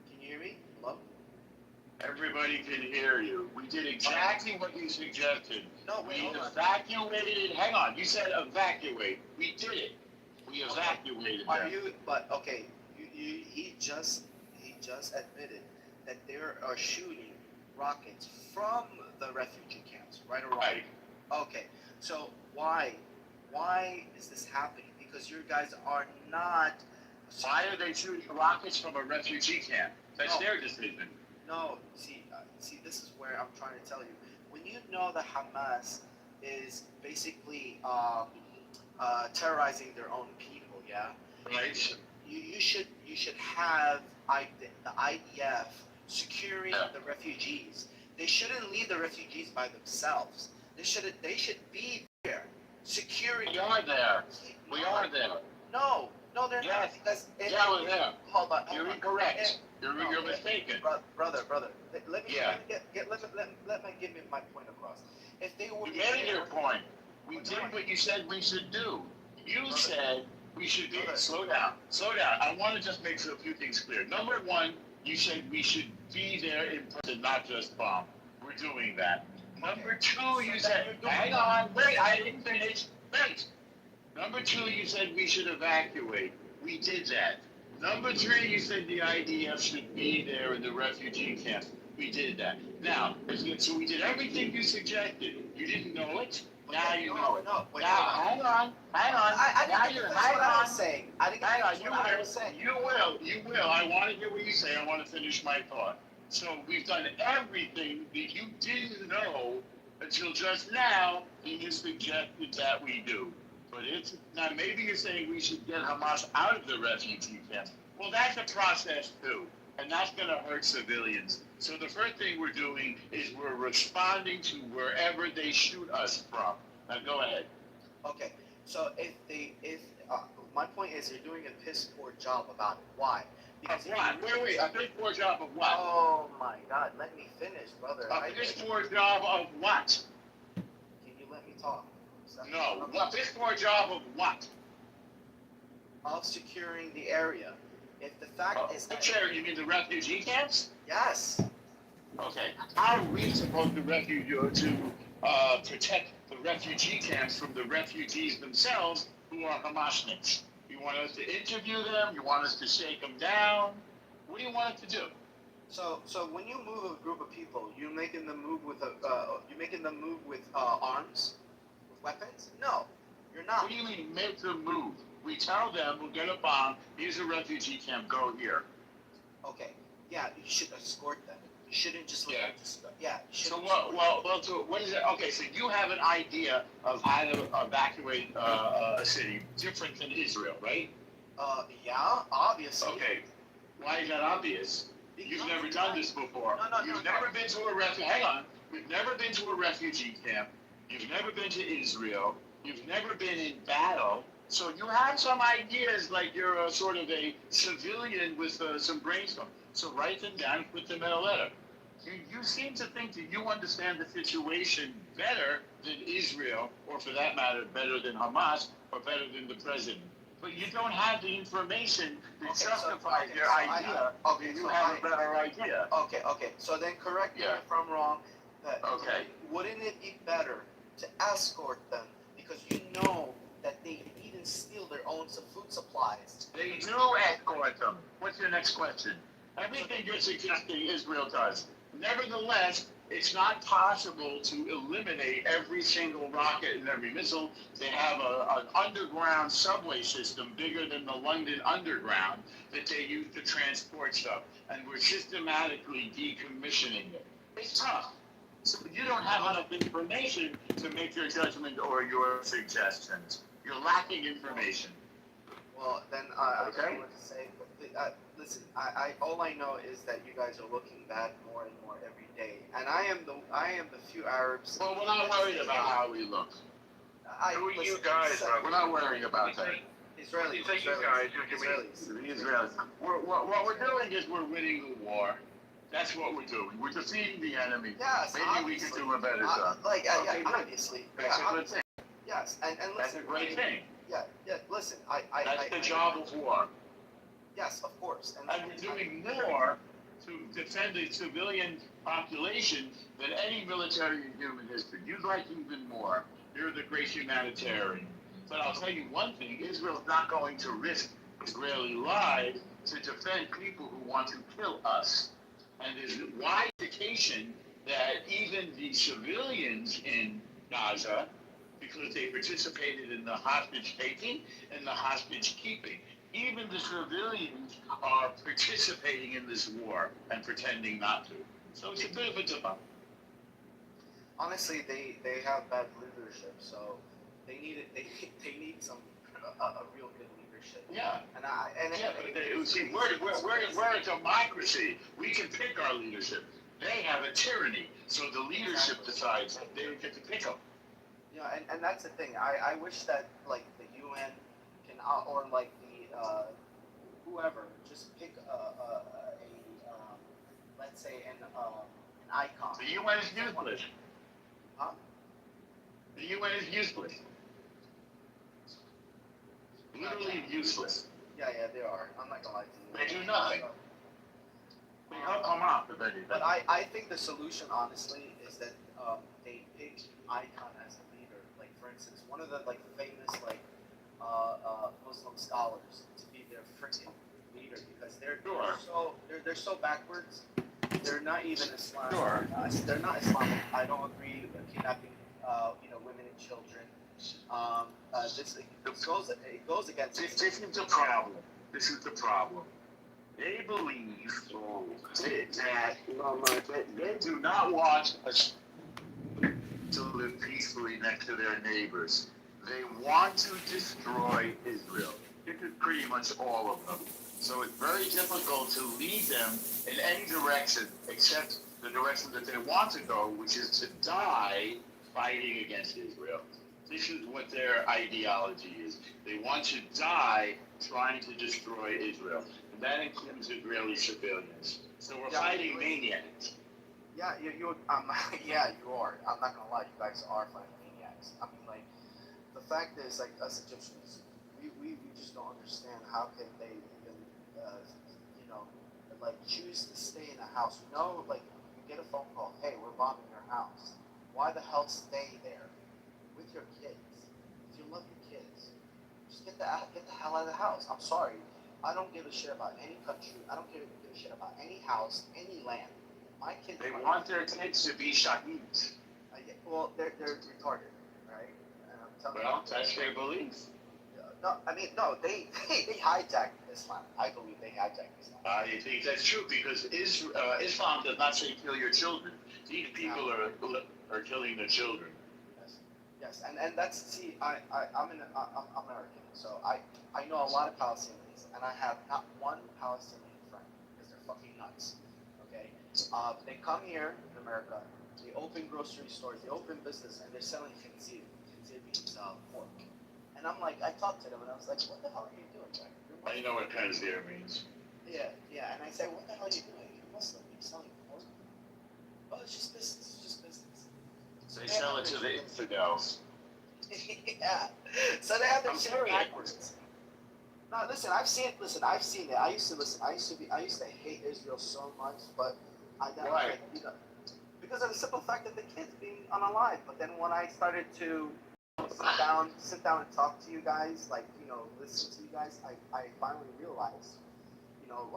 Can you hear me? Hello? Everybody can hear you. We did exactly what you suggested. No, wait, we hold on. evacuated. Hang on. You said evacuate. We did it. We evacuated them. Are you? But okay, he just admitted that they are shooting rockets from the refugee camps, right or wrong? Right. Okay, so why is this happening? Because you guys are not. Why are they shooting rockets from a refugee camp? That's their decision. No, see, this is where I'm trying to tell you. When you know that Hamas is basically terrorizing their own people, yeah. Right. You should have the IDF securing the refugees. They shouldn't leave the refugees by themselves. They should be there securing. We are there. We are there. No, they're not. Because we're there. Hold on. You're incorrect. You're mistaken. Brother. Let me give me my point across. If they were. You made your point. We did what you said we should do. You said we should be. Slow down. I want to just make a few things clear. Number one, you said we should be there in person, not just bomb. We're doing that. Number two, you said, hang on, wait, I didn't finish. Wait. Number two, you said we should evacuate. We did that. Number three, you said the IDF should be there in the refugee camps. We did that. Now, so we did everything you suggested. You didn't know it. Now you know it. No, wait, hang on. I didn't finish what I was saying. You will. I want to hear what you say. I want to finish my thought. So we've done everything that you didn't know until just now, and you suggested that we do. But now maybe you're saying we should get Hamas out of the refugee camps. Well, that's a process too, and that's going to hurt civilians. So the first thing we're doing is we're responding to wherever they shoot us from. Now go ahead. Okay, so if my point is you're doing a piss poor job about it. Why? Because wait, a piss poor job of what? Oh my God, let me finish, brother. A piss poor job of what? Can you let me talk? No, a piss poor job of what? Of securing the area. If the fact is that... Which area? You mean the refugee camps? Yes. Okay. How are we supposed to protect the refugee camps from the refugees themselves who are Hamasniks? You want us to interview them? You want us to shake them down? What do you want us to do? So when you move a group of people, you're making them move with arms, with weapons? No, you're not. What do you mean make them move? We tell them we'll get a bomb. Here's a refugee camp. Go here. Okay. Yeah, you should escort them. You shouldn't just let them just go. Yeah. So what is it? Okay, so you have an idea of how to evacuate a city different than Israel, right? Yeah, obviously. Okay. Why is that obvious? You've never done this before. You've never been to a refugee. Hang on. You've never been to a refugee camp. You've never been to Israel. You've never been in battle. So you have some ideas, like you're a sort of a civilian with some brainstorm. So write them down, put them in a letter. You seem to think that you understand the situation better than Israel, or for that matter, better than Hamas, or better than the president. But you don't have the information that justifies your idea. You have a better idea. Okay. So then correct me if I'm wrong. Wouldn't it be better to escort them because you know that they even steal their own food supplies? They do escort them. What's your next question? Everything you're suggesting Israel does. Nevertheless, it's not possible to eliminate every single rocket and every missile. They have an underground subway system bigger than the London Underground that they use to transport stuff, and we're systematically decommissioning it. It's tough. So you don't have enough information to make your judgment or your suggestions. You're lacking information. Well, then I just wanted to say, listen, all I know is that you guys are looking bad more and more every day, and I am the few Arabs. Well, we're not worried about how we look. Who are you guys? We're not worrying about that. Israelis. Say you guys. The Israelis. What we're doing is we're winning the war. That's what we're doing. We're defeating the enemy. Yes, Maybe we could do a better job. Yeah, obviously. That's a good thing. Yes, and listen. That's a great thing. Yeah, listen, That's the job of war. Yes, of course. And we're doing more to defend the civilian population than any military in human history. You'd like even more. You're the great humanitarian. But I'll tell you one thing, Israel's not going to risk Israeli lives to defend people who want to kill us. And there's wide indication that even the civilians in Gaza, because they participated in the hostage taking and the hostage keeping, even the civilians are participating in this war and pretending not to. So it's a bit of a dilemma. Honestly, they have bad leadership, so they need some a real good leadership. Yeah. But see, we're a democracy. We can pick our leadership. They have a tyranny, so the leadership decides that they get to pick them. Yeah, and that's the thing. I wish that like the UN can or like the whoever just pick let's say an icon. The UN is useless. Huh? The UN is useless. Literally useless. Yeah, they are. I'm not gonna lie to you. They do nothing. They help come out, if anything. But I think the solution, honestly, is that they pick icon as a leader. Like for instance, one of the like famous like Muslim scholars to be their freaking leader because they're so backwards. They're not even Islamic. Sure. They're not Islamic. I don't agree with kidnapping women and children. It goes against. This is the problem. This is the problem. They believe that they do not want us to live peacefully next to their neighbors. They want to destroy Israel. This is pretty much all of them. So it's very difficult to lead them in any direction except the direction that they want to go, which is to die fighting against Israel. This is what their ideology is. They want to die trying to destroy Israel. And that includes Israeli civilians. So we're fighting maniacs. Yeah, you are. I'm not gonna lie, you guys are fighting maniacs. I mean, like, the fact is, like, us Egyptians, we just don't understand how can they even, like, choose to stay in a house. Like, you get a phone call, hey, we're bombing your house. Why the hell stay there with your kids? If you love your kids, just get the hell out of the house. I'm sorry. I don't give a shit about any country. I don't give a shit about any house, any land. My kids. They want their kids to be shaheeds. Well, they're retarded, right? And I'm telling Well, you, that's their belief. They hijacked Islam. I believe they hijacked Islam. I think that's true because Islam does not say kill your children. These people are killing their children. Yes, and that's I'm American, so I know a lot of Palestinians, and I have not one Palestinian friend because they're fucking nuts. Okay, they come here in America, they open grocery stores, they open business, and they're selling khinzir means pork. And I'm like, I talked to them, and I was like, what the hell are you doing, guy? I know what khinzir means. Yeah, and I say, what the hell are you doing? You're Muslim, you're selling pork? Oh, it's just business, So they sell it to the infidels. Yeah. So they have their shit backwards. No, listen, I've seen it. I used to hate Israel so much, but I got Why? Because of the simple fact that the kids being unalive. But then when I started to sit down and talk to you guys, like, listen to you guys, I finally realized,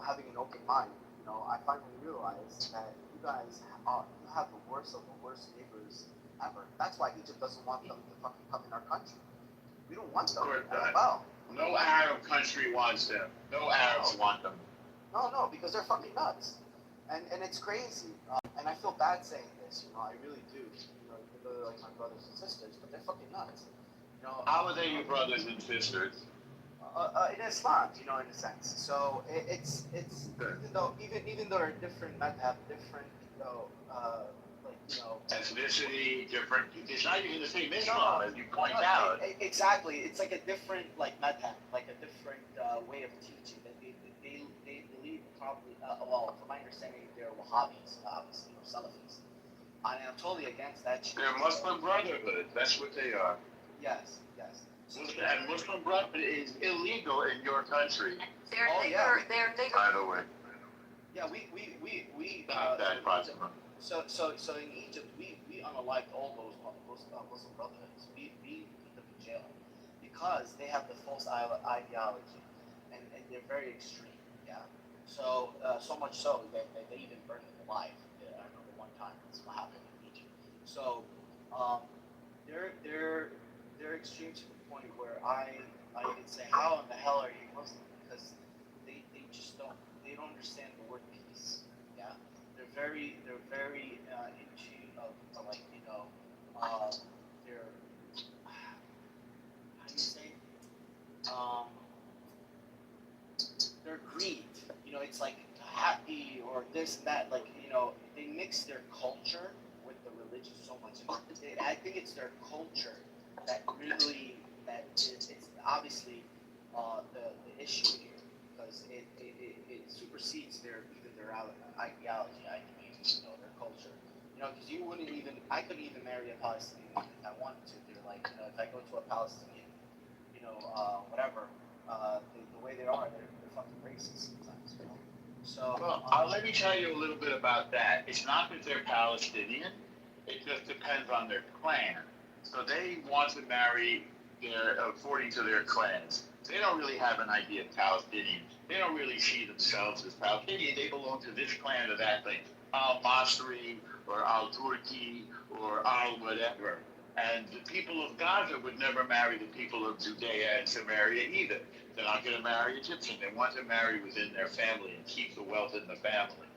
having an open mind, I finally realized that you guys have the worst of the worst neighbors ever. That's why Egypt doesn't want them to fucking come in our country. We don't want them. Well, no Arab country wants them. No Arabs want them. No, because they're fucking nuts. And it's crazy. And I feel bad saying this, I really do. Even though they're like my brothers and sisters, but they're fucking nuts. How are they your brothers and sisters? In Islam, in a sense. So it's even though they're different, might have different, ethnicity, different. It's not even the same Islam, as you point out. Exactly. It's like a different madhab, like a different way of teaching. That they believe probably. Well, from my understanding, they're Wahhabis, obviously, or Salafis. I am totally against that shit. They're Muslim Brotherhood. That's what they are. Yes. And Muslim Brotherhood is illegal in your country. They're By the way. Yeah, we. Not that possible. So in Egypt, we unalived all those Muslim Brotherhoods. We put them in jail because they have the false ideology, and they're very extreme. Yeah. So much so that they even burned them alive. I remember one time that's what happened in Egypt. So they're extreme to the point where I even say, how in the hell are you Muslim? Because they just don't understand the word peace. Yeah. They're very into they're how do you say their greed. It's like happy or this and that. They mix their culture with the religion so much. I think it's their culture that really it's obviously the issue here because it supersedes their ideology. I mean, their culture. Because I couldn't even marry a Palestinian if I wanted to. They're like, if I go to a Palestinian, whatever, the way they are, they're fucking racist sometimes. So. Well, let me tell you a little bit about that. It's not that they're Palestinian. It just depends on their clan. So they want to marry according to their clans. They don't really have an idea of Palestinian. They don't really see themselves as Palestinian. They belong to this clan or that thing. Al-Masri or Al-Turki or Al-whatever. And the people of Gaza would never marry the people of Judea and Samaria either. They're not going to marry Egyptian. They want to marry within their family and keep the wealth in the family.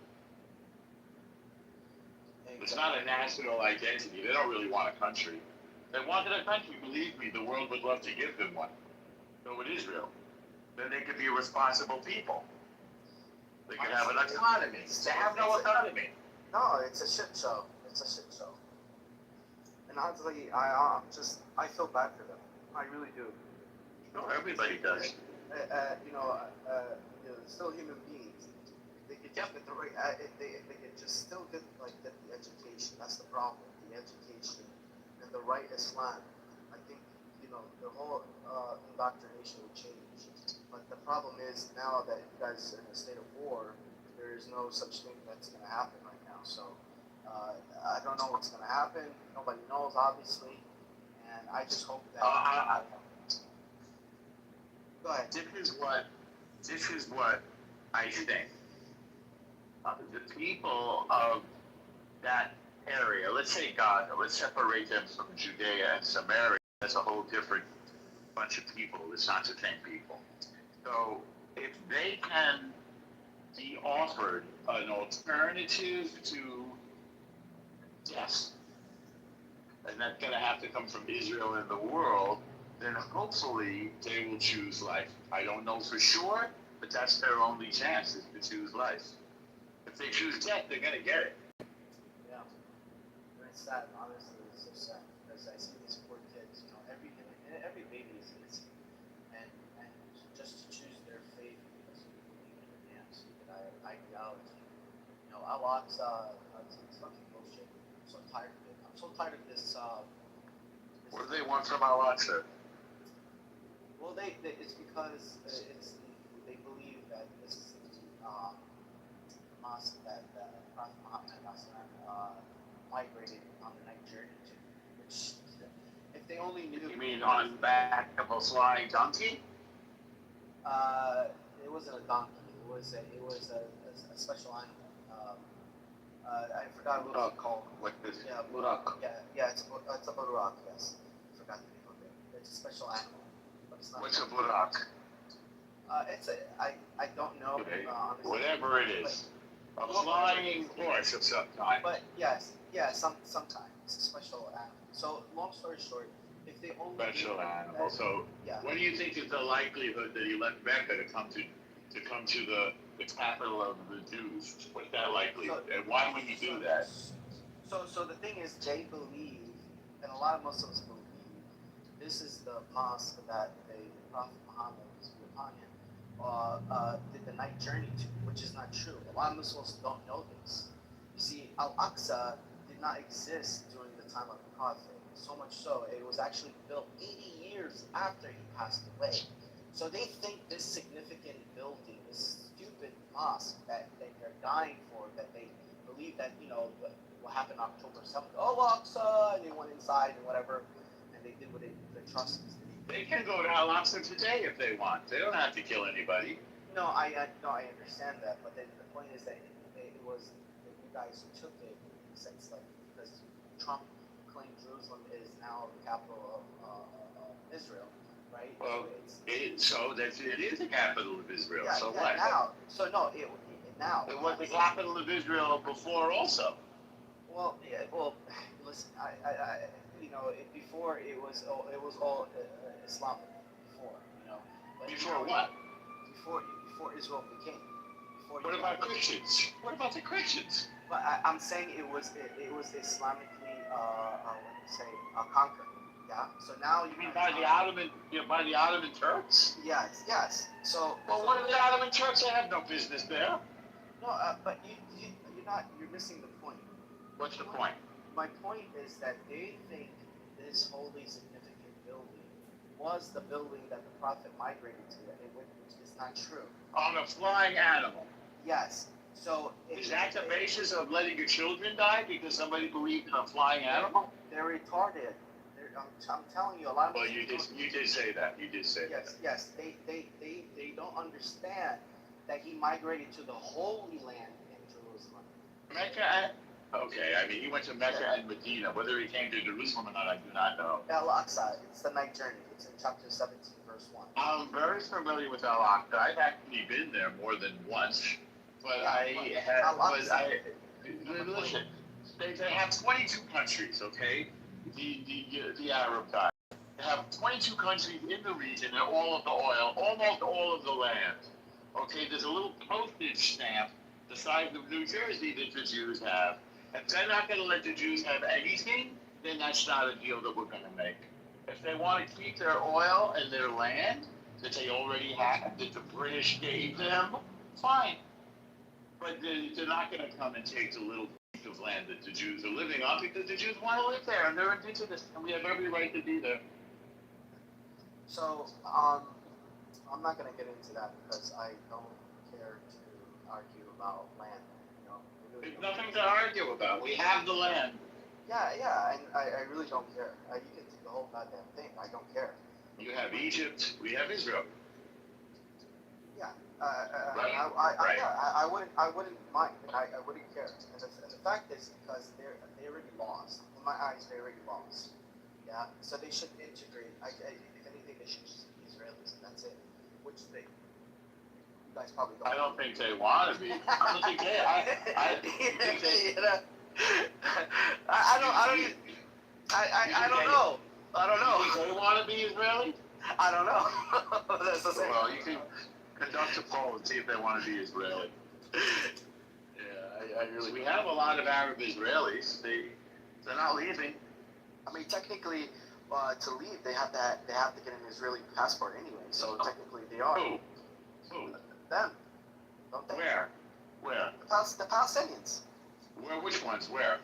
It's not a national identity. They don't really want a country. If they wanted a country, believe me, the world would love to give them one. So would Israel. Then they could be responsible people. They could have an economy. They have no economy. No, it's a shit show. And honestly, I feel bad for them. I really do. No, everybody does. Still human beings. They could just get the right. If they could just still get the education. That's the problem. The education and the right Islam. I think the whole indoctrination will change. But the problem is now that you guys are in a state of war, there is no such thing that's going to happen right now. So I don't know what's going to happen. Nobody knows, obviously, and I just hope that. Go ahead. This is what I think. The people of that area, let's say Gaza, let's separate them from Judea and Samaria. That's a whole different bunch of people. It's not the same people. So if they can be offered an alternative to death, and that's going to have to come from Israel and the world, then hopefully they will choose life. I don't know for sure, but that's their only chance is to choose life. If they choose death, they're going to get it. Yeah. And it's sad, honestly, it's so sad because I see these poor kids, every baby is innocent. And just to choose their faith because we believe in a damn stupid ideology. Al-Aqsa, it's fucking bullshit. I'm so tired of it. I'm so tired of this. What do they want from Al-Aqsa? Well, it's because they believe that this is the mosque that Prophet Muhammad migrated on the night journey to. Which, if they only knew. You mean on the back of a flying donkey? It wasn't a donkey. It was a special animal. I forgot what it's called. What is it? Yeah, burak. Yeah, it's a burak. Yes, I forgot the name of it. It's a special animal. What's a burak? I don't know. Okay. Whatever it is. A flying horse of some kind. But sometimes. It's a special animal. So, long story short, if they only... Special animal. So, what do you think is the likelihood that he left Mecca to come to the capital of the Jews? What's that likelihood? And why would he do that? So the thing is, they believe, and a lot of Muslims believe, this is the mosque that the Prophet Muhammad, peace be upon him, did the night journey to, which is not true. A lot of Muslims don't know this. You see, Al-Aqsa did not exist during the time of the Prophet. So much so, it was actually built 80 years after he passed away. So they think this significant building, this stupid mosque that they're dying for, that they believe that, what happened October 7th, Al-Aqsa, and they went inside and whatever, and they did what the atrocities they did. They can go to Al-Aqsa today if they want. They don't have to kill anybody. No, I understand that, but then the point is that it was that you guys took it in the sense like because Trump claimed Jerusalem is now the capital of Israel, right? Well, it is the capital of Israel. Yeah, so yeah, what? now. So no, now. It was the capital of Israel before also. Well, yeah. Well, listen. Before it was all Islamic. Before, But Before what? Before Israel became. What about Christians? What about the Christians? But I'm saying it was Islamically, conquered. Yeah. So now you mean by the Ottoman Turks? Yes. So. Well, what are the Ottoman Turks? They have no business there. No, but you're missing the point. What's the point? My point is that they think this holy significant building was the building that the Prophet migrated to, which is not true. On a flying animal. Yes. So is that the basis of letting your children die because somebody believed in a flying animal? They're retarded. I'm telling you, a lot of. Well, you did say that. You did say that. Yes. They don't understand that he migrated to the Holy Land in Jerusalem. Mecca. Okay, I mean, he went to Mecca and Medina. Whether he came to Jerusalem or not, I do not know. Al-Aqsa, it's the night journey. It's in chapter 17, verse 1. I'm very familiar with Al-Aqsa. I've actually been there more than once. But listen, they have 22 countries, okay? The Arab guys. They have 22 countries in the region and all of the oil, almost all of the land. Okay, there's a little postage stamp the size of New Jersey that the Jews have. If they're not going to let the Jews have anything, then that's not a deal that we're going to make. If they want to keep their oil and their land that they already have, that the British gave them, fine. But they're not going to come and take the little piece of land that the Jews are living on because the Jews want to live there and they're indigenous and we have every right to be there. So, I'm not going to get into that because I don't care to argue about land. There's nothing to argue about. We have the land. Yeah, and I really don't care. You can do the whole goddamn thing. I don't care. You have Egypt. We have Israel. Yeah. Right. I wouldn't mind. I wouldn't care. And the fact is because they already lost. In my eyes, they already lost. Yeah. So they should integrate. If anything, they should just be Israelis, and that's it. Which they. You guys probably don't. I don't think they want to be. I don't think they. I think they. I don't know. I don't know. Do they want to be Israeli? I don't know. That's the same. Well, you can conduct a poll and see if they want to be Israeli. Yeah, I really. We have a lot of Arab Israelis. They're not leaving. I mean, technically, to leave, they have to get an Israeli passport anyway. So technically, they are. Who? Them. Don't they? Where? The Palestinians. Where? Which ones? Where?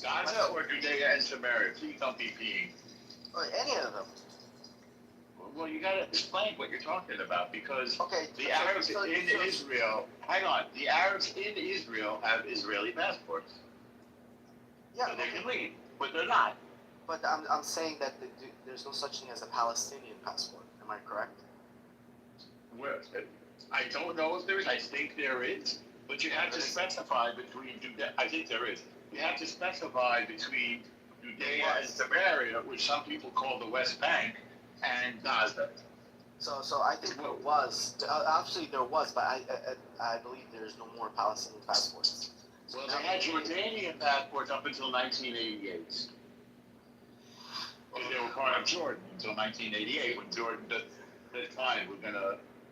Gaza or Judea and Samaria? Please don't be peeing. Any of them. Well, you got to explain what you're talking about because the Arabs in Israel. Israel. Hang on. The Arabs in Israel have Israeli passports. Yeah. So they can leave, but they're not. But I'm saying that there's no such thing as a Palestinian passport. Am I correct? Where? I don't know if there is. I think there is. But you have to specify between Judea. I think there is. You have to specify between Judea and Samaria, which some people call the West Bank, and Gaza. So I think there was. Actually, there was, but I believe there's no more Palestinian passports. Well, they had Jordanian passports up until 1988. Because they were part of Jordan until 1988, when Jordan said, fine,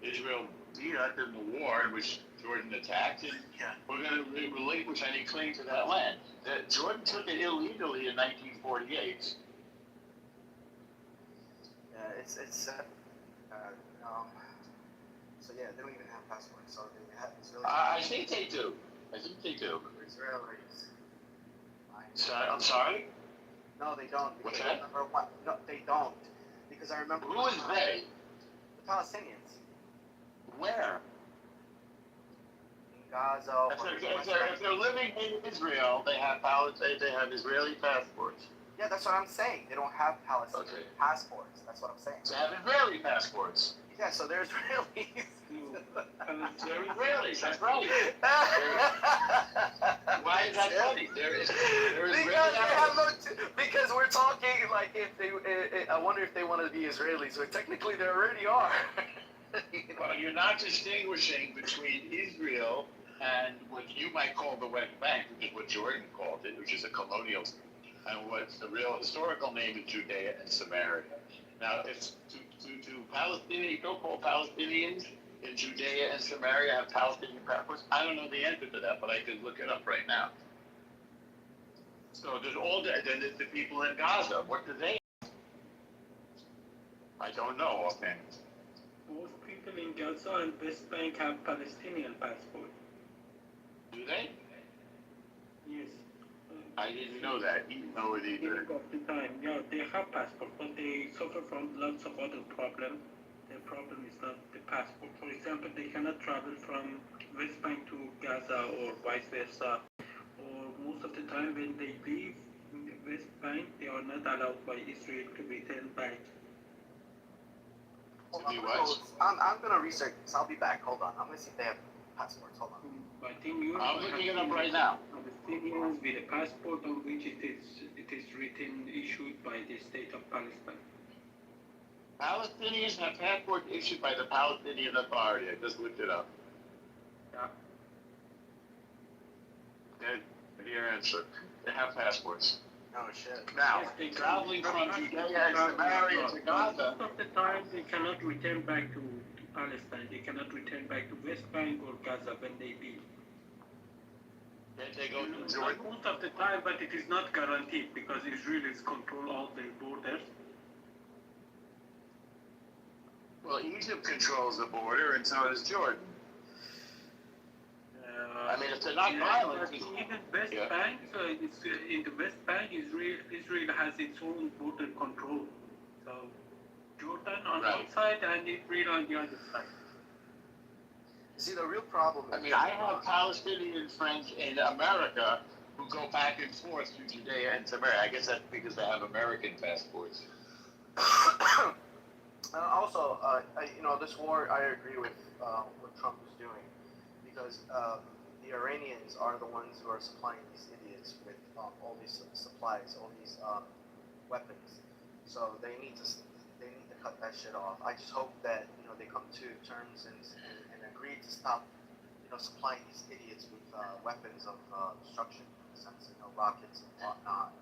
Israel beat us in the war in which Jordan attacked, and we're going to relinquish any claim to that land. Jordan took it illegally in 1948. Yeah, so yeah, they don't even have passports, so they have Israeli. I think they do. Israelis. I'm sorry? No, they don't. What's that? No, they don't. Because I remember. Who is they? The Palestinians. Where? In Gaza. If they're living in Israel, they have Israeli passports. Yeah, that's what I'm saying. They don't have Palestinian passports. That's what I'm saying. They have Israeli passports. Yeah, so they're Israelis. They're Israelis, that's right. Why is that funny? Because we're talking like if they. I wonder if they want to be Israelis, but technically they already are. Well, you're not distinguishing between Israel and what you might call the West Bank, which is what Jordan called it, which is a colonial state, and what's the real historical name is Judea and Samaria. Now, if to Palestinians, so-called Palestinians in Judea and Samaria have Palestinian passports, I don't know the answer to that, but I could look it up right now. So then there's the people in Gaza. What do they have? I don't know offhand. Most people in Gaza and West Bank have Palestinian passports. Do they? Yes. I didn't know that. You know it either. Of the time, yeah, they have passport, but they suffer from lots of other problems. The problem is not the passport. For example, they cannot travel from West Bank to Gaza or vice versa. Or most of the time when they leave the West Bank, they are not allowed by Israel to return back. I'm gonna research this. I'll be back. Hold on. I'm gonna see if they have passports. Hold on. I think you I'm looking it up right now. Palestinians with a passport on which it is written issued by the state of Palestine. Palestinians have passports issued by the Palestinian Authority. I just looked it up. Yeah. Good your answer. They have passports. Oh shit. Now, traveling from Judea and Samaria to Gaza. Most of the time, they cannot return back to Palestine. They cannot return back to West Bank or Gaza when they leave. Then they go to Jordan. Most of the time, but it is not guaranteed because Israelis control all their borders. Well, Egypt controls the border, and so does Jordan. I mean, if they're not violent, even West Bank, it's in the West Bank, Israel has its own border control. So Jordan on one side and Israel on the other side. See, the real problem. I mean, I have Palestinian friends in America who go back and forth to Judea and Samaria. I guess that's because they have American passports. Also, this war, I agree with what Trump is doing, because the Iranians are the ones who are supplying these idiots with all these supplies, all these weapons. So they need to cut that shit off. I just hope that they come to terms and agree to stop supplying these idiots with weapons of destruction, in the sense rockets and whatnot.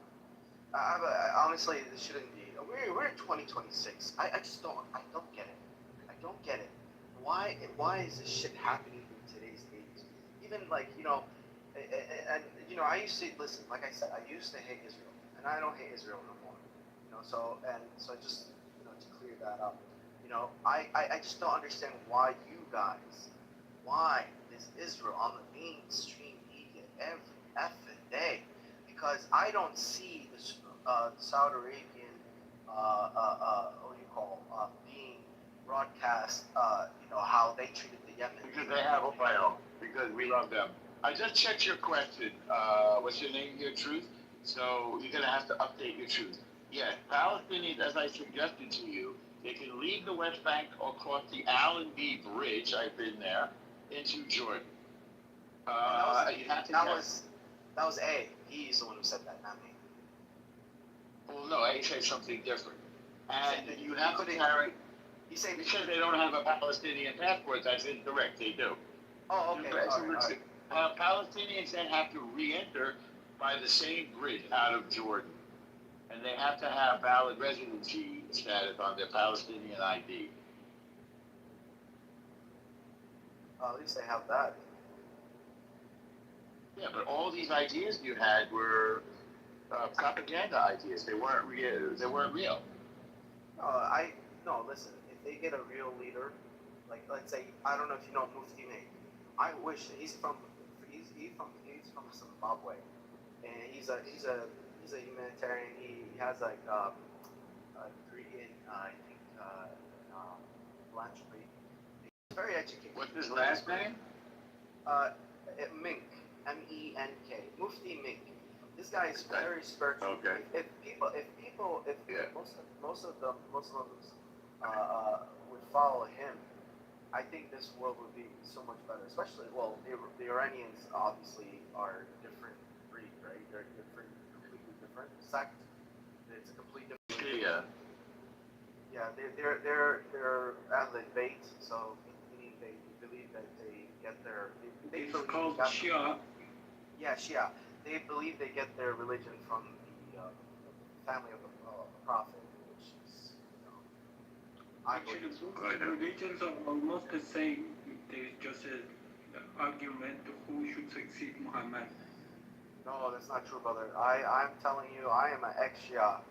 Honestly, this shouldn't be. We're in 2026. I don't get it. I don't get it. Why is this shit happening in today's age? Even I used to listen. Like I said, I used to hate Israel, and I don't hate Israel no more. So just to clear that up. I just don't understand why why is Israel on the mainstream media every effing day? Because I don't see the Saudi Arabian, being broadcast, how they treated the Yemen. Because they have oil, because we love them. I just checked your question. What's your name here, Truth? So you're going to have to update your truth. Yeah, Palestinians, as I suggested to you, they can leave the West Bank or cross the Allenby Bridge, I've been there, into Jordan. That was A. He's the one who said that, not me. Well, no, A said something different. And you have to carry... He said they don't have a Palestinian passport. That's incorrect. They do. Oh, okay. All right. Palestinians then have to re-enter by the same bridge out of Jordan. And they have to have valid residency status on their Palestinian ID. At least they have that. Yeah, but all these ideas you had were propaganda ideas. They weren't real. They weren't real. No. Listen, if they get a real leader, like let's say, I don't know if you know Mufti Meg. I wish he's from Zimbabwe, and he's a humanitarian. He has like a degree in I think philanthropy. He's very educated. What's his last name? Mink, M-E-N-K, Mufti Mink. This guy is very spiritual. Okay. If most of the Muslims would follow him, I think this world would be so much better. Especially, well, the Iranians obviously are a different breed, right? They're different, completely different sect. It's a complete different. Yeah. Yeah, they're Ahlul Bayt, so meaning they believe that they get their. They It's believe called that- Shia. Yeah, Shia. They believe they get their religion from the family of the Prophet, which is, Actually, both religions are almost the same. There's just an argument who should succeed Muhammad. No, that's not true, brother. I'm telling you, I am an ex-Shia,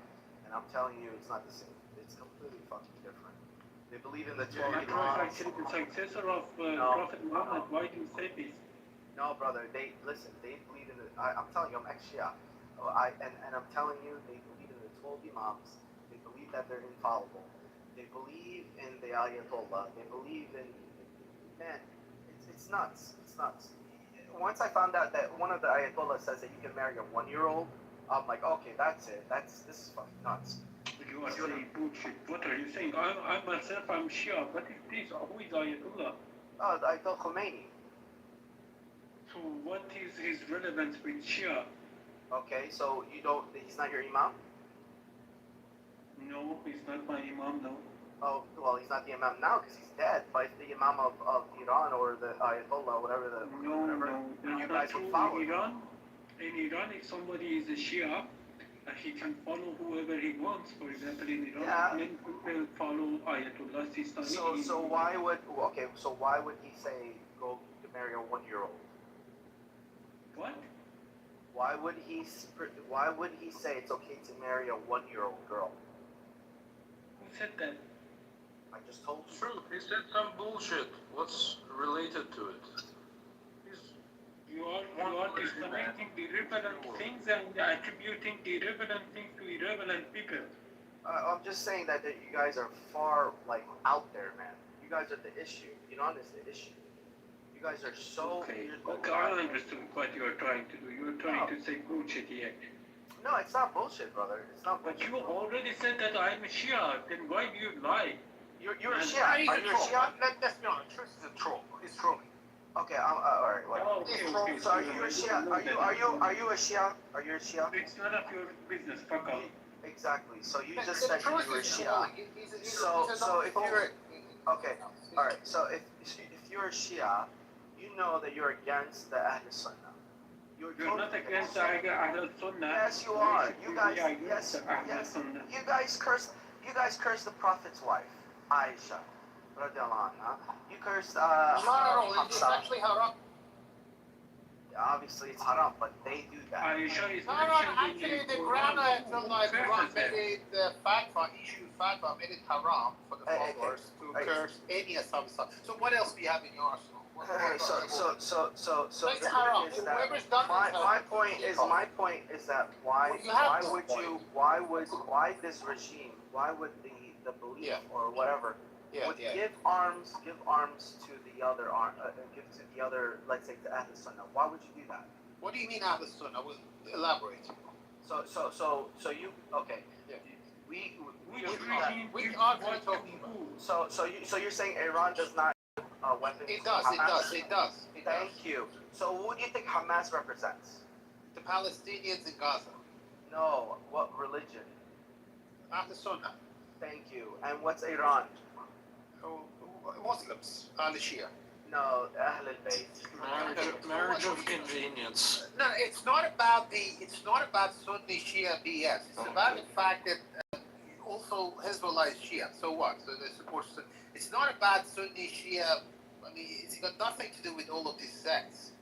and I'm telling you, it's not the same. It's completely fucking different. They believe in the 12 That was Imams. actually the successor of Prophet Muhammad. Why do you say this? No, brother. They believe in the. I'm telling you, I'm ex-Shia. And I'm telling you, they believe in the 12 Imams. They believe that they're infallible. They believe in the Ayatollah. They believe in. Man, it's nuts. It's nuts. Once I found out that one of the Ayatollah says that you can marry a 1-year-old, I'm like, okay, that's it. This is fucking nuts. You are saying bullshit. What are you saying? I myself, I'm Shia. What is this? Who is Ayatollah? Oh, Ayatollah Khomeini. So what is his relevance with Shia? Okay, so you don't. He's not your imam. No, he's not my imam, no. Oh, well, he's not the imam now because he's dead. But the imam of Iran or the Ayatollah, whatever No, you that's guys not would true. follow. In Iran, if somebody is a Shia, he can follow whoever he wants. For example, in Iran, many people follow Ayatollah Sistani. So why would he say go to marry a 1-year-old? What? Why would he say it's okay to marry a 1-year-old girl? Who said that? I just told you. True, he said some bullshit. What's related to it? You are disconnecting the irrelevant things and attributing the irrelevant things to irrelevant people. I'm just saying that you guys are far out there, man. You guys are the issue. Iran is the issue. You guys are so. Okay, I understood what you are trying to do. You are trying to say bullshit here. No, it's not bullshit, brother. It's not bullshit. But you already said that I'm a Shia. Then why do you lie? You're a Shia. Are you a Shia? Let's be honest. Truth is a troll. He's trolling. Okay, all right. Okay. So are you a Shia? Are you a Shia? Are you a Shia? It's none of your business. Fuck off. Exactly. So you just said you were a Shia. So if you're okay, all right. So if you're a Shia, you know that you're against the Ahl Sunnah. You're not against Ahl Sunnah. Yes, you are. You guys curse the Prophet's wife, Aisha. You cursed No, it's Hafsa. actually haram. Obviously it's haram, but they do that. Aisha is Actually, the Grand Quran made it fatwa, issued fatwa, made it haram for the followers to curse any Ashabi. So what else do you have in your arsenal? So it's haram. Whoever's done my point is that why this regime, why would the belief or whatever would give arms to the other give to the other, let's say to Ahl Sunnah? Why would you do that? What do you mean Ahl Sunnah? Elaborate. So you okay? Yeah. We are talking about. So you're saying Iran does not weapons? It does. Thank you. So who do you think Hamas represents? The Palestinians in Gaza. No. What religion? Ahl Sunnah. Thank you. And what's Iran? Muslims. Al Shia. No, Ahl al-Bayt. Marriage of convenience. No, it's not about Sunni Shia BS. It's about the fact that also Hezbollah is Shia. So what? So they support. It's not about Sunni Shia. I mean, it's got nothing to do with all of these sects.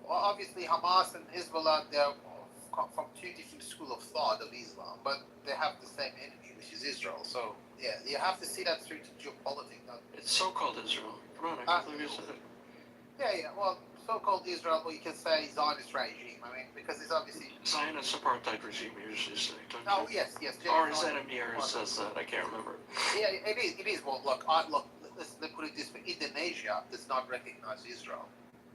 obviously Hamas and Hezbollah, they're from two different schools of thought of Islam, but they have the same enemy, which is Israel. So yeah, you have to see that through to geopolitics. It's so-called Israel. Come on, I can't believe you said it. Yeah. Well, so-called Israel, or you can say Zionist regime. I mean, because it's obviously Zionist apartheid regime, you usually say. Oh yes. Or is that Amir who says that? I can't remember. Yeah, it is. It is. Well, look. Let's put it this way: Indonesia does not recognize Israel.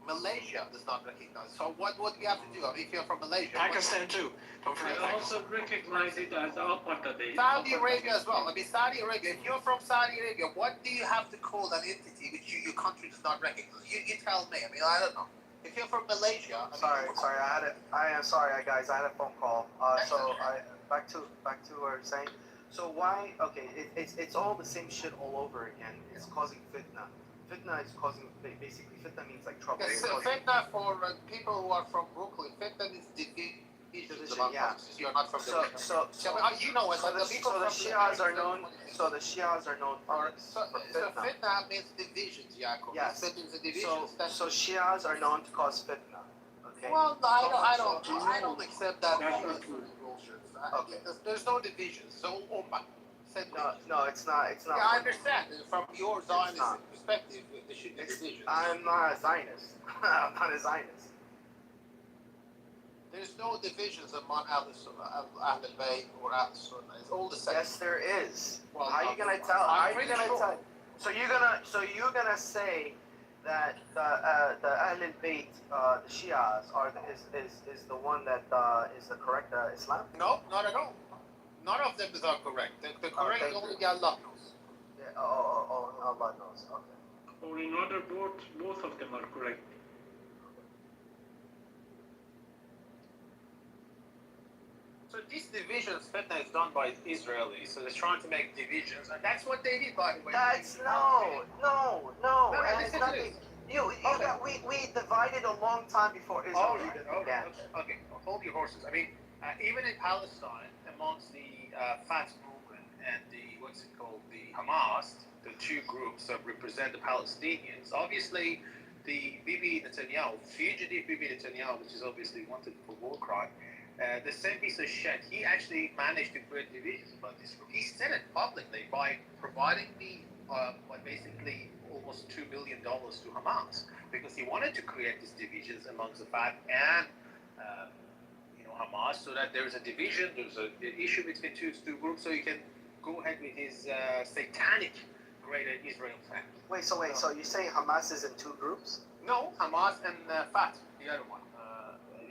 Malaysia does not recognize. So what do you have to do? I mean, if you're from Malaysia, Pakistan too. Don't forget. They also recognize it as apartheid. Saudi Arabia as well. I mean, Saudi Arabia. If you're from Saudi Arabia, what do you have to call an entity which your country does not recognize? You tell me. I mean, I don't know. If you're from Malaysia, Sorry, I am sorry, guys. I had a phone call. Back to what we're saying. So why? Okay, it's all the same shit all over again. It's causing fitna. Fitna is causing basically fitna means like trouble. Yes, fitna for people who are from Brooklyn. Fitna is division. Yeah. You're not from the So you know it. So the Shias are known. So the Shias are known for fitna. Fitna means divisions, Yaakov. Yes. So Shias are known to cause fitna. Okay. Well, I don't accept that. Okay. There's no division. So No, it's not. Yeah, I understand. From your Zionist perspective, there should be divisions. I'm not a Zionist. I'm not a Zionist. There's no divisions among Ahlul Bayt or Ahlul Sunnah. It's all the same. Yes, there is. Well, how are you gonna tell? How are you gonna tell? So you're gonna say that the Ahlul Bayt, the Shias, is the one that is the correct Islam? No, not at all. None of them are correct. The correct only Allah knows. Yeah, Allah knows. Okay. Or in order, both of them are correct. So these divisions, fitna is done by Israelis. So they're trying to make divisions, and that's what they did, by the way. No. And it's nothing. We divided a long time before Israel. Okay. Hold your horses. I mean, even in Palestine, amongst the Fatah movement and the Hamas, the two groups that represent the Palestinians, obviously the Bibi Netanyahu, fugitive Bibi Netanyahu, which is obviously wanted for war crime, the same piece of shit, he actually managed to create divisions about this group. He said it publicly by providing basically almost $2 billion to Hamas, because he wanted to create these divisions amongst the Fatah and Hamas, so that there's a division, there's an issue between two groups, so you can go ahead with his satanic greater Israel plan. So you're saying Hamas is in two groups? No, Hamas and Fatah, the other one.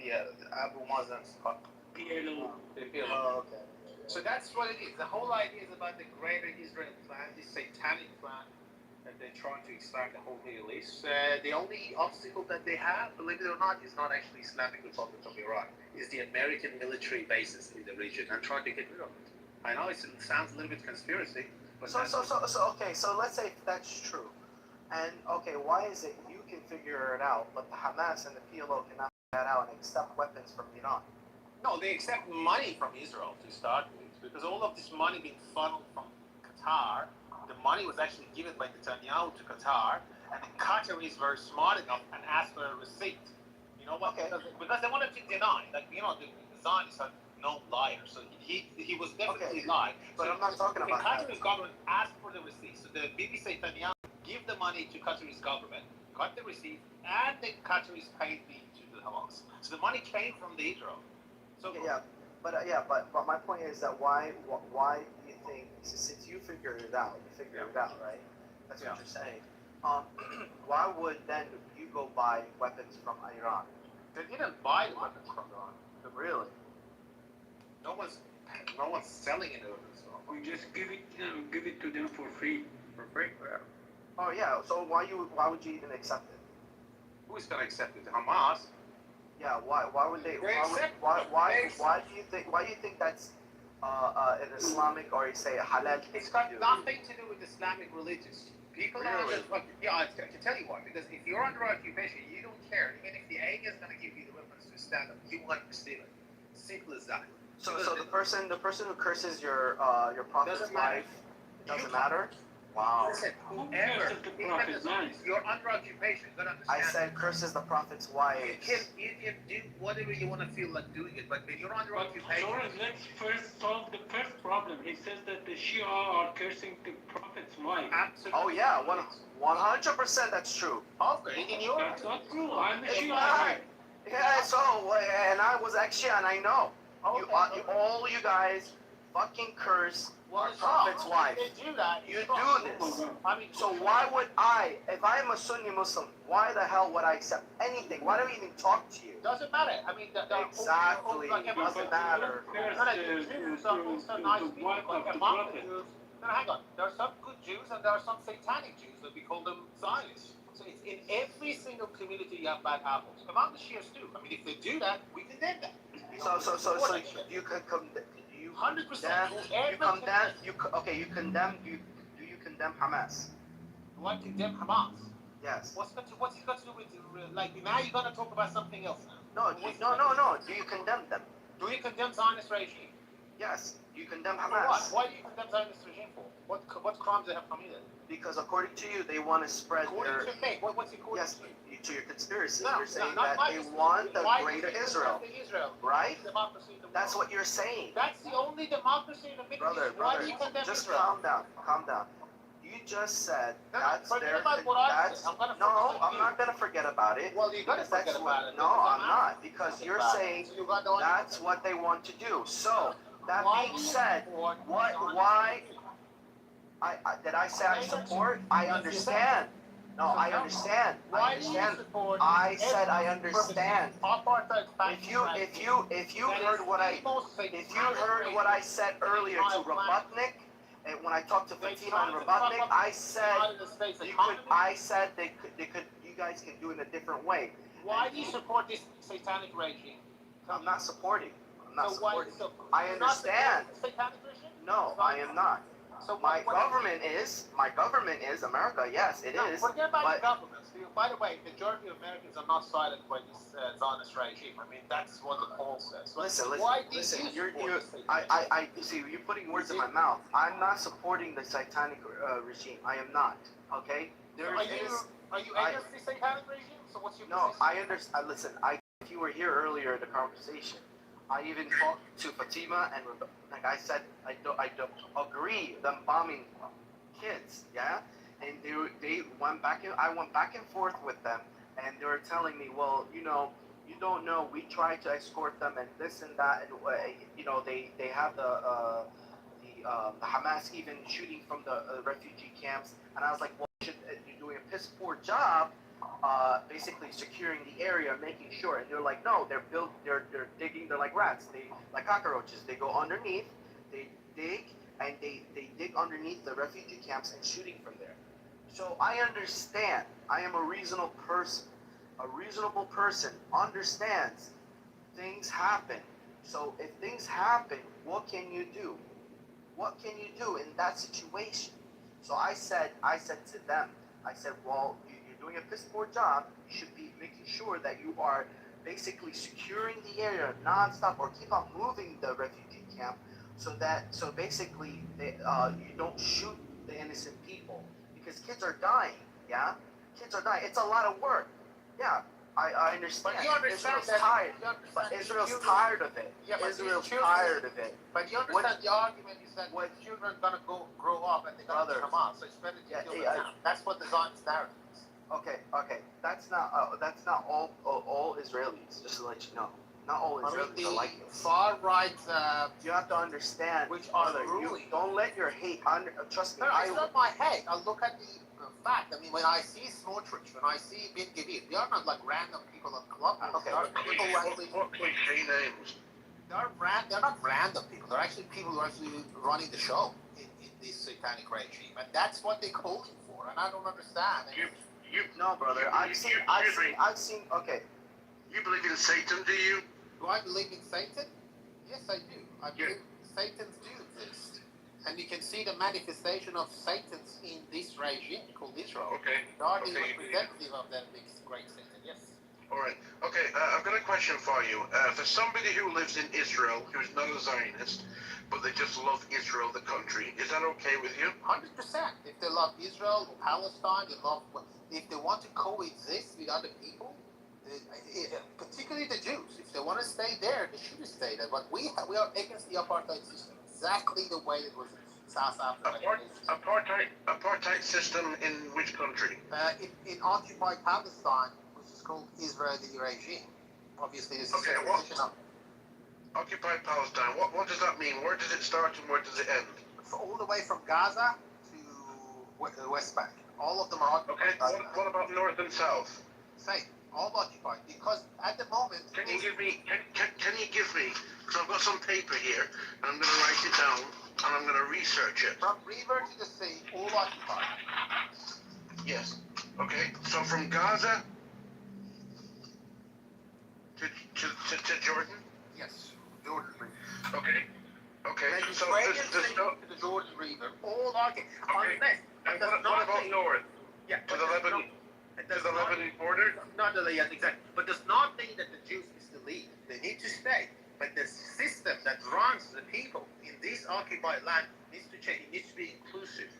Abu Mazen's PLO. Oh, okay. So that's what it is. The whole idea is about the greater Israel plan, this satanic plan that they're trying to extract the whole Middle East. The only obstacle that they have, believe it or not, is not actually Islamic Republic of Iran. It's the American military bases in the region. I'm trying to get rid of it. I know it sounds a little bit conspiracy, but so let's say that's true. And okay, why is it you can figure it out, but the Hamas and the PLO cannot figure that out and accept weapons from Iran? No, they accept money from Israel to start with, because all of this money being funneled from Qatar, the money was actually given by Netanyahu to Qatar, and the Qataris were smart enough and asked for a receipt. You know what? Okay. Because they wanted to deny, the Zionists are no liar, so he was definitely lying. But so I'm not talking about that. The Qatari government asked for the receipt, so the BBC Netanyahu give the money to Qatari's government, got the receipt, and the Qataris paid to the Hamas. So the money came from the Israel. So but my point is that why do you think, since you figured it out, right? That's what you're saying. Why would then you go buy weapons from Iran? They didn't buy the weapons from Iran. Really? No one's selling it over. So we just give it to them for free. For free? Yeah. Oh yeah. So why would you even accept it? Who's gonna accept it? Hamas. Yeah. Why would they? Why do you think that's an Islamic, or you say halal? It's got nothing to do with Islamic religions. People really? I can tell you why. Because if you're under occupation, you don't care. Even if the A is gonna give you the weapons to stand up, you want to steal it. Simple as that. So the person who curses your prophet's life doesn't matter. Wow. Listen, whoever, even as long as you're under occupation, you gotta understand. I said curses the prophet's wife. You can do whatever you want to feel like doing it, but when you're under occupation. George, let's first solve the first problem. He says that the Shia are cursing the prophet's wife. Absolutely. Oh yeah, 100% that's true. Okay, in your. That's not true. I'm a It's Shia. not. Yeah, so, and I was actually, and I know. All you guys fucking curse the prophet's wife. They do that. You do this. I mean, So why would I, if I'm a Sunni Muslim, why the hell would I accept anything? Why do I even talk to you? Doesn't matter. I mean, Exactly. It doesn't matter. The Jews are also nice people, like among the Jews. No, hang on. There are some good Jews and there are some satanic Jews, that we call them Zionists. So it's in every single community you have bad apples. Among the Shias too. I mean, if they do that, we condemn that. So you could come. You 100%. You condemn. Do you condemn Hamas? Do I condemn Hamas? Yes. What's it got to do with like now you're gonna talk about something else now? No. Do you condemn them? Do you condemn Zionist regime? Yes. You condemn For Hamas. what? Why do you condemn Zionist regime for? What crimes they have committed? Because according to you, they want to spread according to me. What's according to you? To your conspiracy. No, you're saying not that they want the greater Israel. Right? That's what you're saying. That's the only democracy in the Middle East. Why do you condemn just Israel? calm down. You just said that's forget their. about what I said. I'm not gonna forget about it. Well, you're gonna forget about it. No, I'm not, because you're saying that's what they want to do. So that being said, why? Did I say I support? I understand. No, I understand. I understand. I said I understand. If you heard what I said earlier to Robotnik, and when I talked to Fatima and Robotnik, I said you guys can do it in a different way. Why do you support this satanic regime? I'm not supporting. I You're not understand. supporting the satanic regime? No, I am not. So my government is America. Yes, it is. Forget about the governments. By the way, majority of Americans are not silent by this Zionist regime. I mean, that's what the poll says. Listen. I see. You're putting words in my mouth. I'm not supporting the satanic regime. I am not. Okay. Are you against the satanic regime? So what's your No, position? I understand. Listen, if you were here earlier in the conversation, I even talked to Fatima, and like I said, I don't agree them bombing kids, yeah. And they went back and I went back and forth with them, and they were telling me, well, you don't know. We tried to escort them and this and that, and they have the Hamas even shooting from the refugee camps, and I was like, well, you're doing a piss poor job. Basically securing the area, making sure, and they're like, no, they're digging, they're like rats, like cockroaches, they go underneath, they dig, and they dig underneath the refugee camps and shooting from there. So I understand. I am a reasonable person. A reasonable person understands things happen. So if things happen, what can you do? What can you do in that situation? So I said to them, well, you're doing a piss poor job. You should be making sure that you are basically securing the area nonstop, or keep on moving the refugee camp, so basically you don't shoot the innocent people, because kids are dying. Yeah, kids are dying. It's a lot of work. Yeah, I understand. But you understand Israel's tired. But Israel's tired of it. Yeah, Israel's tired of it. But you understand the argument is that children are gonna grow up and they're gonna be Hamas, so it's better to kill them now. That's what the Zionist narrative is. Okay. That's not all Israelis. Just to let you know, not all Israelis are like this. Far right. You have to understand, which are ruling. Don't let your hate trust me. No, it's not my hate. I look at the fact. I mean, when I see Smotrich, when I see Bin Gvir, they are not like random people on Clubhouse. Okay. They are people who actually. Say names. They're not random people. They're actually people who are actually running the show in this satanic regime, and that's what they're calling for. And I don't understand. No, brother. I've seen. Okay. You believe in Satan, do you? Do I believe in Satan? Yes, I do. I believe Satans do exist. And you can see the manifestation of Satans in this regime called Israel. Okay. God is representative of that big, great Satan, yes. All right. Okay, I've got a question for you. For somebody who lives in Israel, who's not a Zionist, but they just love Israel, the country, is that okay with you? 100%. If they love Israel or Palestine, if they want to coexist with other people, particularly the Jews, if they want to stay there, they should stay there. But we are against the apartheid system, exactly the way it was in South Africa. Apartheid system in which country? In occupied Palestine, which is called Israeli regime. Obviously, this okay, is occupied Palestine. What does that mean? Where does it start and where does it end? All the way from Gaza to the West Bank. All of them are occupied. Okay. What about north and south? Same. All occupied. Because at the moment, can you give me? Because I've got some paper here, and I'm going to write it down, and I'm going to research it. From river to the sea, all occupied. Yes. Okay. So from Gaza to Jordan. Yes. Jordan River. Okay. Okay. So to the Jordan River, all occupied. Okay. And what about north? Yeah. To the Lebanon. To the Lebanon border? Not the yes, exactly. But does not mean that the Jews is the lead. They need to stay. But the system that runs the people in this occupied land needs to change. It needs to be inclusive.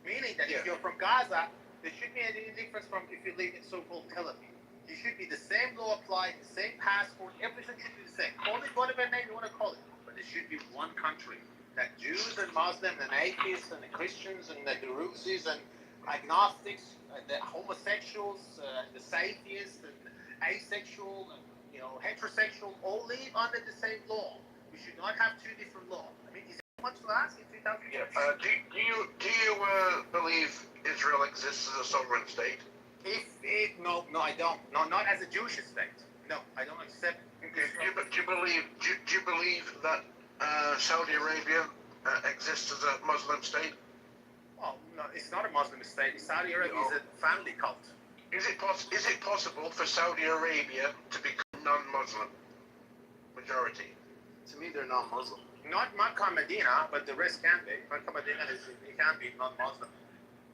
Meaning that if you're from Gaza, there shouldn't be any difference from if you live in so-called Tel Aviv. You should be the same law applied, the same passport, everything should be the same. Call it whatever name you want to call it. But there should be one country. That Jews and Muslims and atheists and the Christians and the Druzzis and agnostics, the homosexuals, the atheists and asexual and heterosexual all live under the same law. We should not have two different laws. I mean, is it much to ask in 2000? Yeah. Do you believe Israel exists as a sovereign state? No, I don't. No, not as a Jewish state. No, I don't accept. Okay. Do you believe that Saudi Arabia exists as a Muslim state? Well, no, it's not a Muslim state. Saudi Arabia is a family cult. Is it possible for Saudi Arabia to become non-Muslim majority? To me, they're non-Muslim. Not Makkah, Medina, but the rest can be. Makkah, Medina can be non-Muslim.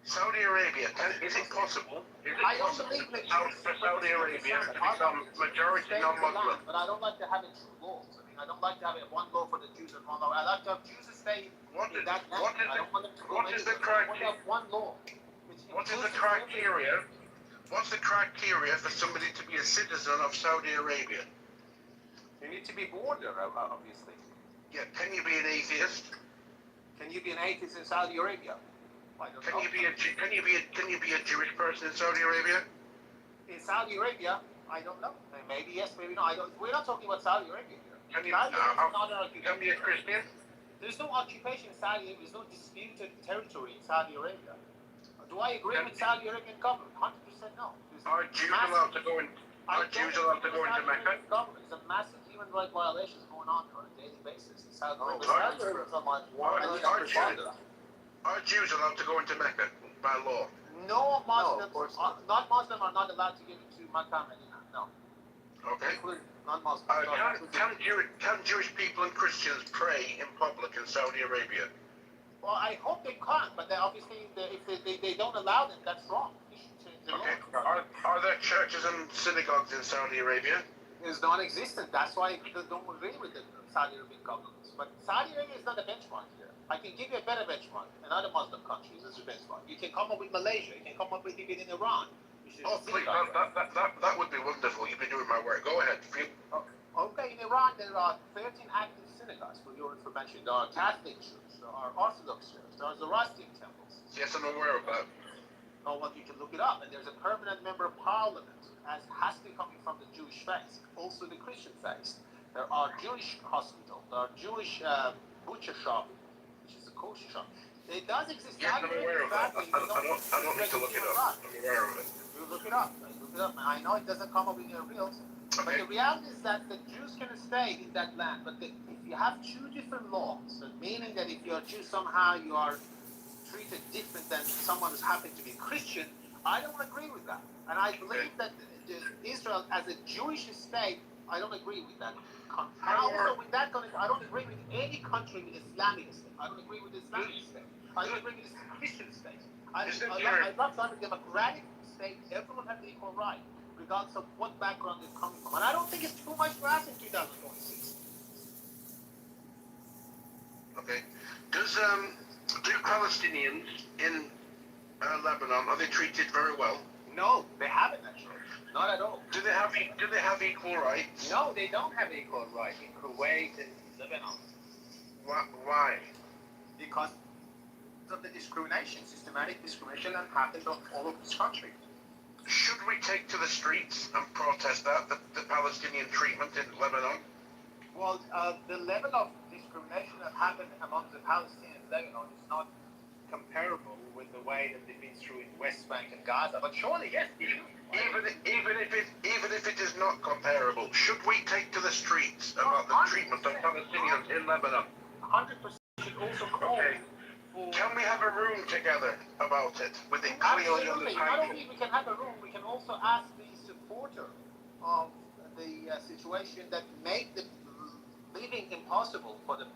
Saudi Arabia, is it possible? I don't believe that for Saudi Arabia to become majority non-Muslim? But I don't like to have it two laws. I mean, I don't like to have it one law for the Jews and one law. I like to have Jews stay in that land. What is the criteria? One law. What is the criteria? What's the criteria for somebody to be a citizen of Saudi Arabia? You need to be born there, obviously. Yeah. Can you be an atheist? Can you be an atheist in Saudi Arabia? Can you be a Jewish person in Saudi Arabia? In Saudi Arabia, I don't know. Maybe yes, maybe no. We're not talking about Saudi Arabia here. Can you be a Christian? There's no occupation in Saudi Arabia. There's no disputed territory in Saudi Arabia. Do I agree with Saudi Arabian government? 100% no. Are Jews allowed to go in? Are Jews allowed to go into Mecca? There's a massive human rights violations going on on a daily basis in Saudi Arabia. Are Jews allowed to go into Mecca by law? No Muslims, non-Muslim are not allowed to get into Makkah and Medina. No. Okay. Non-Muslim. Can Jewish people and Christians pray in public in Saudi Arabia? Well, I hope they can, but obviously, if they don't allow them, that's wrong. Okay. Are there churches and synagogues in Saudi Arabia? It's non-existent. That's why I don't agree with the Saudi Arabian government. But Saudi Arabia is not a benchmark here. I can give you a better benchmark in other Muslim countries as a benchmark. You can come up with Malaysia. You can come up with even in Iran. Oh, please, that would be wonderful. You've been doing my work. Go ahead. Okay, in Iran there are 13 active synagogues, for your information. There are Catholic churches, there are Orthodox churches, there are Zoroastrian temples. Yes, I'm aware of that. Oh, well, you can look it up. And there's a permanent member of parliament, as has to be coming from the Jewish faith, also the Christian faith. There are Jewish hospitals, there are Jewish butcher shop, which is a kosher shop. It does exist. Yes, I'm aware of that. I don't need to look it up. I'm aware of it. You look it up. Look it up. I know it doesn't come up in your reels. Okay. But the reality is that the Jews can stay in that land. But if you have two different laws, meaning that if you're a Jew, somehow you are treated different than someone who's happened to be Christian, I don't agree with that. And I believe that Israel, as a Jewish state, I don't agree with that. And also with that, I don't agree with any country with Islamic state. I don't agree with Islamic state. I don't agree with Christian state. I love to have a democratic state. Everyone has the equal right, regardless of what background they're coming from. And I don't think it's too much to ask in 2026. Okay. Do Palestinians in Lebanon, are they treated very well? No, they haven't actually. Not at all. Do they have equal rights? No, they don't have equal rights in Kuwait and Lebanon. Why? Because of the discrimination, systematic discrimination that happens on all of this country. Should we take to the streets and protest that, the Palestinian treatment in Lebanon? Well, the level of discrimination that happened among the Palestinians in Lebanon is not comparable with the way that they've been through in West Bank and Gaza. But surely, yes, even if it is not comparable, should we take to the streets about the treatment of Palestinians in Lebanon? 100% should also call. Okay. Can we have a room together about it with it clearly on the Not table? only we can have a room, we can also ask the supporter of the situation that made the living impossible for the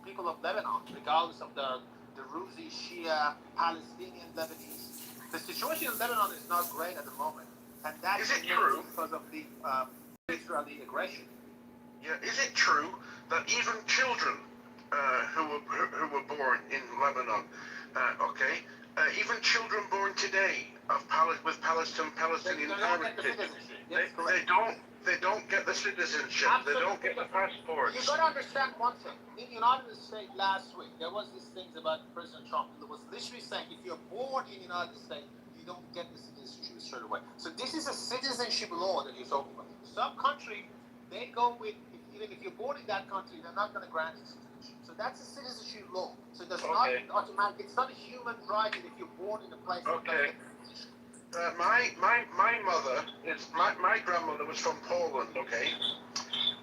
people of Lebanon, regardless of the Druzi, Shia, Palestinian, Lebanese. The situation in Lebanon is not great at the moment, and that is true because of the Israeli aggression. Yeah, is it true that even children who were born in Lebanon, even children born today with Palestinian heritage, they don't get the citizenship, Absolutely. they don't get the passports. You've got to understand one thing. In the United States last week, there was these things about President Trump that was literally saying if you're born in the United States, you don't get the citizenship straight away. So this is a citizenship law that you're talking about. Some country, they go with, even if you're born in that country, they're not going to grant you citizenship. So that's a citizenship law. So it does not automatic. It's not a human right if you're born in a place. Okay. My mother my grandmother was from Poland. Okay,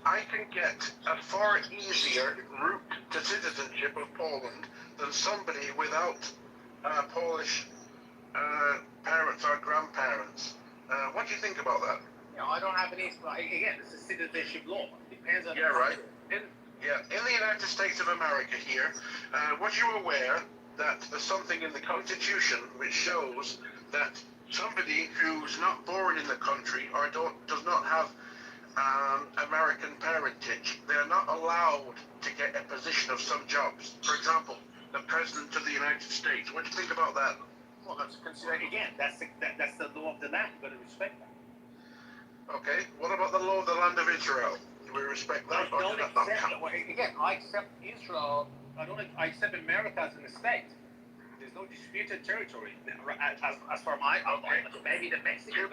I can get a far easier route to citizenship of Poland than somebody without Polish parents or grandparents. What do you think about that? I don't have any. Again, it's a citizenship law. It depends on. Yeah, right. In the United States of America here, was you aware that there's something in the Constitution which shows that somebody who's not born in the country or does not have American parentage, they're not allowed to get a position of some jobs. For example, the President of the United States. What do you think about that? Well, that's considered again. That's the law of the land. You've got to respect that. Okay. What about the law of the land of Israel? Do we respect that? I don't accept. Again, I accept Israel. I accept America as an state. There's no disputed territory as for my maybe the Mexican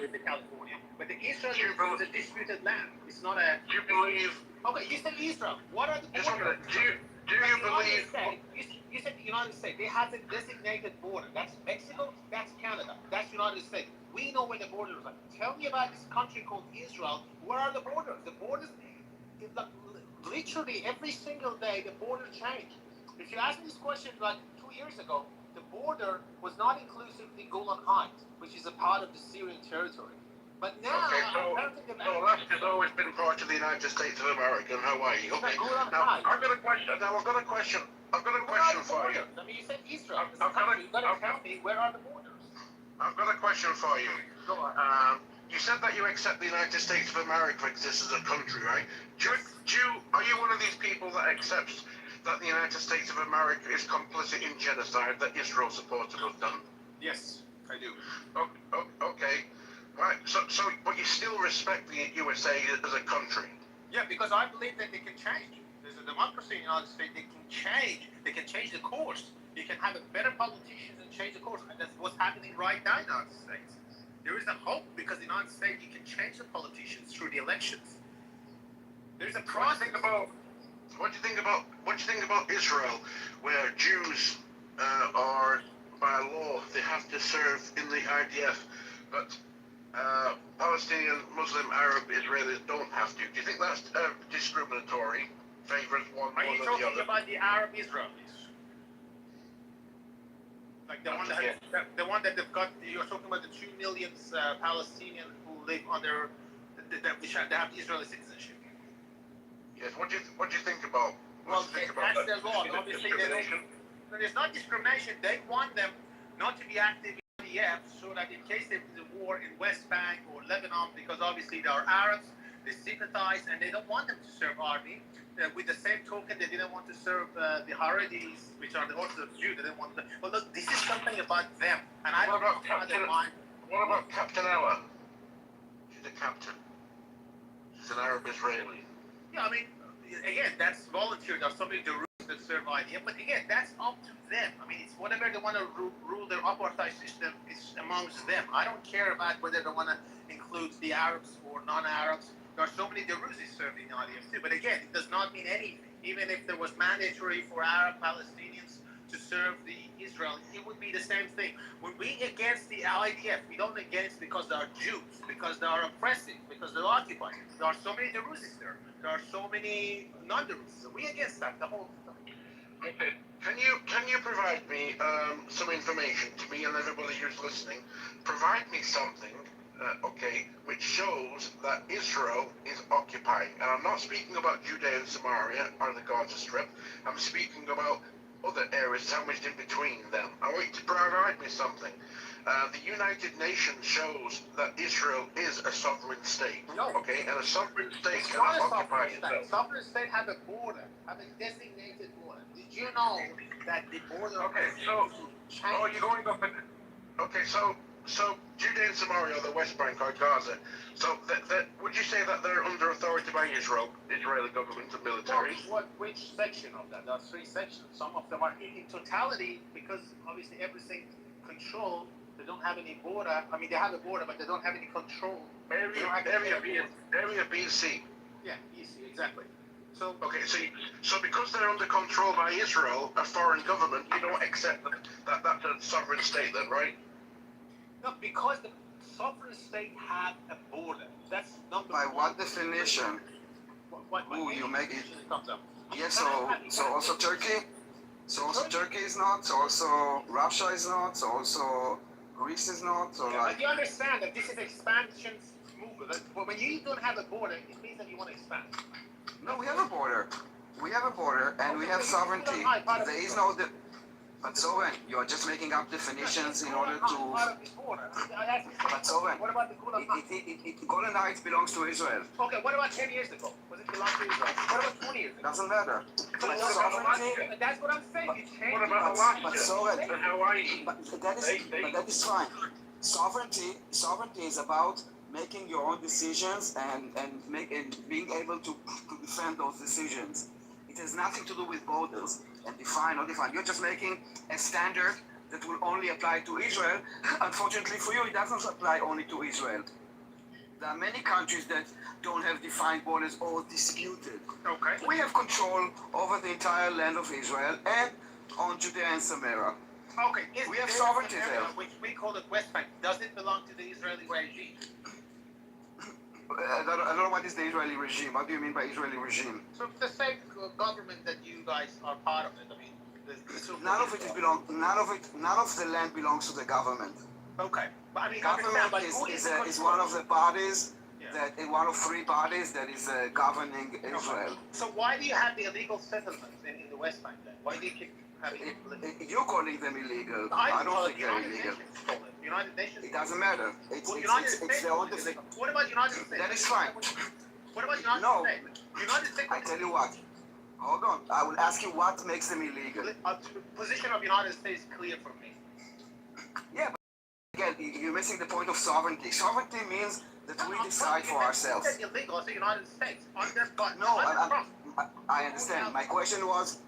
with the California, but the Israel is a disputed land. It's not a. Do you believe? Okay, you said Israel. What are the borders? Do you believe? You said the United States. They have a designated border. That's Mexico. That's Canada. That's United States. We know where the borders are. Tell me about this country called Israel. Where are the borders? The borders, literally every single day, the borders change. If you ask me this question like 2 years ago, the border was not inclusive of the Golan Heights, which is a part of the Syrian territory. But now, Alaska has always been part of the United States of America and Hawaii. Okay. Now I've got a question. I've got a question for you. I mean, you said Israel. You've got to tell me where are the borders. I've got a question for you. Go on. You said that you accept the United States of America exists as a country, right? Are you one of these people that accepts that the United States of America is complicit in genocide that Israel's supposed to have done? Yes, I do. Okay. Right. So, but you still respect the USA as a country? Yeah, because I believe that they can change. There's a democracy in the United States. They can change. They can change the course. You can have a better politicians and change the course. And that's what's happening right now in the United States. There is a hope because in the United States you can change the politicians through the elections. There's a process. What do you think about Israel, where Jews are by law they have to serve in the IDF, but Palestinian, Muslim, Arab, Israelis don't have to? Do you think that's discriminatory? Favors one more than the other? Are you talking about the Arab Israelis? Like the one that they've got? You're talking about the 2 million Palestinians who live under they have Israeli citizenship. Yes. What do you think about? Well, that's their law. Obviously, there's not discrimination. They want them not to be active in the IDF so that in case there is a war in West Bank or Lebanon, because obviously they are Arabs, they sympathize and they don't want them to serve army. With the same token, they didn't want to serve the Haredis, which are the Orthodox Jews. They didn't want to. Well, look, this is something about them, and I don't know how they mind. What about Captain Ella? She's a captain. She's an Arab Israeli. Yeah, I mean, again, that's volunteer. There's so many Druze that serve IDF, but again, that's up to them. I mean, it's whatever they want to rule their apartheid system is amongst them. I don't care about whether they want to include the Arabs or non-Arabs. There are so many Druze serving in IDF too, but again, it does not mean anything. Even if there was mandatory for Arab Palestinians to serve the Israel, it would be the same thing. When we against the IDF, we don't against because they are Jews, because they are oppressive, because they're occupied. There are so many Druzes there. There are so many non-Druzes. We against that the whole time. Okay. Can you provide me some information to me and everybody who's listening? Provide me something, which shows that Israel is occupying. And I'm not speaking about Judea and Samaria or the Gaza Strip. I'm speaking about other areas sandwiched in between them. I want you to provide me something. The United Nations shows that Israel is a sovereign state. No. Okay, and a sovereign state It's not cannot a occupy sovereign itself. state. Sovereign state have a border, have a designated border. Did you know that the border? Okay, so you're going up in. Okay, so Judea and Samaria, or the West Bank, or Gaza. So would you say that they're under authority by Israel, Israeli government and military? Which section of that? There are three sections. Some of them are in totality because obviously everything controlled. They don't have any border. I mean, they have a border, but they don't have any control. Area B and C. Yeah, easy, exactly. So so because they're under control by Israel, a foreign government, you don't accept that that's a sovereign state then, right? No, because the sovereign state have a border. That's number By one. what definition? You make it. Yes, so also Turkey? So also Turkey is not, so also Russia is not, so also Greece is not, so like... But you understand that this is expansion movement. But when you don't have a border, it means that you want to expand. No, we have a border. We have a border and we have sovereignty. There is no... But Soren, you are just making up definitions in order to... But Soren, Golan Heights belongs to Israel. Okay, what about 10 years ago? Was it belong to Israel? What about 20 years ago? Doesn't matter. But sovereignty... That's what I'm saying. What about Alaska? But Soren, but that is fine. Sovereignty is about making your own decisions and being able to defend those decisions. It has nothing to do with borders and define or define. You're just making a standard that will only apply to Israel. Unfortunately for you, it doesn't apply only to Israel. There are many countries that don't have defined borders or disputed. Okay. We have control over the entire land of Israel and on Judea and Samaria. Okay. We have sovereignty there. Which we call the West Bank. Does it belong to the Israeli regime? I don't know what is the Israeli regime. What do you mean by Israeli regime? So the same government that you guys are part of it. I mean, none of the land belongs to the government. Okay, but I mean, government is one of the bodies one of three bodies that is governing Israel. So why do you have the illegal settlements in the West Bank then? Why do you keep having you're calling them illegal. I don't think they're illegal. United Nations. It doesn't matter. It's their own decision. What about United States? That is fine. What about United States? United States. I tell you what. Hold on. I will ask you what makes them illegal. The position of United States is clear for me. Yeah, but again, you're missing the point of sovereignty. Sovereignty means that we decide for ourselves. It's illegal. It's the United States. I understand. My question was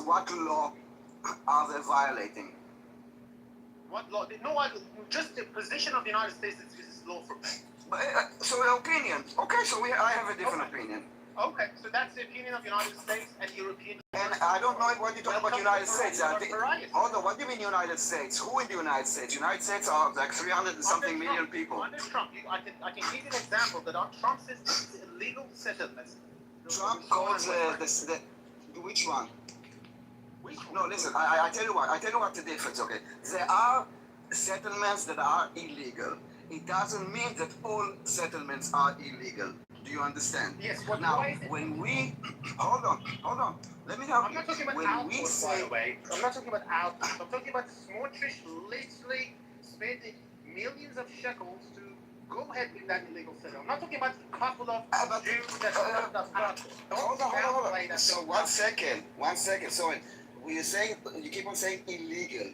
what law are they violating? What law? No, just the position of the United States is law for me. So your opinion. Okay, so I have a different opinion. Okay, so that's the opinion of the United States and European. And I don't know what you talk about United States. Hold on, what do you mean United States? Who in the United States? United States are like 300 and something million people. Under Trump, I can give you an example that on Trump says it's illegal settlements. Trump calls which one? No, listen. I tell you what the difference. Okay, there are settlements that are illegal. It doesn't mean that all settlements are illegal. Do you understand? Yes. Now, when we hold on, let me help you. I'm not talking about output, by the way. I'm not talking about output. I'm talking about Smotrich literally spending millions of shekels to go ahead with that illegal settlement. I'm not talking about a couple of Jews that hold on. So 1 second. So you keep on saying illegal.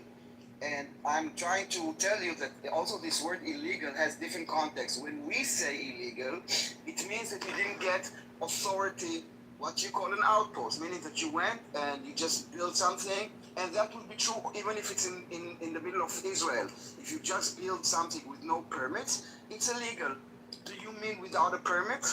And I'm trying to tell you that also this word illegal has different contexts. When we say illegal, it means that you didn't get authority, what you call an outpost, meaning that you went and you just built something, and that would be true even if it's in the middle of Israel. If you just build something with no permits, it's illegal. Do you mean without a permit?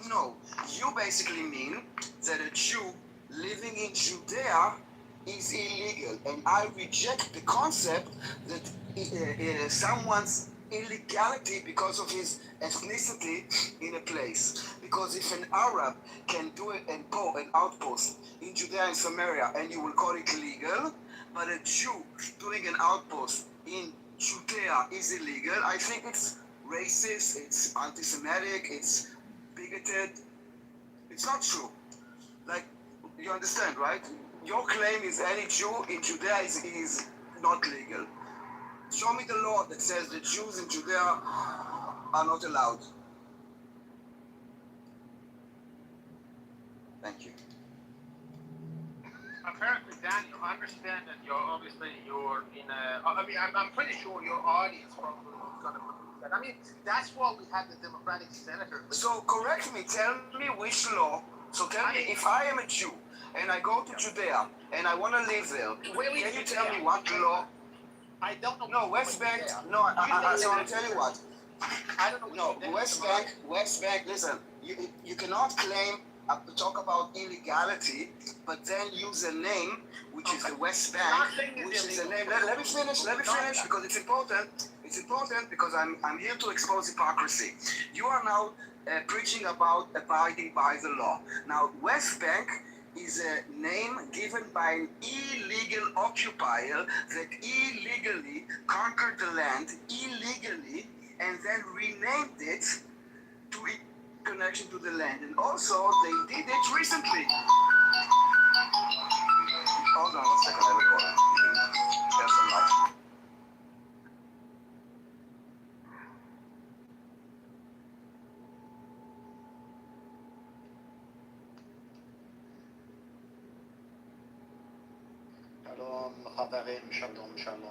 No. You basically mean that a Jew living in Judea is illegal, and I reject the concept that someone's illegality because of his ethnicity in a place. Because if an Arab can do an outpost in Judea and Samaria, and you will call it legal, but a Jew doing an outpost in Judea is illegal, I think it's racist, it's anti-Semitic, it's bigoted. It's not true. Like, you understand, right? Your claim is any Jew in Judea is not legal. Show me the law that says the Jews in Judea are not allowed. Thank you. Apparently, Daniel, I understand that you're in a. I mean, I'm pretty sure your audience probably is going to believe that. I mean, that's why we have the Democratic senator. So correct me. Tell me which law. So tell me, if I am a Jew and I go to Judea and I want to live there, can you tell me what law? I don't know. No, West Bank. No, so I'll tell you what. I don't know. No, West Bank. Listen, you cannot claim talk about illegality, but then use a name which is the West Bank, which is a name. Let me finish because it's important. It's important because I'm here to expose hypocrisy. You are now preaching about abiding by the law. Now, West Bank is a name given by an illegal occupier that illegally conquered the land illegally and then renamed it to connection to the land. And also, they did it recently. Hold on 1 second, I will call you. There's some light.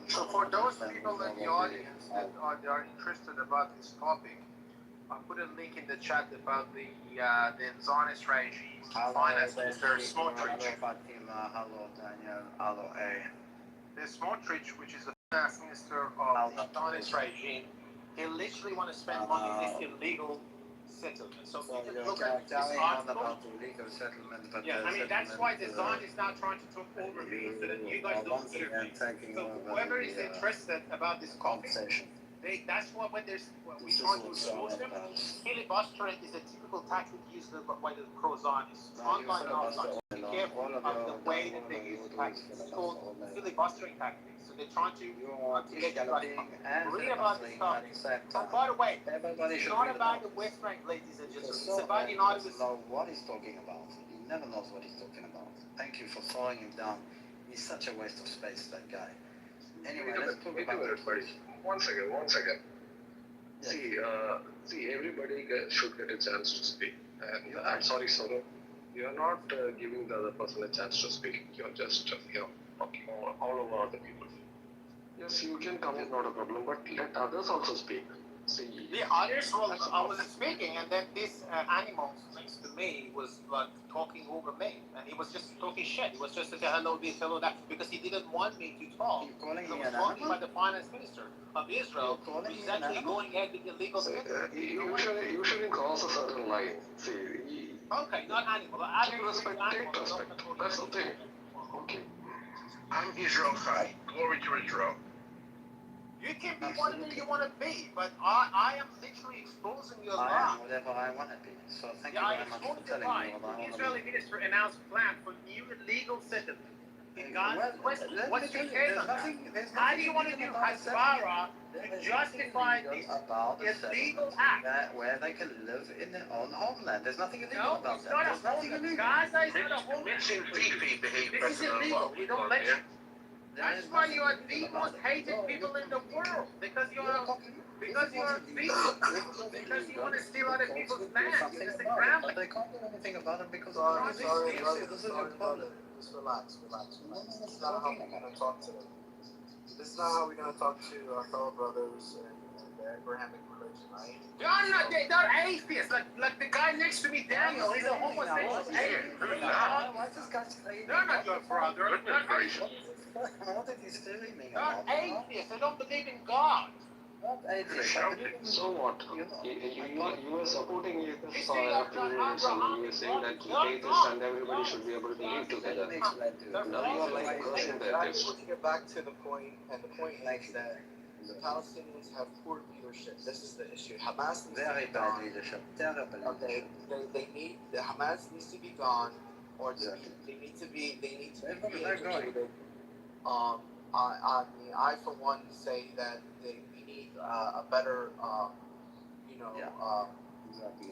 So for those people in the audience that are interested about this topic, I put a link in the chat about the Zionist regime finance Mr. Smotrich. Hello, Daniel. Hello, A. The Smotrich, which is the finance minister of the Zionist regime, he literally want to spend money on this illegal settlement. So you can look at this article. About the legal settlement, but yeah, I mean, that's why the Zionists now trying to talk over me so that you guys don't hear me. So whoever is interested about this conversation, that's what when we try to expose them. Filibustering is a typical tactic used by the pro-Zionists. Online and offline. Be careful of the way that they use tactics. It's called filibustering tactics. So they're trying to get you guys read about this stuff. And by the way, it's not about the West Bank, ladies and gentlemen. It's about the United States. Know what he's talking about. He never knows what he's talking about. Thank you for throwing him down. He's such a waste of space, that guy. Anyway, let's talk about it. One second. Yeah. See, everybody should get a chance to speak. And I'm sorry, Solo, you're not giving the other person a chance to speak. You're just, talking all over other people. Yes, you can come, not a problem, but let others also speak. See, the others, I was speaking, and then this animal next to me was like talking over me, and he was just talking shit. He was just saying hello this, hello that, because he didn't want me to talk. You're calling he me was an talking animal? by the finance minister of Israel, who's actually going ahead with illegal settlement. you shouldn't cross a certain line. See, okay, not animal. Take respect. That's the thing. Okay. I'm Israel Chai. Glory to Israel. You can be whatever you want to be, but I am literally exposing your I lie. am whatever I want to be. So thank you I very much exposed for your telling lie. me what I The want to Israeli be. minister announced plan for new illegal settlement in Gaza. What's your There's take on that? How do you want to do Hasbara to justify this illegal act? Where they can live in their own homeland. There's nothing illegal about that. There's nothing illegal. Gaza is not a homeland. Mixing Fifi behavior. This is illegal. We don't let you. That's why you are the most hated people in the world. Because you are thief. Because you want to steal other people's land. You're just a grandma. But they can't do anything about it because Sorry, brother. this is your problem. Just relax. This is not how we're gonna talk to them. This is not how we're gonna talk to our fellow brothers and the Abrahamic religion, right? They're atheists. Like the guy next to me, Daniel. He's a homosexual atheist. Why is this guy screaming? They're not your brother. They're atheists. What is he screaming They're about? atheists. They don't believe in God. Not atheists. So what? You were supporting atheists for a few minutes and you were saying that atheists and everybody should be able to live together. Now you are like cursing the atheists. To get back to the point, and the point is that the Palestinians have poor leadership. This is the issue. Hamas needs Very to be bad gone. leadership. Terrible Okay, leadership. they need the Hamas needs to be gone, or they need to be They're going. I mean, I for one say that we need a better,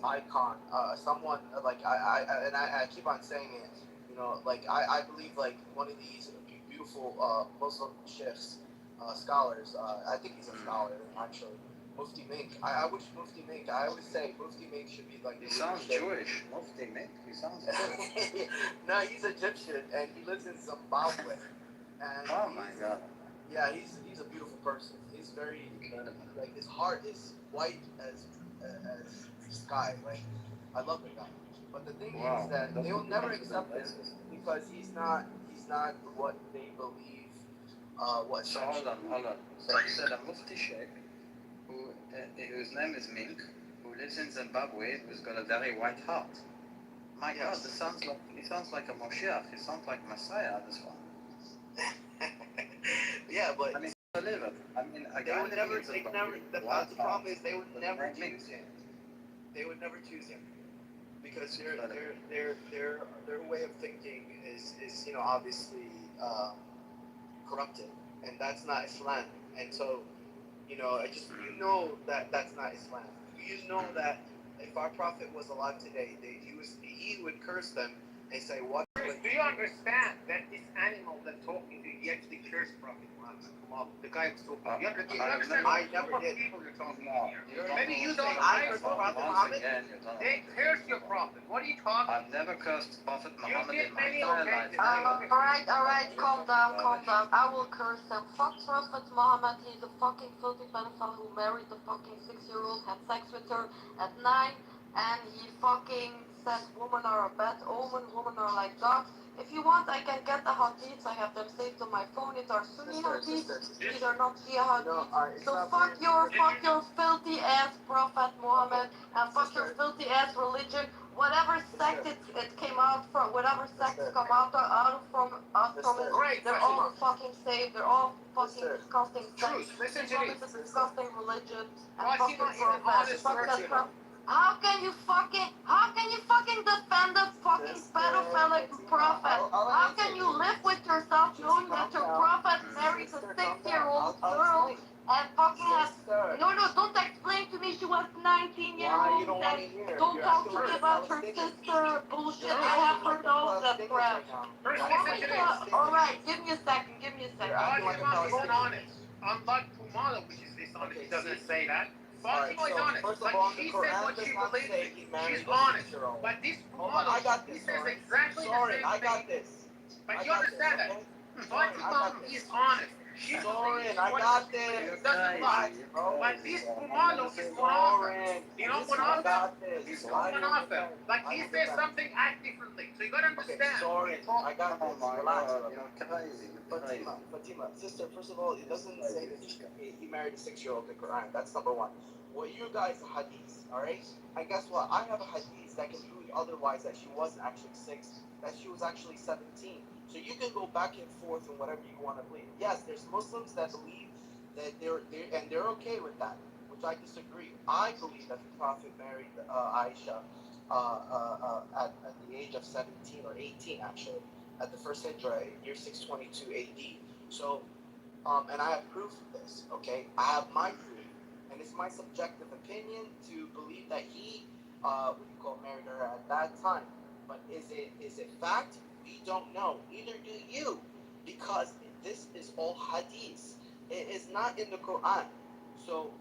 icon, someone like I keep on saying it, like I believe like one of these beautiful Muslim sheikhs, scholars. I think he's a scholar actually. Mufti Mink. I wish Mufti Mink. I always say Mufti Mink should be like. He sounds Jewish. Mufti Mink. He sounds Jewish. No, he's Egyptian and he lives in Zimbabwe. And oh my God. Yeah, he's a beautiful person. He's very like his heart is white as sky. Like I love the guy. But the thing is that they will never accept him because he's not what they believe. So hold on. So you said a Mufti Sheikh whose name is Mink, who lives in Zimbabwe, who's got a very white heart. My God, he sounds like a Moshiach. He sounds like Messiah. This one. Yeah, but I mean, believe it. I mean, they would never. The problem is they would never choose him. They would never choose him because their way of thinking is obviously corrupted, and that's not Islam. And so that that's not Islam. You know that if our Prophet was alive today, he would curse them and say, "What?" Do you understand that this animal that's talking to you, he actually cursed Prophet Muhammad? The guy was talking. You understand? I never did. People you're talking here. Maybe you don't. I cursed Prophet Muhammad. They cursed your Prophet. What are you talking? I've never cursed Prophet Muhammad in my many entire life. Alright, calm down. I will curse them. Fuck Prophet Muhammad, he's a fucking filthy pedophile who married the fucking 6-year-old, had sex with her at 9, and he fucking said women are a bad omen, women are like dogs. If you want, I can get the hadiths. I have them saved on my phone. It are Sunni hadiths. These are not Shia hadiths. So fuck your filthy ass Prophet Muhammad and fuck your filthy ass religion. Whatever sect it came out from, whatever sects come out from us from it, they're all fucking saved. They're all fucking disgusting sects. Islam is a disgusting religion and fucking prophet. Fuck that prophet. How can you fucking defend a fucking pedophilic prophet? How can you live with yourself knowing that your prophet marries a 6-year-old girl and fucking has... No, don't explain to me she was 19-year-old and don't talk to me about her sister bullshit. I have heard all of that crap. Alright, give me a second. Fatima is honest. Unlike Pumala, which is dishonest, he doesn't say that. Fatima is honest. First of all, she said what she believes in. She's honest. But this Pumala, he says exactly the same thing. I got this. But you understand that? Fatima is honest. Soren, I got this. Doesn't lie. But this Pumalo is Munafel. You know Munafel? He's Munafel. Like he says something, act differently. So you gotta understand. Soren, I got this. Relax. Fatima, sister, first of all, it doesn't say that he married a 6-year-old in the Quran. That's number one. Well, you guys are hadith, alright? And guess what? I have a hadith that can prove otherwise that she wasn't actually 6, that she was actually 17. So you can go back and forth on whatever you want to believe. Yes, there's Muslims that believe that they're okay with that, which I disagree. I believe that the Prophet married Aisha at the age of 17 or 18, actually, at the first Hijrah, year 622 AD. So, and I have proof of this, okay? I have my proof, and it's my subjective opinion to believe that he, married her at that time. But is it fact? We don't know. Neither do you, because this is all hadith. It is not in the Quran. So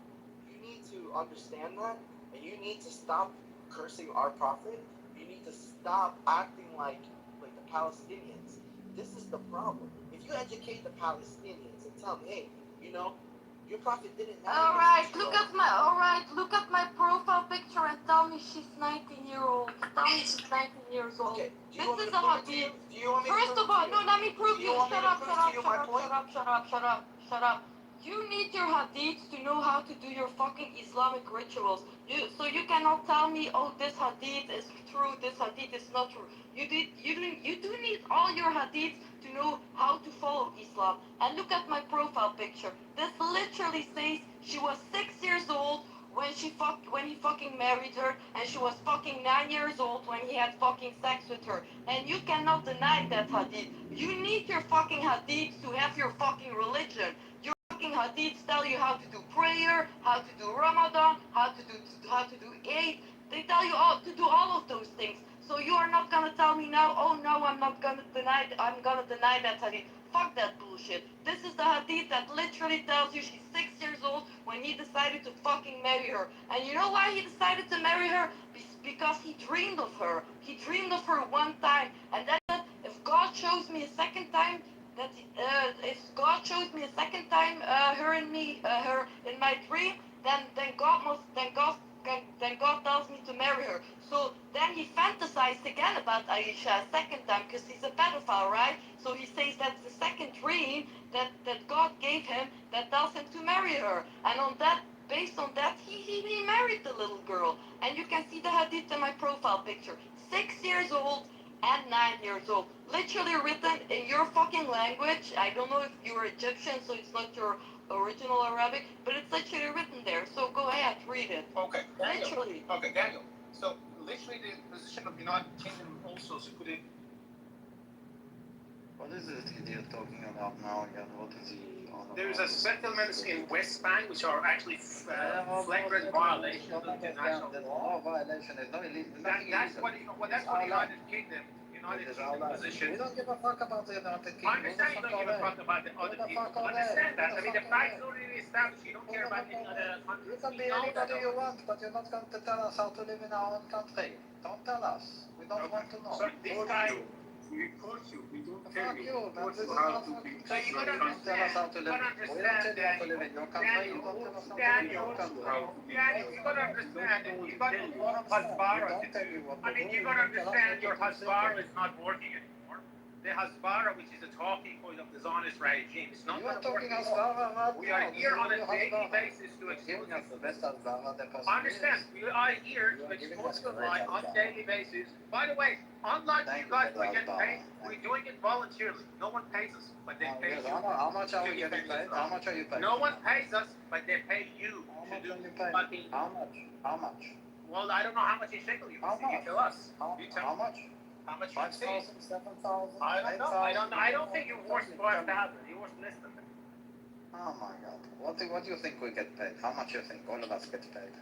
you need to understand that, and you need to stop cursing our prophet. You need to stop acting like the Palestinians. This is the problem. If you educate the Palestinians and tell them, hey, you know, your prophet didn't marry Alright, look at my profile picture and tell me she's 19-year-old. Tell me she's 19 years old. Okay, This is a hadith. First of all, no, let me prove you. Shut up. You need your hadiths to know how to do your fucking Islamic rituals. So you cannot tell me, oh, this hadith is true, this hadith is not true. You do need all your hadiths to know how to follow Islam. And look at my profile picture. This literally says she was 6 years old when he fucking married her, and she was fucking 9 years old when he had fucking sex with her. And you cannot deny that hadith. You need your fucking hadiths to have your fucking religion. Your fucking hadiths tell you how to do prayer, how to do Ramadan, how to do Eid. They tell you all to do all of those things. So you are not gonna tell me now, oh no, I'm gonna deny that hadith. Fuck that bullshit. This is the hadith that literally tells you she's 6 years old when he decided to fucking marry her. And you know why he decided to marry her? Because he dreamed of her. He dreamed of her one time. And then if God shows me a second time, her in my dream, then God tells me to marry her. So then he fantasized again about Aisha a second time because he's a pedophile, right? So he says that's the second dream that God gave him that tells him to marry her. And based on that, he married the little girl. And you can see the hadith in my profile picture. 6 years old and 9 years old. Literally written in your fucking language. I don't know if you're Egyptian, so it's not your original Arabic, but it's literally written there. So go ahead, read it. Okay, Daniel. Literally. Okay, Daniel. So literally the position of the United Kingdom also secluded. What is this idiot talking about now again? What is he on about? There's a settlements in West Bank which are actually flagrant violations of international law. No violation. There's no illegal. That's what the United Kingdom position. We don't give a fuck about the United Kingdom. I understand you don't give a fuck about the other people. I understand that. I mean, the facts already established. You don't care about any other country. You can be anybody you want, but you're not going to tell us how to live in our own country. Don't tell us. We don't want to know. So this guy, we report you. We don't tell you. So you gotta understand. You gotta understand that. Daniel, you gotta understand that you got a lot of Hasbara. I mean, you gotta understand your Hasbara is not working anymore. The Hasbara, which is a talking point of the Zionist regime, it's not working. We are here on a daily basis to expose I understand. We are here to expose your lie on a daily basis. By the way, unlike you guys, we get paid. We're doing it voluntarily. No one pays us, but they pay you. How much are we getting paid? How much are you paid? No one pays us, but they pay you to do fucking. How much? Well, I don't know how much in shekel you tell us. How much? How much 5,000, 7,000? I don't know. I don't think you're worth 5,000. You're worth less than that. Oh my God. What do you think we get paid? How much you think all of us get paid?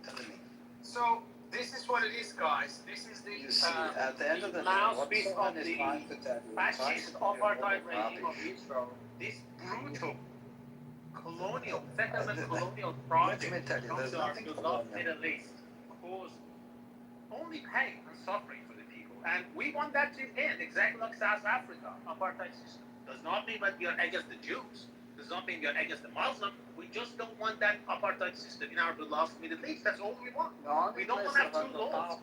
Tell me. So this is what it is, guys. This is the You see, at the end of the day, mouthpiece what of someone is trying to tell you, fascist apartheid regime of Israel. This brutal colonial project Let me tell you, there's nothing of the Middle East caused only pain and suffering for the people, and we want that to end. Exactly like South Africa apartheid system does not mean that we are against the Jews. Does not mean we are against the Muslim. We just don't want that apartheid system in our beloved Middle East. That's all we want. We don't want to have two laws.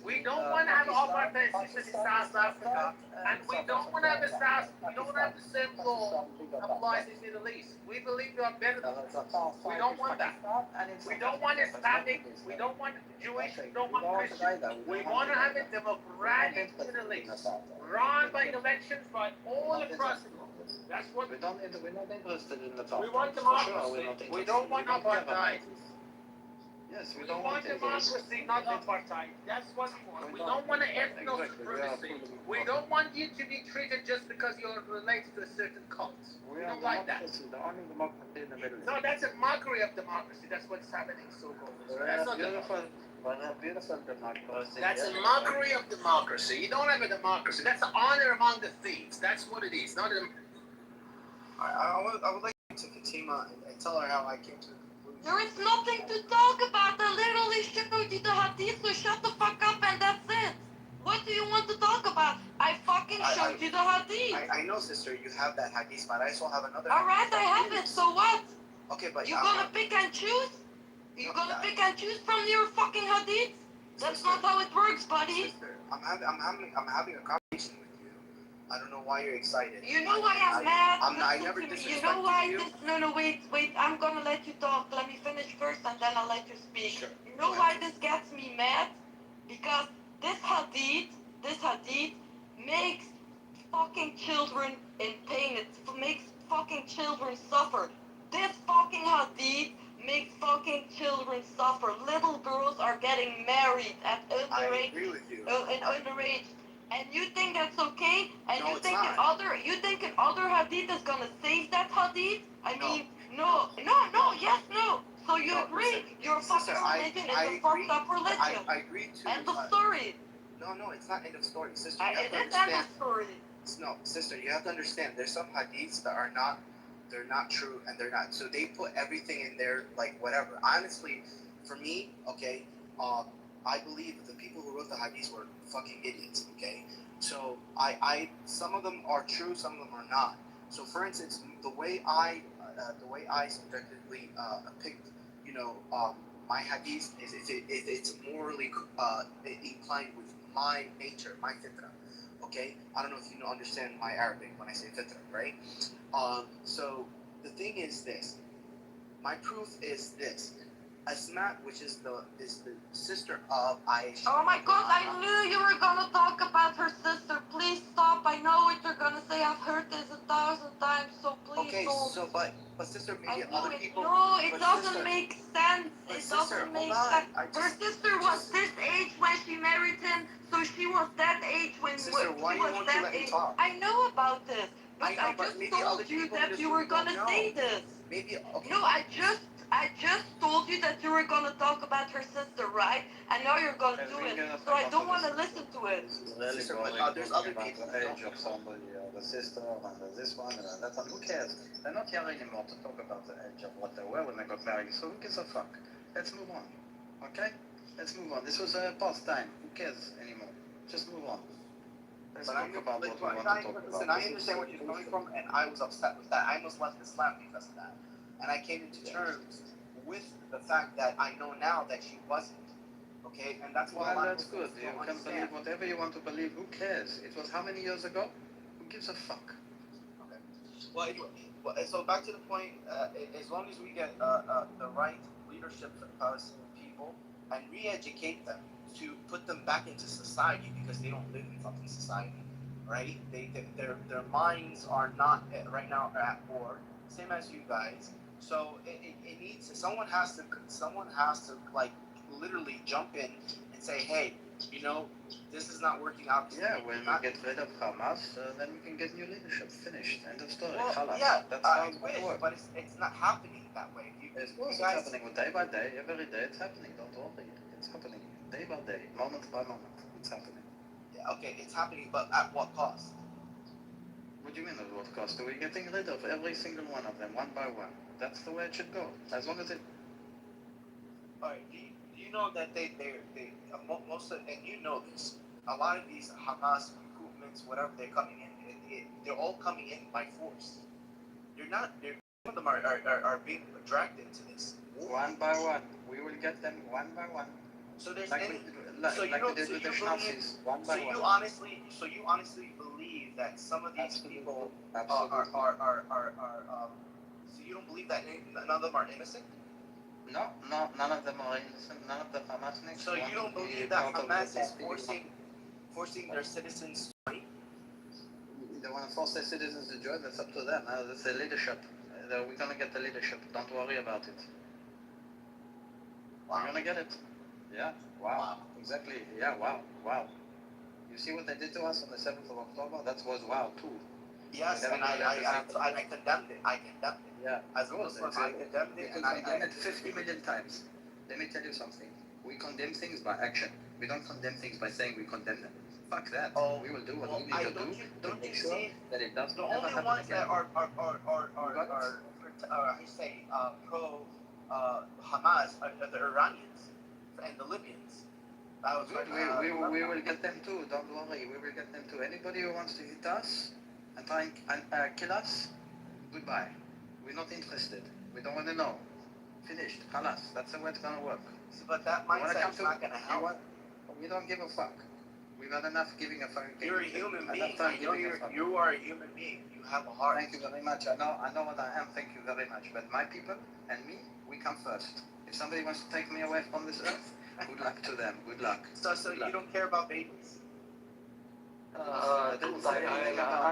We don't want to have an apartheid system in South Africa, and we don't want to have the same law applies in Middle East. We believe we are better than that. We don't want that. We don't want Islamic. We don't want Jewish. We don't want Christian. We want to have a democratic Middle East, run by elections by all across the world. That's what we're not interested in the top. we want democracy. We don't want apartheid. Yes, we want democracy, not apartheid. That's what we want. We don't want an ethno supremacy. We don't want you to be treated just because you're related to a certain cult. We don't like that. The only democracy in the Middle East. No, that's a mockery of democracy. That's what's happening so-called. That's not democracy. That's a mockery of democracy. You don't have a democracy. That's an honor among the thieves. That's what it is. Not a I would like to Fatima and tell her how I came to the conclusion. There is nothing to talk about. I literally showed you the hadith, so shut the fuck up and that's it. What do you want to talk about? I fucking showed you the hadith. I know, sister, you have that hadith, but I also have another. Alright, I have it, so what? Okay, but you gonna pick and choose? You gonna pick and choose from your fucking hadith? That's not how it works, buddy. Sister, I'm having a conversation with you. I don't know why you're excited. You know why I'm mad? I never Listen to me. disrespected You know why you. this? No, wait. I'm gonna let you talk. Let me finish first, and then I'll let you speak. Sure. You know why this gets me mad? Because this hadith makes fucking children in pain. It makes fucking children suffer. This fucking hadith makes fucking children suffer. Little girls are getting married at underage. I agree with you. Underage. And you think that's okay? And No, you it's think not. you think an other hadith is gonna save that hadith? I mean, no. Yes, no. So you agree? Listen, your sister, fucking religion is I a agree. fucked up religion. I agree to. End of story. No, it's not end of story, sister. It is end of story. No, sister, you have to understand. There's some hadiths that are not. They're not true, and they're not. So they put everything in there, like whatever. Honestly, for me, okay, I believe the people who wrote the hadiths were fucking idiots. Okay, so some of them are true, some of them are not. So for instance, the way I subjectively picked, my hadith is it's morally inclined with my nature, my fitra. Okay, I don't know if you understand my Arabic when I say fitra, right? So the thing is this. My proof is this. Asma, which is the sister of Aisha. Oh my god, I knew you were gonna talk about her sister. Please stop. I know what you're gonna say. I've heard this 1,000 times, so please Okay, don't. so but sister, maybe other people. No, it but doesn't sister, make sense. but It sister, doesn't make hold on. sense. Her sister was this age when she married him, so she was that age when Sister, why she you was won't that you let me age. talk? I know about this, but I know, but maybe other told you people in that this you room were gonna don't say know. this. Maybe okay. No, I just told you that you were gonna talk about her sister, right? And now you're gonna do it. So I don't want to listen to it. Really Sister, boring but there's other about people. the age of somebody, the sister, and this one, and that one. Who cares? They're not here anymore to talk about the age of what they were when they got married. So who gives a fuck? Let's move on. Okay? Let's move on. This was a past time. Who cares anymore? Just move on. Let's But talk about what we want to talk listen, about. I understand where you're coming from, and I was upset with that. I almost left Islam because of that. And I came into terms with the fact that I know now that she wasn't. Okay? And that's why Well, a lot that's of good. Muslims You don't can understand. believe whatever you want to believe. Who cares? It was how many years ago? Who gives a fuck? Okay. Well, anyway, so back to the point. As long as we get the right leadership for Palestinian people and re-educate them to put them back into society because they don't live in fucking society, right? Their minds are not right now are at war, same as you guys. So it needs someone has to like literally jump in and say, hey, this is not working out. Yeah, when we get rid of Hamas, then we can get new leadership. Finished. End of story. Well, Khalas. yeah, That's how I it's wish, going to work. but it's not happening that way. Of course it's happening day by day, every day it's happening. Don't worry. It's happening day by day, moment by moment. It's happening. Yeah, okay, it's happening, but at what cost? What do you mean at what cost? We're getting rid of every single one of them, one by one. That's the way it should go. As long as it... Alright, do you know that they most of, and you know this, a lot of these Hamas recruitments, whatever they're coming in, they're all coming in by force. Some of them are being dragged into this. One by one. We will get them one by one. So there's like any, we did with the Nazis, one by one. So you honestly believe that some of these people are so you don't believe that none of them are innocent? No, none of them are innocent. None of the Hamasniks. So you don't believe that Hamas is forcing their citizens to join? They want to force their citizens to join. That's up to them. That's the leadership. We're gonna get the leadership. Don't worry about it. Wow. We're gonna get it. Yeah. Wow. Exactly. Yeah. Wow. You see what they did to us on the 7th of October? That was wow too. Yes, and I condemned it. Yeah. As a Muslim, I condemned it, and I condemned it 50 million times. Let me tell you something. We condemn things by action. We don't condemn things by saying we condemn them. Fuck that. Oh, We will do what well, we need to do to make sure that it does the not ever only happen ones again. that are how you say pro Hamas are the Iranians and the Libyans. That was Good. We will get them too. Don't worry. We will get them too. Anybody who wants to hit us and try and kill us, goodbye. We're not interested. We don't want to know. Finished. Halas. That's the way it's gonna work. But that mindset is not gonna help. We don't give a fuck. We've had enough giving a fuck. You're a human being. You are a human being. You have a heart. Thank you very much. I know what I am. Thank you very much. But my people and me, we come first. If somebody wants to take me away from this earth, good luck to them. Good luck. So you don't care about babies? I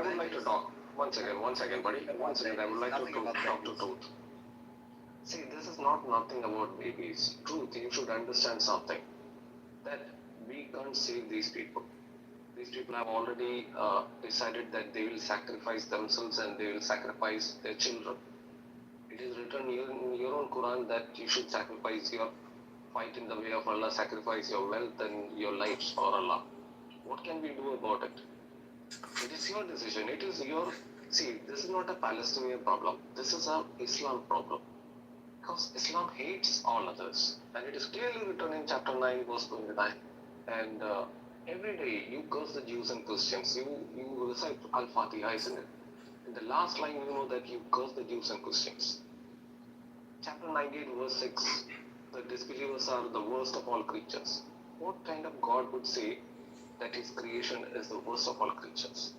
would like to talk. One second, buddy. One second, I would like to talk to Truth. See, this is not nothing about babies. Truth, you should understand something. That we can't save these people. These people have already decided that they will sacrifice themselves and they will sacrifice their children. It is written in your own Quran that you should sacrifice your fight in the way of Allah, sacrifice your wealth and your lives for Allah. What can we do about it? It is your decision. It is your... See, this is not a Palestinian problem. This is an Islam problem. Because Islam hates all others. And it is clearly written in chapter 9, verse 29. And every day you curse the Jews and Christians. You recite Al-Fatiha, isn't it? In the last line, you know that you curse the Jews and Christians. Chapter 98, verse 6. The disbelievers are the worst of all creatures. What kind of God would say that his creation is the worst of all creatures?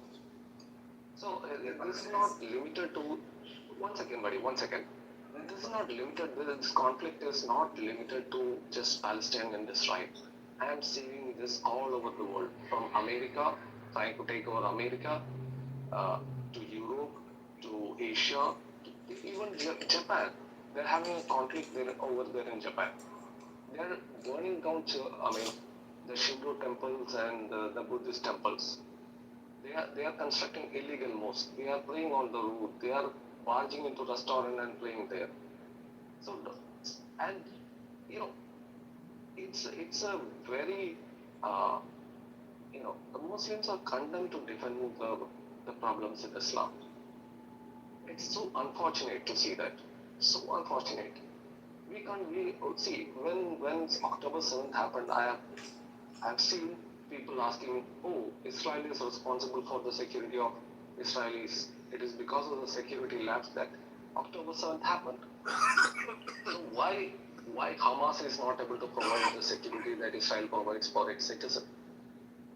So this is not limited to... One second, buddy, one second. This is not limited, this conflict is not limited to just Palestine and Israel. I am seeing this all over the world, from America, trying to take over America, to Europe, to Asia, to even Japan. They're having a conflict over there in Japan. They're burning down, the Shinto temples and the Buddhist temples. They are constructing illegal mosques. They are praying on the road. They are barging into restaurant and praying there. So, and it's a very the Muslims are condemned to defend the problems in Islam. It's so unfortunate to see that. So unfortunate. We see when October 7th happened. I have seen people asking, oh, Israel is responsible for the security of Israelis. It is because of the security lapse that October 7th happened. So why Hamas is not able to provide the security that Israel provides for its citizens?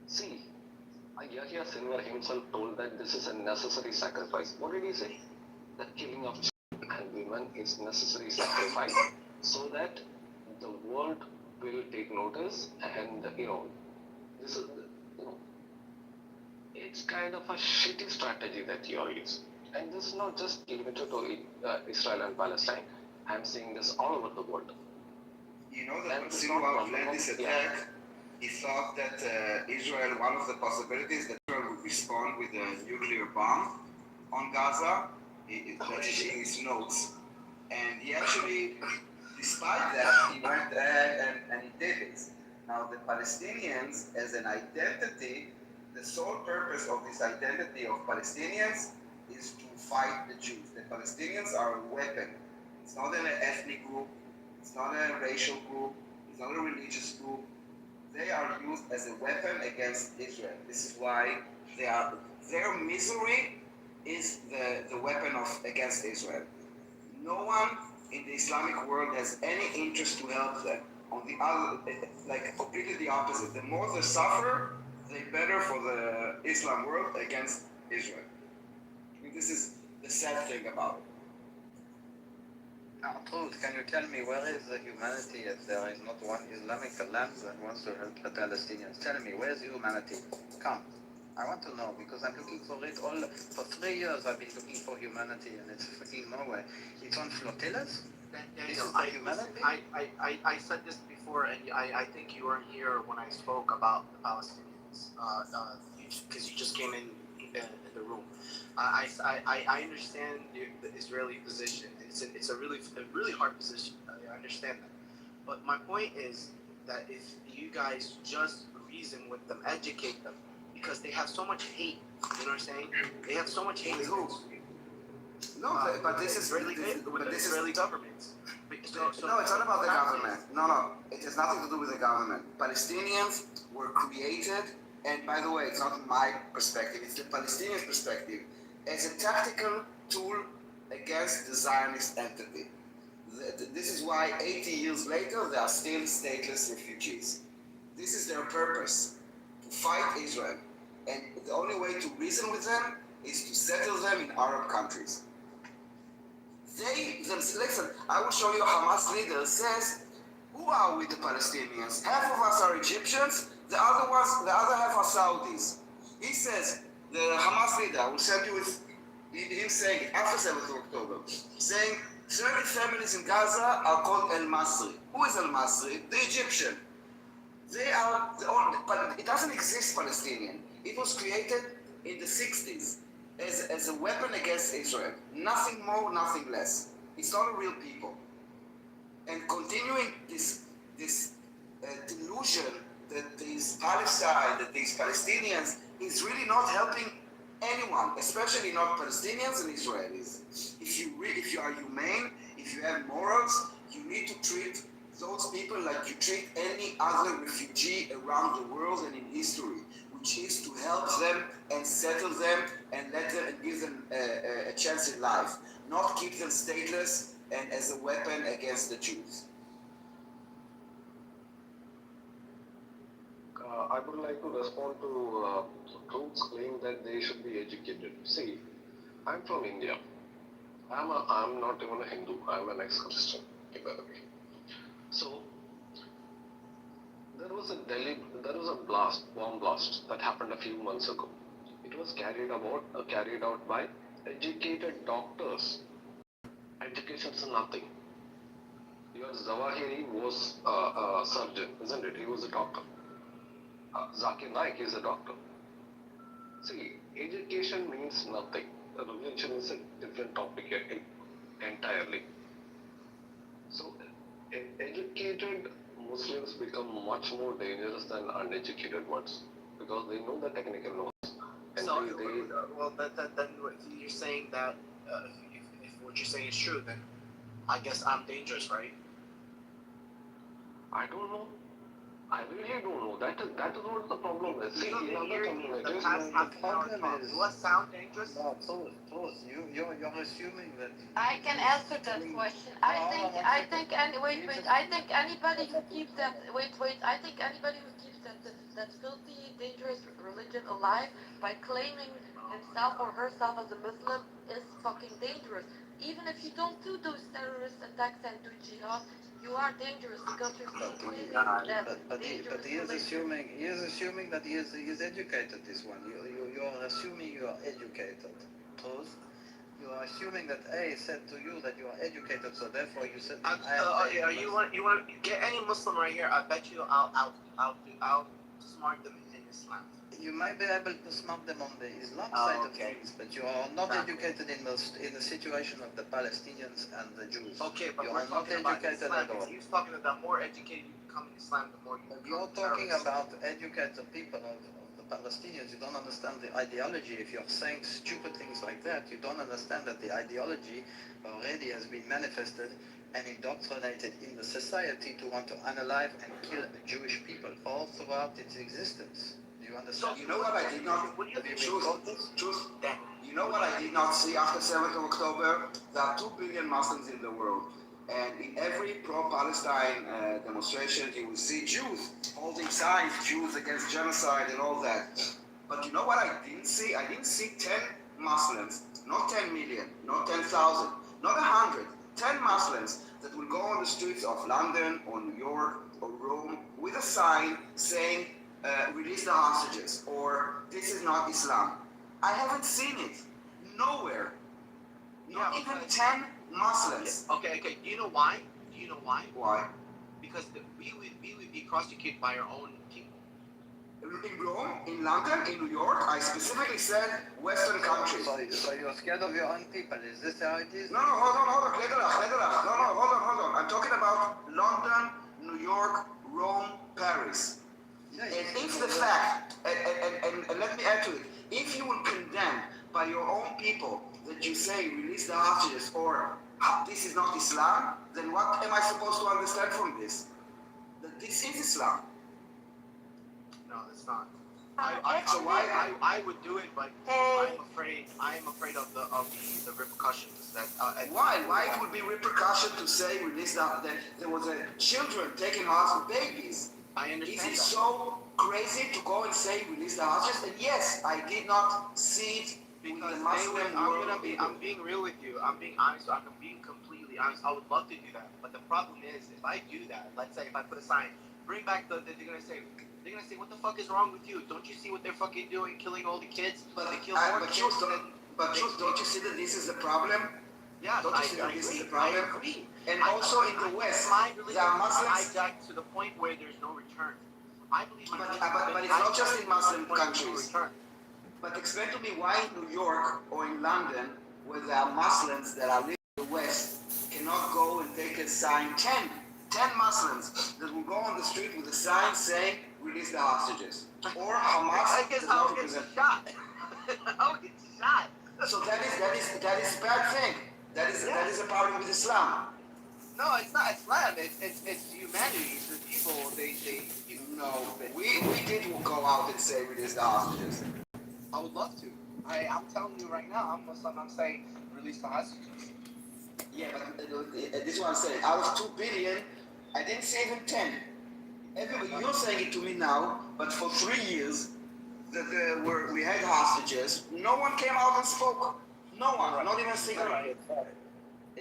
See, Yahya Sinwar himself told that this is a necessary sacrifice. What did he say? The killing of children and women is necessary sacrifice so that the world will take notice and this is it's kind of a shitty strategy that you are using. And this is not just limited to Israel and Palestine. I'm seeing this all over the world. You know that when Sinwar planned this attack, he thought that Israel, one of the possibilities that Israel would respond with a nuclear bomb on Gaza. That's in his notes. And he actually, despite that, he went ahead and he did it. Now the Palestinians, as an identity, the sole purpose of this identity of Palestinians is to fight the Jews. The Palestinians are a weapon. It's not an ethnic group, it's not a racial group, it's not a religious group. They are used as a weapon against Israel. This is why their misery is the weapon against Israel. No one in the Islamic world has any interest to help them. On the other, like completely the opposite. The more they suffer, the better for the Islam world against Israel. I mean, this is the sad thing about it. Now, Truth, can you tell me where is the humanity if there is not one Islamic land that wants to help the Palestinians? Tell me, where's humanity? Come. I want to know because I'm looking for it all. For 3 years I've been looking for humanity and it's freaking nowhere. It's on flotillas? I said this before, and I think you weren't here when I spoke about the Palestinians, because you just came in the room. I understand the Israeli position. It's a really hard position. I understand that. But my point is, that if you guys just reason with them, educate them, because they have so much hate. You know what I'm saying? They have so much hate. With who? No, but this is Israeli, but this Israeli is government. no, it's not about the government. No, it has nothing to do with the government. Palestinians were created, and by the way, it's not my perspective; it's the Palestinians' perspective, as a tactical tool against the Zionist entity. This is why 80 years later they are still stateless refugees. This is their purpose, to fight Israel. And the only way to reason with them is to settle them in Arab countries. Listen, I will show you Hamas leader says, who are we the Palestinians? Half of us are Egyptians, the other half are Saudis. He says, the Hamas leader, I will send you with him saying it after 7th of October, saying 30 families in Gaza are called El Masri. Who is El Masri? The Egyptian. They are the only, but it doesn't exist Palestinian. It was created in the 60s as a weapon against Israel. Nothing more, nothing less. It's not a real people. And continuing this delusion that these Palestine, that these Palestinians is really not helping anyone, especially not Palestinians and Israelis. If you are humane, if you have morals, you need to treat those people like you treat any other refugee around the world and in history, which is to help them and settle them and let them and give them a chance in life, not keep them stateless and as a weapon against the Jews. I would like to respond to Truth's claim that they should be educated. See, I'm from India. I'm not even a Hindu. I'm an ex-Christian, by the way. So there was a bomb blast that happened a few months ago. It was carried out by educated doctors. Education is nothing. Your Zawahiri was a surgeon, isn't it? He was a doctor. Zakir Naik is a doctor. See, education means nothing. Religion is a different topic entirely. So, educated Muslims become much more dangerous than uneducated ones because they know the technical laws. And So, well, then you're saying that if what you're saying is true, then I guess I'm dangerous, right? I don't know. I really don't know. That is what the problem is. See, in other communities, The problem is, do I sound dangerous? No, Truth, you're assuming that. I can answer that question. I think anybody who keeps that filthy, dangerous religion alive by claiming himself or herself as a Muslim is fucking dangerous. Even if you don't do those terrorist attacks and do jihad, you are dangerous because you're claiming that But he is assuming that he is educated. This one, you're assuming you are educated. Truth. You are assuming that A said to you that you are educated, so therefore you said. You want to get any Muslim right here? I bet you I'll smart them in Islam. You might be able to smart them on the Islam side of things, but you are not educated in the situation of the Palestinians and the Jews. Okay, but you we're are not talking about educated Islam. at all. He's talking about the more educated you become in Islam, the more you become You're talking about educated people of the Palestinians. You don't understand the ideology. If you're saying stupid things like that, you don't understand that the ideology already has been manifested and indoctrinated in the society to want to unalive and kill Jewish people all throughout its existence. Do you understand? You know what I did not choose? You know what I did not see after 7th of October? There are 2 billion Muslims in the world. And in every pro-Palestine demonstration, you will see Jews holding signs, Jews against genocide and all that. But you know what I didn't see? I didn't see 10 Muslims, not 10 million, not 10,000, not 100, 10 Muslims that will go on the streets of London or New York or Rome with a sign saying, release the hostages, or this is not Islam. I haven't seen it. Nowhere. Not even 10 Muslims. Okay. Do you know why? Why? Because we would be prosecuted by our own people. In Rome, in London, in New York, I specifically said Western countries. So you're scared of your own people. Is this how it is? No, hold on. No, hold on. I'm talking about London, New York, Rome, Paris. And if the fact, and let me add to it, if you will condemn by your own people that you say release the hostages or this is not Islam, then what am I supposed to understand from this? That this is Islam. No, it's not. I would do it, but I am afraid of the repercussions that. Why it would be repercussion to say release that there was a children taken hostage, babies? I understand. Is it that. so crazy to go and say release the hostages? And yes, I did not see it because the Muslim world. I'm being real with you. I'm being honest. I'm being completely honest. I would love to do that, but the problem is, if I do that, let's say if I put a sign, bring back they're gonna say, what the fuck is wrong with you? Don't you see what they're fucking doing, killing all the kids? But they kill more kids don't you see that this is the problem? Yeah, don't you see that this is the problem? I agree. And also in the West, there are Muslims. Hijacked to the point where there's no return. I believe but it's not just in Muslim countries. But explain to me why in New York or in London, where there are Muslims that are living in the West, cannot go and take a sign, 10 Muslims that will go on the street with a sign saying, release the hostages. Or Hamas. I guess I'll get shot. I'll get shot. So that is a bad thing. That is a problem with Islam. No, it's not Islam. It's humanity. It's the people. No, we did go out and say release the hostages. I would love to. I'm telling you right now, I'm Muslim. I'm saying release the hostages. Yeah, but this is what I'm saying. Out of 2 billion, I didn't see even 10. Everybody, you're saying it to me now, but for 3 years that we had hostages, no one came out and spoke. No one, not even a single.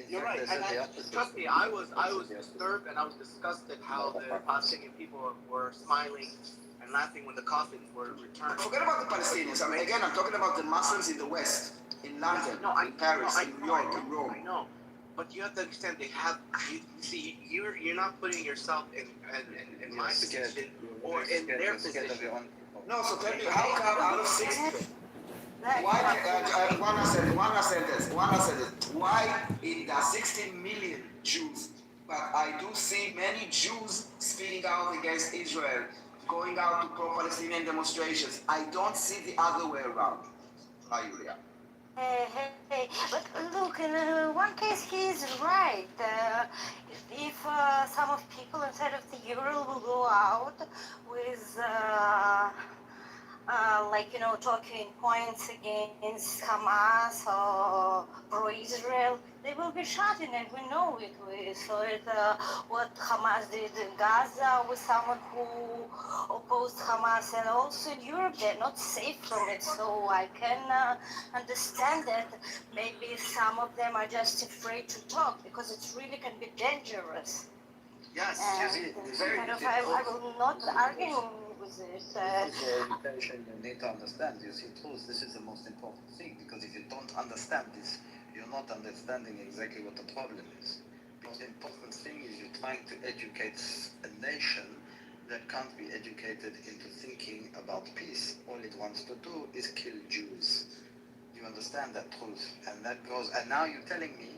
You're right. And trust me, I was disturbed and I was disgusted how the Palestinian people were smiling and laughing when the coffins were returned. Forget about the Palestinians. I mean, again, I'm talking about the Muslims in the West, in London, in Paris, in New York, in Rome. I know. But you have to understand, see, you're not putting yourself in my position or in their position. No, so tell me, how come out of 60? Why, one last sentence. Why there are 16 million Jews, but I do see many Jews speaking out against Israel, going out to pro-Palestinian demonstrations. I don't see the other way around. Yulia. Hey, but look, in one case he is right. If some of people inside of the Euro will go out with, talking points against Hamas or pro-Israel, they will be shot, and we know it. We saw it, what Hamas did in Gaza with someone who opposed Hamas, and also in Europe, they're not safe from it. So I can understand that maybe some of them are just afraid to talk because it really can be dangerous. Yes, I will not argue with it. Education, you need to understand. You see, truth, this is the most important thing, because if you don't understand this, you're not understanding exactly what the problem is. The most important thing is you're trying to educate a nation that can't be educated into thinking about peace. All it wants to do is kill Jews. You understand that truth? And that goes, and now you're telling me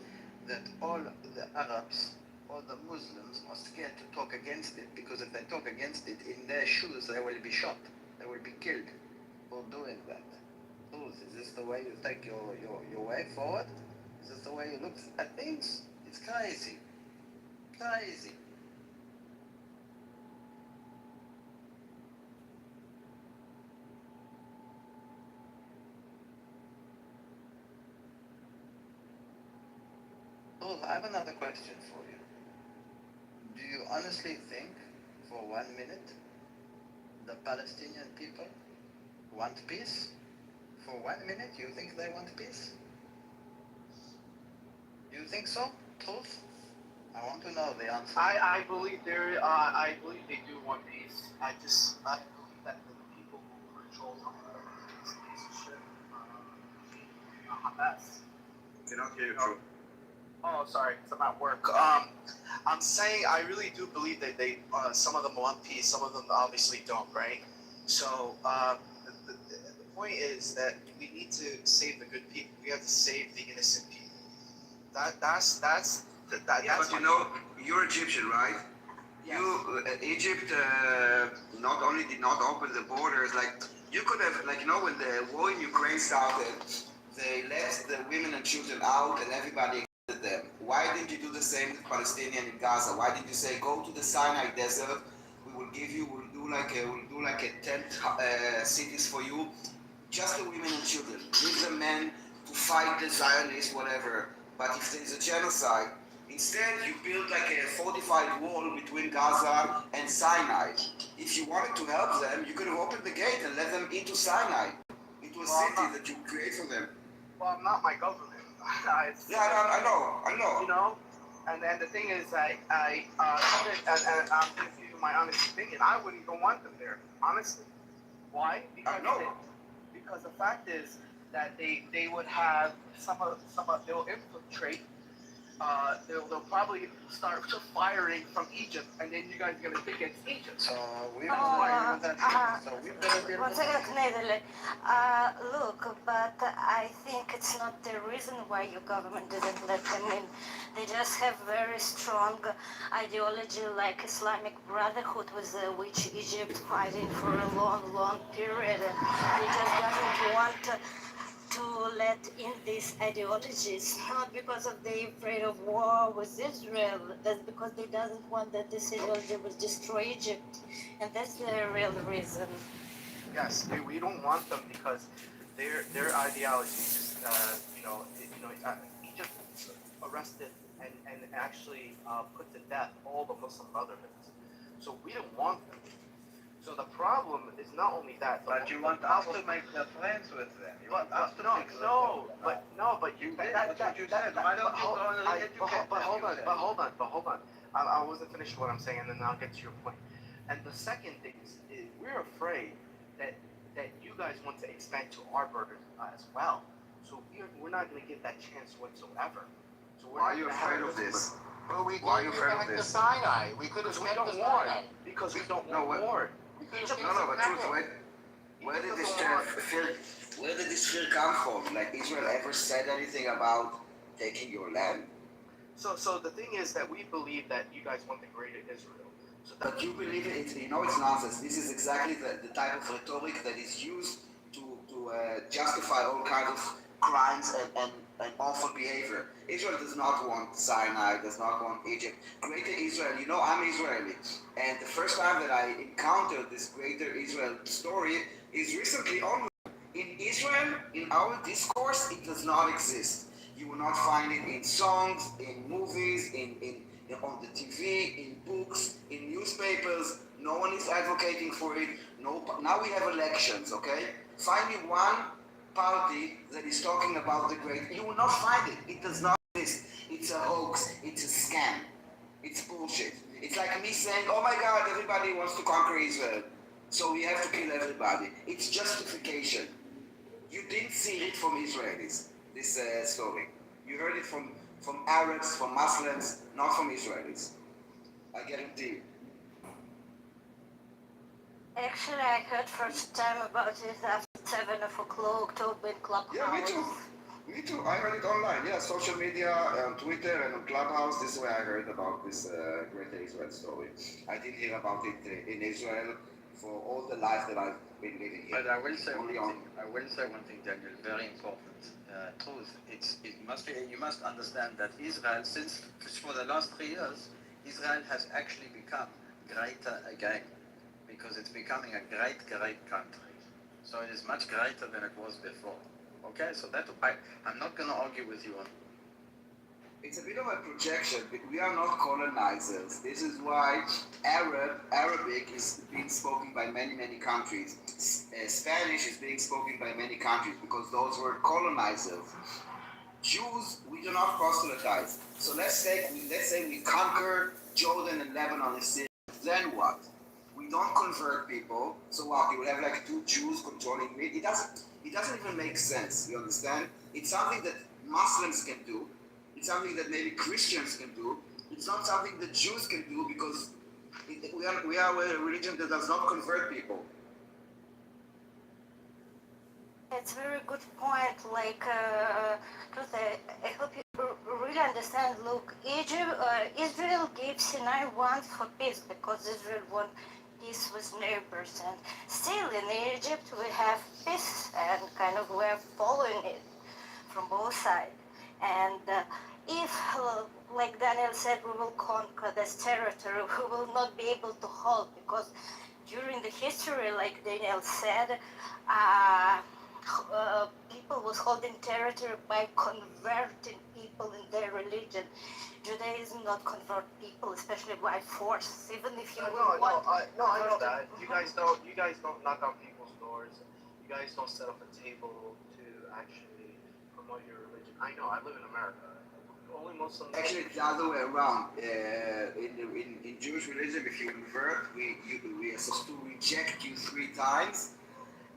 that all the Arabs, all the Muslims are scared to talk against it, because if they talk against it, in their shoes they will be shot, they will be killed for doing that. Truth, is this the way you take your way forward? Is this the way you look at things? It's crazy. Crazy. Oh, I have another question for you. Do you honestly think, for 1 minute, the Palestinian people want peace? For 1 minute, you think they want peace? You think so? Truth? I want to know the answer. I believe I believe they do want peace. I believe that the people who control this piece of shit, Hamas. Cannot hear you, Drew. Oh, sorry, it's about work. I'm saying I really do believe that they, some of them want peace, some of them obviously don't, right? So the point is that we need to save the good people. We have to save the innocent people. That's But you know, you're Egyptian, right? Egypt not only did not open the borders, like you could have, like when the war in Ukraine started, they let the women and children out and everybody accepted them. Why didn't you do the same with Palestinians in Gaza? Why did you say go to the Sinai desert? We will give you, we'll do like a tent cities for you, just the women and children. Leave the men to fight the Zionists, whatever. But if there is a genocide, instead, you build like a fortified wall between Gaza and Sinai. If you wanted to help them, you could have opened the gate and let them into Sinai, into a city that you create for them. Well, I'm not my government. I know. You know, and the thing is, and I'm giving you my honest opinion. I wouldn't even want them there, honestly. Why? Because the fact is that they would have they'll infiltrate. They'll probably start firing from Egypt, and then you guys are gonna think it's Egypt. So we don't fire that. So we better deal with One second, look, but I think it's not the reason why your government didn't let them in. They just have very strong ideology, like Islamic Brotherhood, with which Egypt fighting for a long period. They just doesn't want to let in these ideologies, not because of they afraid of war with Israel. That's because they doesn't want that this ideology will destroy Egypt, and that's the real reason. Yes, we don't want them because their ideology is, Egypt arrested and actually put to death all the Muslim brotherhoods. So we don't want them. So the problem is not only that. But you want us to make friends with them. You want us to fix them. But you did. That's what you said. Why don't you go and educate them? But hold on. I wasn't finished what I'm saying, and then I'll get to your point. And the second thing is we're afraid that you guys want to expand to our borders as well. So we're not going to get that chance whatsoever. So why are you afraid of this? Well, we gave you back to Sinai. We could have spent the Sinai. Because we don't want war. No, but truth, where did this fear come from? Like Israel ever said anything about taking your land? So the thing is that we believe that you guys want the greater Israel. But you believe it, it's nonsense. This is exactly the type of rhetoric that is used to justify all kinds of crimes and awful behavior. Israel does not want Sinai, does not want Egypt. Greater Israel, I'm Israeli. And the first time that I encountered this greater Israel story is recently only. In Israel, in our discourse, it does not exist. You will not find it in songs, in movies, on the TV, in books, in newspapers. No one is advocating for it. Now we have elections, okay? Find me one party that is talking about the great. You will not find it. It does not exist. It's a hoax. It's a scam. It's bullshit. It's like me saying, oh my God, everybody wants to conquer Israel, so we have to kill everybody. It's justification. You didn't see it from Israelis, this story. You heard it from Arabs, from Muslims, not from Israelis. I guarantee you. Actually, I heard first time about it after 7 o'clock, October in Clubhouse. Yeah, me too. I heard it online. Yeah, social media, on Twitter and on Clubhouse. This is where I heard about this greater Israel story. I didn't hear about it in Israel for all the life that I've been living here. But I will say one thing, Daniel, very important. Truth. You must understand that Israel, since for the last 3 years, Israel has actually become greater again, because it's becoming a great country. So it is much greater than it was before. Okay, so I'm not going to argue with you on. It's a bit of a projection, but we are not colonizers. This is why Arabic is being spoken by many countries. Spanish is being spoken by many countries because those were colonizers. Jews, we do not proselytize. So let's say we conquer Jordan and Lebanon and Syria. Then what? We don't convert people. So what? You will have like 2 Jews controlling me. It doesn't even make sense. You understand? It's something that Muslims can do. It's something that maybe Christians can do. It's not something that Jews can do because we are a religion that does not convert people. It's a very good point. Like, I hope you really understand. Look, Israel gave Sinai once for peace because Israel won peace with neighbors, and still in Egypt we have peace, and kind of we're following it from both sides. And if, like Daniel said, we will conquer this territory, we will not be able to hold, because during the history, like Daniel said, people was holding territory by converting people in their religion. Judaism not convert people, especially by force, even if you I know that. You guys don't knock on people's doors. You guys don't set up a table to actually promote your religion. I know. I live in America. Only Muslims. Actually, it's the other way around. In Jewish religion, if you convert, we are supposed to reject you 3 times,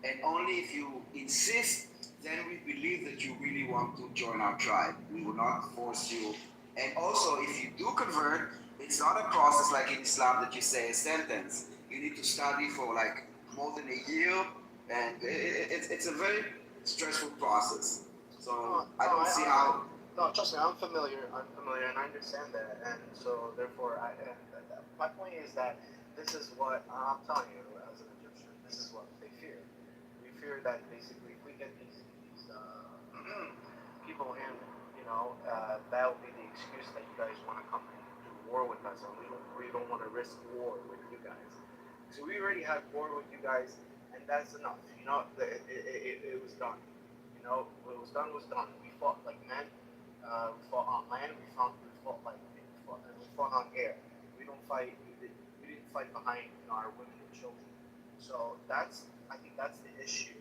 and only if you insist, then we believe that you really want to join our tribe. We will not force you. And also, if you do convert, it's not a process like in Islam that you say a sentence. You need to study for like more than a year, and it's a very stressful process. So I don't see how. No, trust me, I'm familiar, and I understand that, and so therefore, my point is that this is what I'm telling you as an Egyptian. This is what they fear. We fear that basically if we get these people in, that will be the excuse that you guys want to come and do war with us, and we don't want to risk war with you guys. So we already had war with you guys, and that's enough. It was done. What was done was done. We fought like men. We fought on land. We fought on air. We don't fight. We didn't fight behind our women and children. So I think that's the issue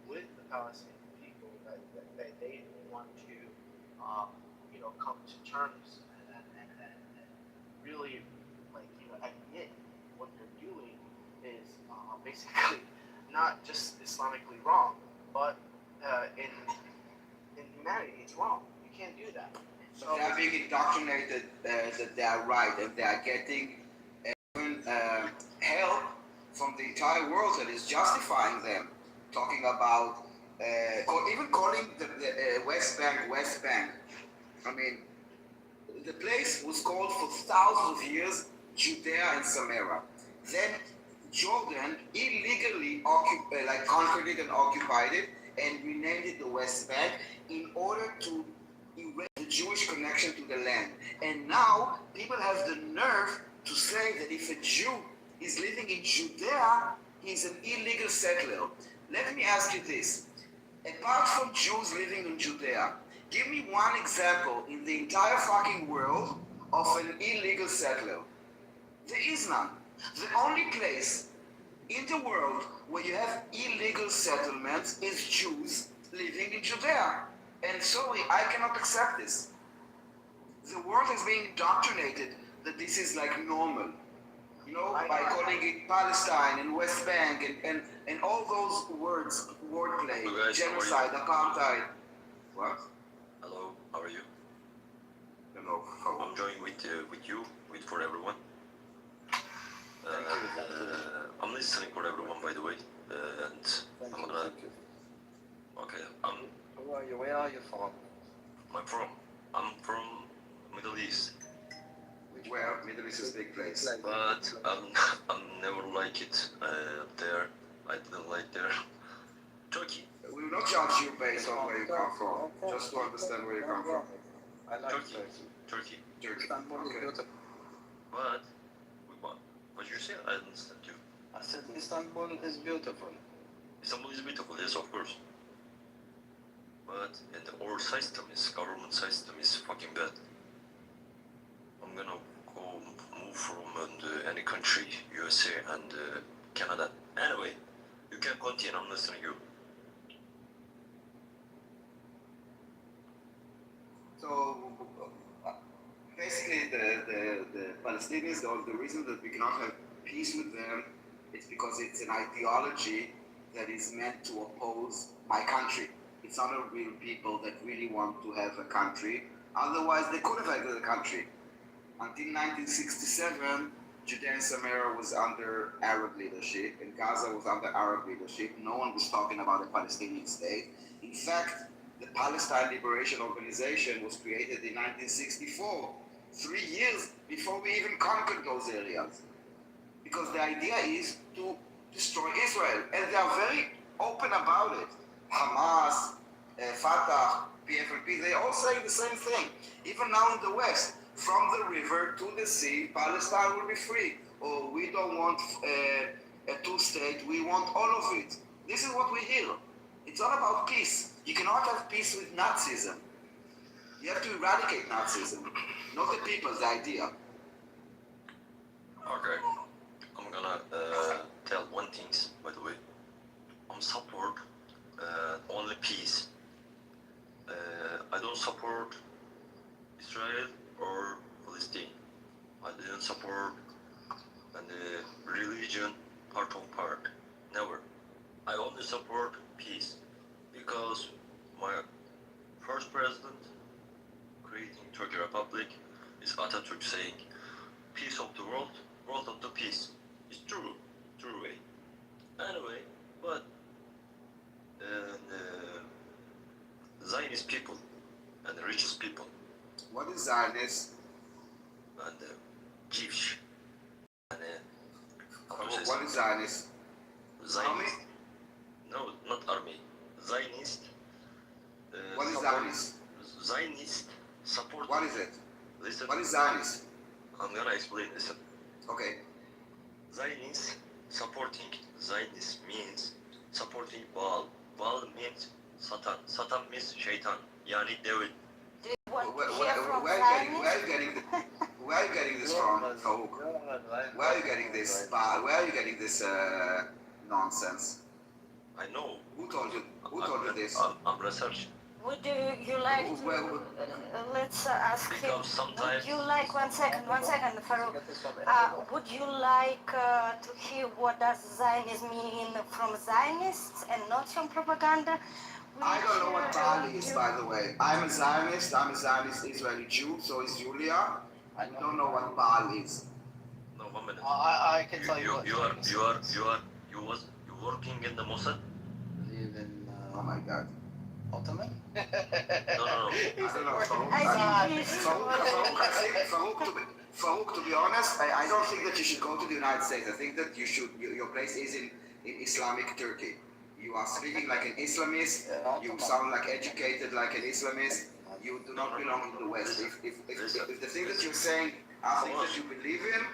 with the Palestinian people, that they want to come to terms and really admit what they're doing is basically not just Islamically wrong, but in humanity it's wrong. You can't do that. So they are being indoctrinated that they are right, and they are getting help from the entire world that is justifying them, talking about even calling the West Bank. I mean, the place was called for thousands of years Judea and Samaria. Then Jordan illegally conquered it and occupied it and renamed it the West Bank in order to erase the Jewish connection to the land. And now people have the nerve to say that if a Jew is living in Judea, he's an illegal settler. Let me ask you this. Apart from Jews living in Judea, give me one example in the entire fucking world of an illegal settler. There is none. The only place in the world where you have illegal settlements is Jews living in Judea. And sorry, I cannot accept this. The world is being indoctrinated that this is like normal. By calling it Palestine and West Bank and all those words, wordplay, genocide, apartheid. What? Hello, how are you? Hello. I'm joining with you, for everyone. I'm listening for everyone, by the way, and I'm gonna. Okay, Where are you from? I'm from Middle East. Where? Middle East is a big place. But I'm never like it there. I didn't like there. Turkey. We will not judge you based on where you come from, just to understand where you come from. I like Turkey. Istanbul is beautiful. What did you say? I understand you. I said Istanbul is beautiful. Istanbul is beautiful, yes, of course. But in our government system is fucking bad. I'm gonna move from any country, USA and Canada. Anyway, you can continue. I'm listening to you. So basically, the Palestinians, the reason that we cannot have peace with them, is because it's an ideology that is meant to oppose my country. It's not a real people that really want to have a country. Otherwise, they could have had a country. Until 1967, Judea and Samaria was under Arab leadership, and Gaza was under Arab leadership. No one was talking about a Palestinian state. In fact, the Palestine Liberation Organization was created in 1964, 3 years before we even conquered those areas. Because the idea is to destroy Israel, and they are very open about it. Hamas, Fatah, PFLP, they all say the same thing. Even now in the West, from the river to the sea, Palestine will be free. Or we don't want a two-state, we want all of it. This is what we hear. It's all about peace. You cannot have peace with Nazism. You have to eradicate Nazism, not the people, the idea. Okay, I'm gonna tell one thing, by the way. I'm support only peace. I don't support Israel or Palestine. I didn't support the religion part on part. Never. I only support peace because my first president creating Turkey Republic is Atatürk saying peace of the world, world of the peace. It's true way. Anyway, but Zionist people and the richest people. What is Zionist? And Jewish. And what is Zionist? Zionist? No, not army. Zionist. What is Zionist? Zionist support. What is it? Listen. What is Zionist? I'm gonna explain. Listen. Okay. Zionist supporting. Zionist means supporting Baal. Baal means Satan. Satan means Shaitan. Yani devil. Where are you getting this from, Farouk? Where are you getting this? Where are you getting this nonsense? I know. Who told you? Who told you this? I'm researching. Would you like to, let's ask him, would you like, one second, Farouk, would you like to hear what does Zionism mean from Zionists and not from propaganda? I don't know what Baal is, by the way. I'm a Zionist Israeli Jew, so is Julia. I don't know what Baal is. No, 1 minute. I can tell you what. You working in the Mossad? Live in, oh my God. Ottoman? No. I don't know. Farouk, to be honest, I don't think that you should go to the United States. I think that you should. Your place is in Islamic Turkey. You are speaking like an Islamist. You sound like educated like an Islamist. You do not belong in the West. If the thing that you're saying are things that you believe in,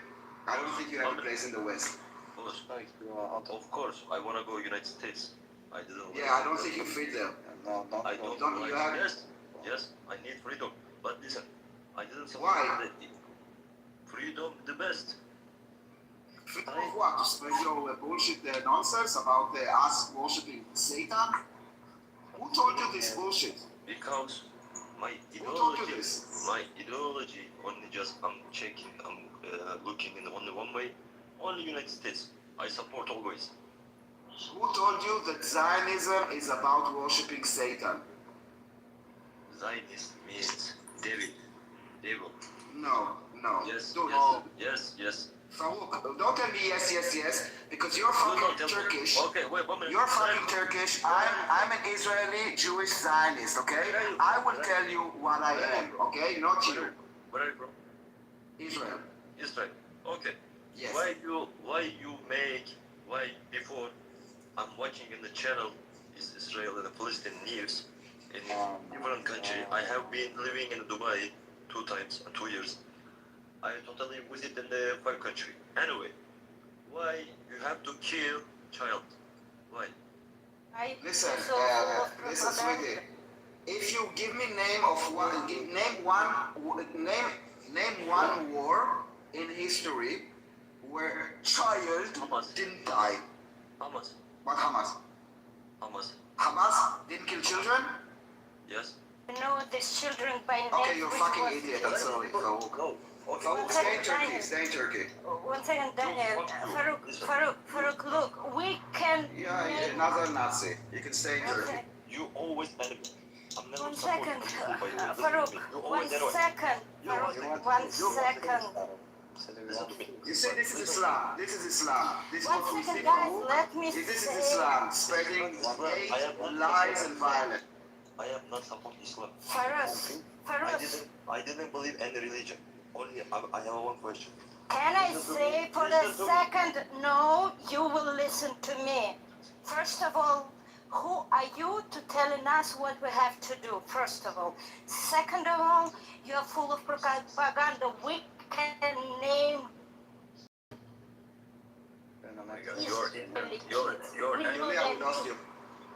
I don't think you have a place in the West. Of course, I want to go United States. I didn't. Yeah, I don't think you fit there. I don't. You have. Yes, I need freedom. But listen, I didn't support. Why? Freedom, the best. Freedom of what? To spread your bullshit nonsense about us worshipping Satan? Who told you this bullshit? Because my ideology only just I'm checking, I'm looking in only one way, only United States. I support always. Who told you that Zionism is about worshipping Satan? Zionist means devil. No. Yes, Dude, yes. Farouk, don't tell me yes, because you're fucking Turkish. Okay, wait 1 minute. You're fucking Turkish. I'm an Israeli Jewish Zionist, okay? I will tell you what I am, okay? Not you. Where are you from? Israel. Israel. Okay. Yes. Why before I'm watching in the channel is Israel and the Palestine news in different country. I have been living in Dubai 2 times in 2 years. I totally visit in the 5 country. Anyway, why you have to kill child? Why? Listen, sweetie. If you give me name one war in history where child didn't die. Hamas. What Hamas? Hamas didn't kill children? Yes. You know these children by name. Okay, you're a fucking idiot. I'm sorry, Farouk. No. Okay. Farouk, stay in Turkey. 1 second, Daniel. Farouk, look, we can. Yeah, another Nazi. You can stay in Turkey. You always enemy. I'm never 1 second, Farouk. 1 second. Farouk, 1 second. You say this is Islam. This is Islam. This is 1 what we second, say. guys. Let me This is say. Islam, spreading hate, lies, and violence. I am not support Islam. Faraz, I didn't believe any religion. Only I have one question. Can I say for a second? No, you will listen to me. First of all, who are you to telling us what we have to do? First of all. Second of all, you are full of propaganda. We can name. Oh my God, you're Julia, we lost you.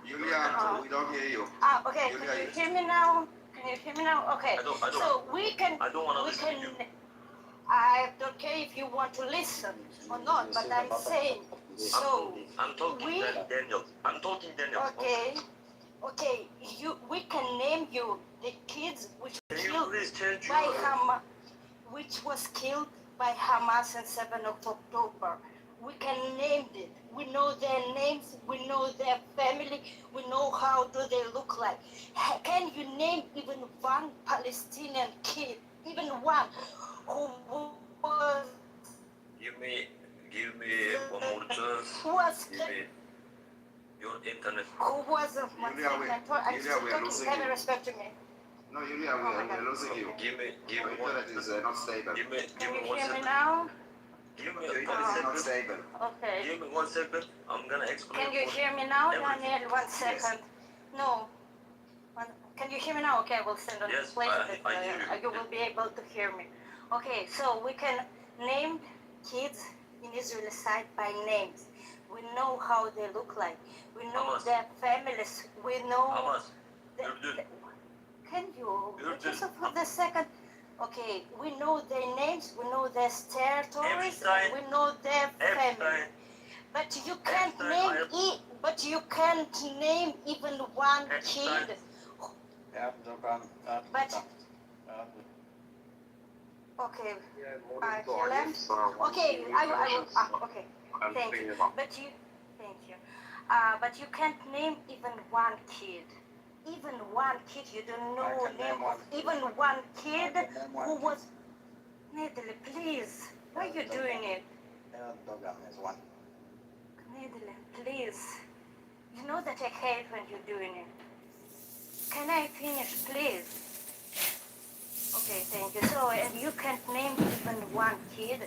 Julia, we don't hear you. Okay, Julia, can you hear me now? Can you hear me now? Okay. I don't So we can. I don't want to listen to you. I don't care if you want to listen or not, but I'm saying. So I'm talking Daniel. I'm talking Daniel. Okay. Okay. We can name you the kids which was killed by Hamas on 7th of October. We can name it. We know their names. We know their family. We know how do they look like. Can you name even one Palestinian kid, even one, who was? Give me one more chance. Who was? Give me your internet. Who was? I'm still we are talking. losing Have you. respect to me. No, Julia, we are losing you. Give me Your one. internet is not stable. Give me Can you one hear me second. now? Give me Your 1 internet is not second. stable. Okay. Give me 1 second. I'm gonna explain. Can you for hear me now, everything. Daniel? 1 second. No. Can you hear me now? Okay, I will send on Yes, place I hear you. you will be able to hear me. Okay, so we can name kids in Israel side by names. We know how they look like. We know Hamas. their families. We know. Hamas. Can you just for the second? Okay, we know their names. We know their territories. We know their family. But you can't name But you can't name even one kid. But okay, he left. Okay, I will. Okay, thank you. Thank you. But you can't name even one kid. Even one kid, you don't know name of even one kid who was. Nedele, please, why are you doing it? Nedele, please. You know that I hate when you're doing it. Can I finish, please? Okay, thank you. So, and you can't name even one kid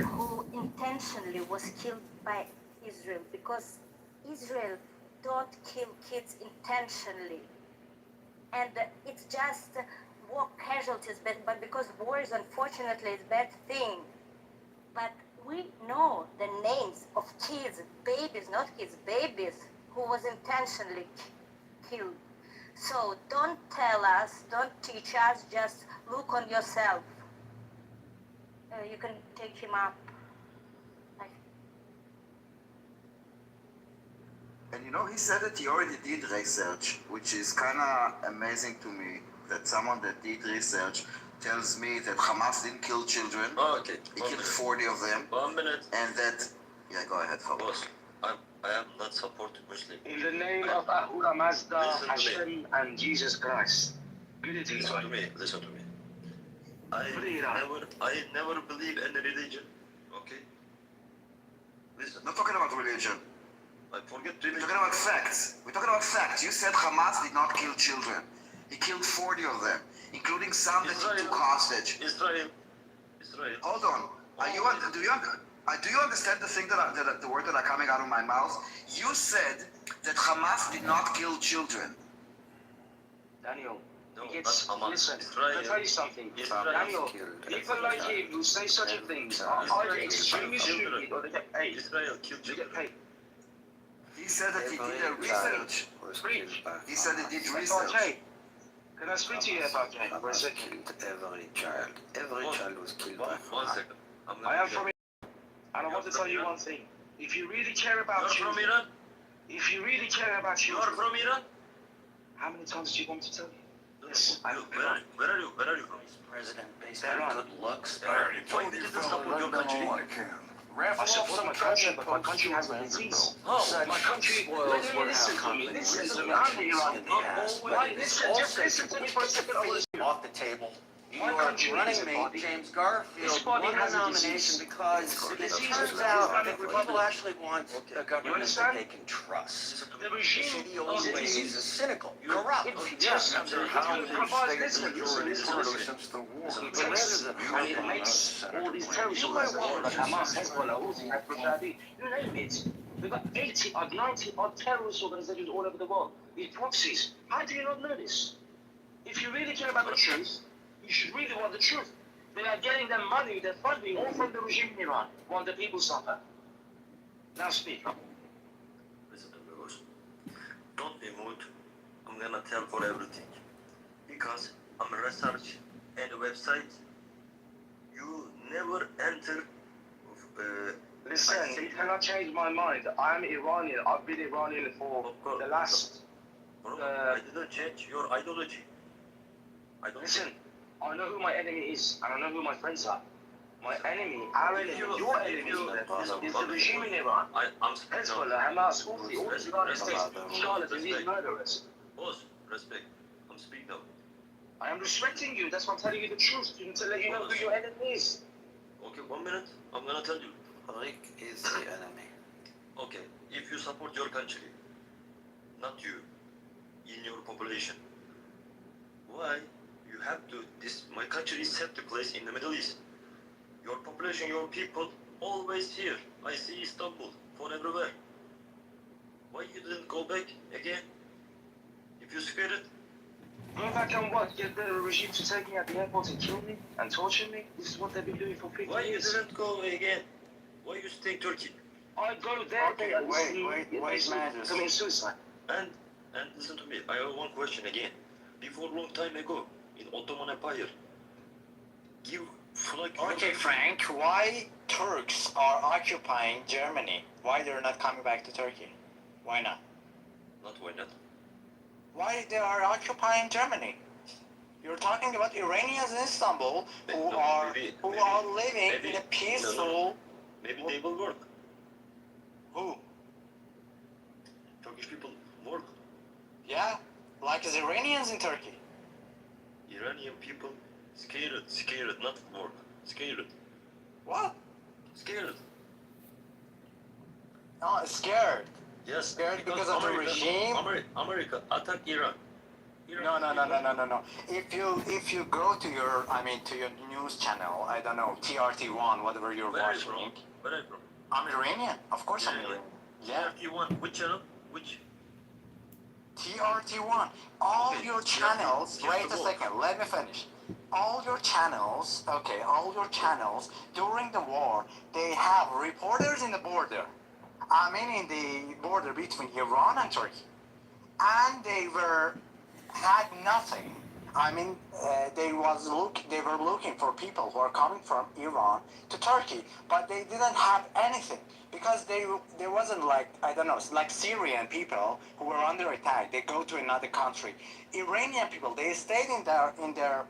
who intentionally was killed by Israel, because Israel don't kill kids intentionally. And it's just war casualties, but because war is unfortunately a bad thing. But we know the names of kids, babies, not kids, babies, who was intentionally killed. So don't tell us, don't teach us, just look on yourself. You can take him up. And you know, he said that he already did research, which is kind of amazing to me, that someone that did research tells me that Hamas didn't kill children. Oh, okay. He killed 40 of them. 1 minute. And that, yeah, go ahead, Boss, I am not supporting Muslim. In the name of Ahura Mazda, Hashem, and Jesus Christ. Listen to me. I never believe in religion. Okay? Listen. Not talking about religion. I forget We're religion. talking about facts. We're talking about facts. You said Hamas did not kill children. He killed 40 of them, including some that he took hostage. Israel. Hold on. Do you understand the thing the word that are coming out of my mouth? You said that Hamas did not kill children. Daniel, No, it's, not Hamas. listen, Israel. I'll tell you something. Israel Daniel, people like him who say such things are either extremely stupid or they get paid. Israel killed They children. get paid. He said that he did a research. He said he did research. FRJ, can I speak to you, FRJ, for a second? Every child was killed by Hamas. 1 second. I am from Iran, and I want to tell you one thing. If you really care about You're children, from Iran? if you really care about children, You're from Iran? how many times do you want me to tell you? Yes, Where are you from? President based Iran. on good looks. Why did you support your country? I support my country, but my country has a disease. My country, listen to me, listen to me. I'm the Iranian. Listen, just listen to me for a second. Off the table. Your running mate, James Garfield, won the nomination because it turns out that people actually want a government that they can trust. The ideology is cynical, corrupt. Yes, How it provides this majority since the war. And it makes all these terrorist organizations like Hamas, Hezbollah, Houthi, Al-Qaeda, you name it. We've got 80 odd, 90 odd terrorist organizations all over the world. These proxies. How do you not know this? If you really care about the truth, you should really want the truth. They are getting their money, their funding, all from the regime in Iran, while the people suffer. Now speak. Listen to me, boss. Don't be moved. I'm gonna tell for everything. Because I'm a research and a website. You never enter. Listen, you cannot change my mind. I'm Iranian. I've been Iranian for the last... I didn't change your ideology. Listen, I know who my enemy is, and I know who my friends are. My enemy, our enemy, your enemy is the regime in Iran. I'm Hezbollah, Hamas, Houthi, all these Iranian states, charlatans, these murderers. Boss, respect. I'm speaking now. I am respecting you. That's why I'm telling you the truth, to let you know who your enemy is. Okay, 1 minute. I'm gonna tell you. Rick is the enemy. Okay, if you support your country, not you, in your population, why you have to, my country is set to place in the Middle East. Your population, your people, always here. I see Istanbul, for everywhere. Why you didn't go back again? If you scared? Go back and what? Get the regime to take me at the airport and kill me and torture me? This is what they've been doing for 50 Why years. you didn't go again? Why you stay in Turkey? I go there, Okay, wait, Magus. commit suicide. And listen to me, I have one question again. Before long time ago, in Ottoman Empire, give flag. Okay, Frank, why Turks are occupying Germany? Why they're not coming back to Turkey? Why not? Not why not? Why they are occupying Germany? You're talking about Iranians in Istanbul who are living in a peaceful. Maybe they will work. Who? Turkish people work. Yeah, like as Iranians in Turkey. Iranian people scared, not work. Scared. What? Scared. Oh, scared. Yes. Scared because of the regime. America attack Iran. No. If you go to your news channel, I don't know, TRT1, whatever you're watching. Where are you from? I'm Iranian. Of course I'm Iranian. Yeah. TRT1. Which channel? Which? TRT1. All your channels. Wait a second. Let me finish. All your channels. During the war, they have reporters in the border. In the border between Iran and Turkey, and they had nothing. They were looking for people who are coming from Iran to Turkey, but they didn't have anything because there wasn't like Syrian people who were under attack. They go to another country. Iranian people, they stayed in their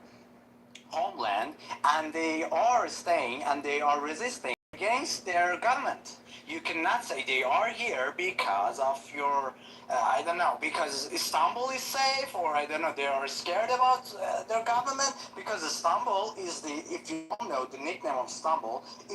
homeland, and they are staying and they are resisting against their government. You cannot say they are here because of your, because Istanbul is safe, or they are scared about their government, because Istanbul is if you don't know, the nickname of Istanbul is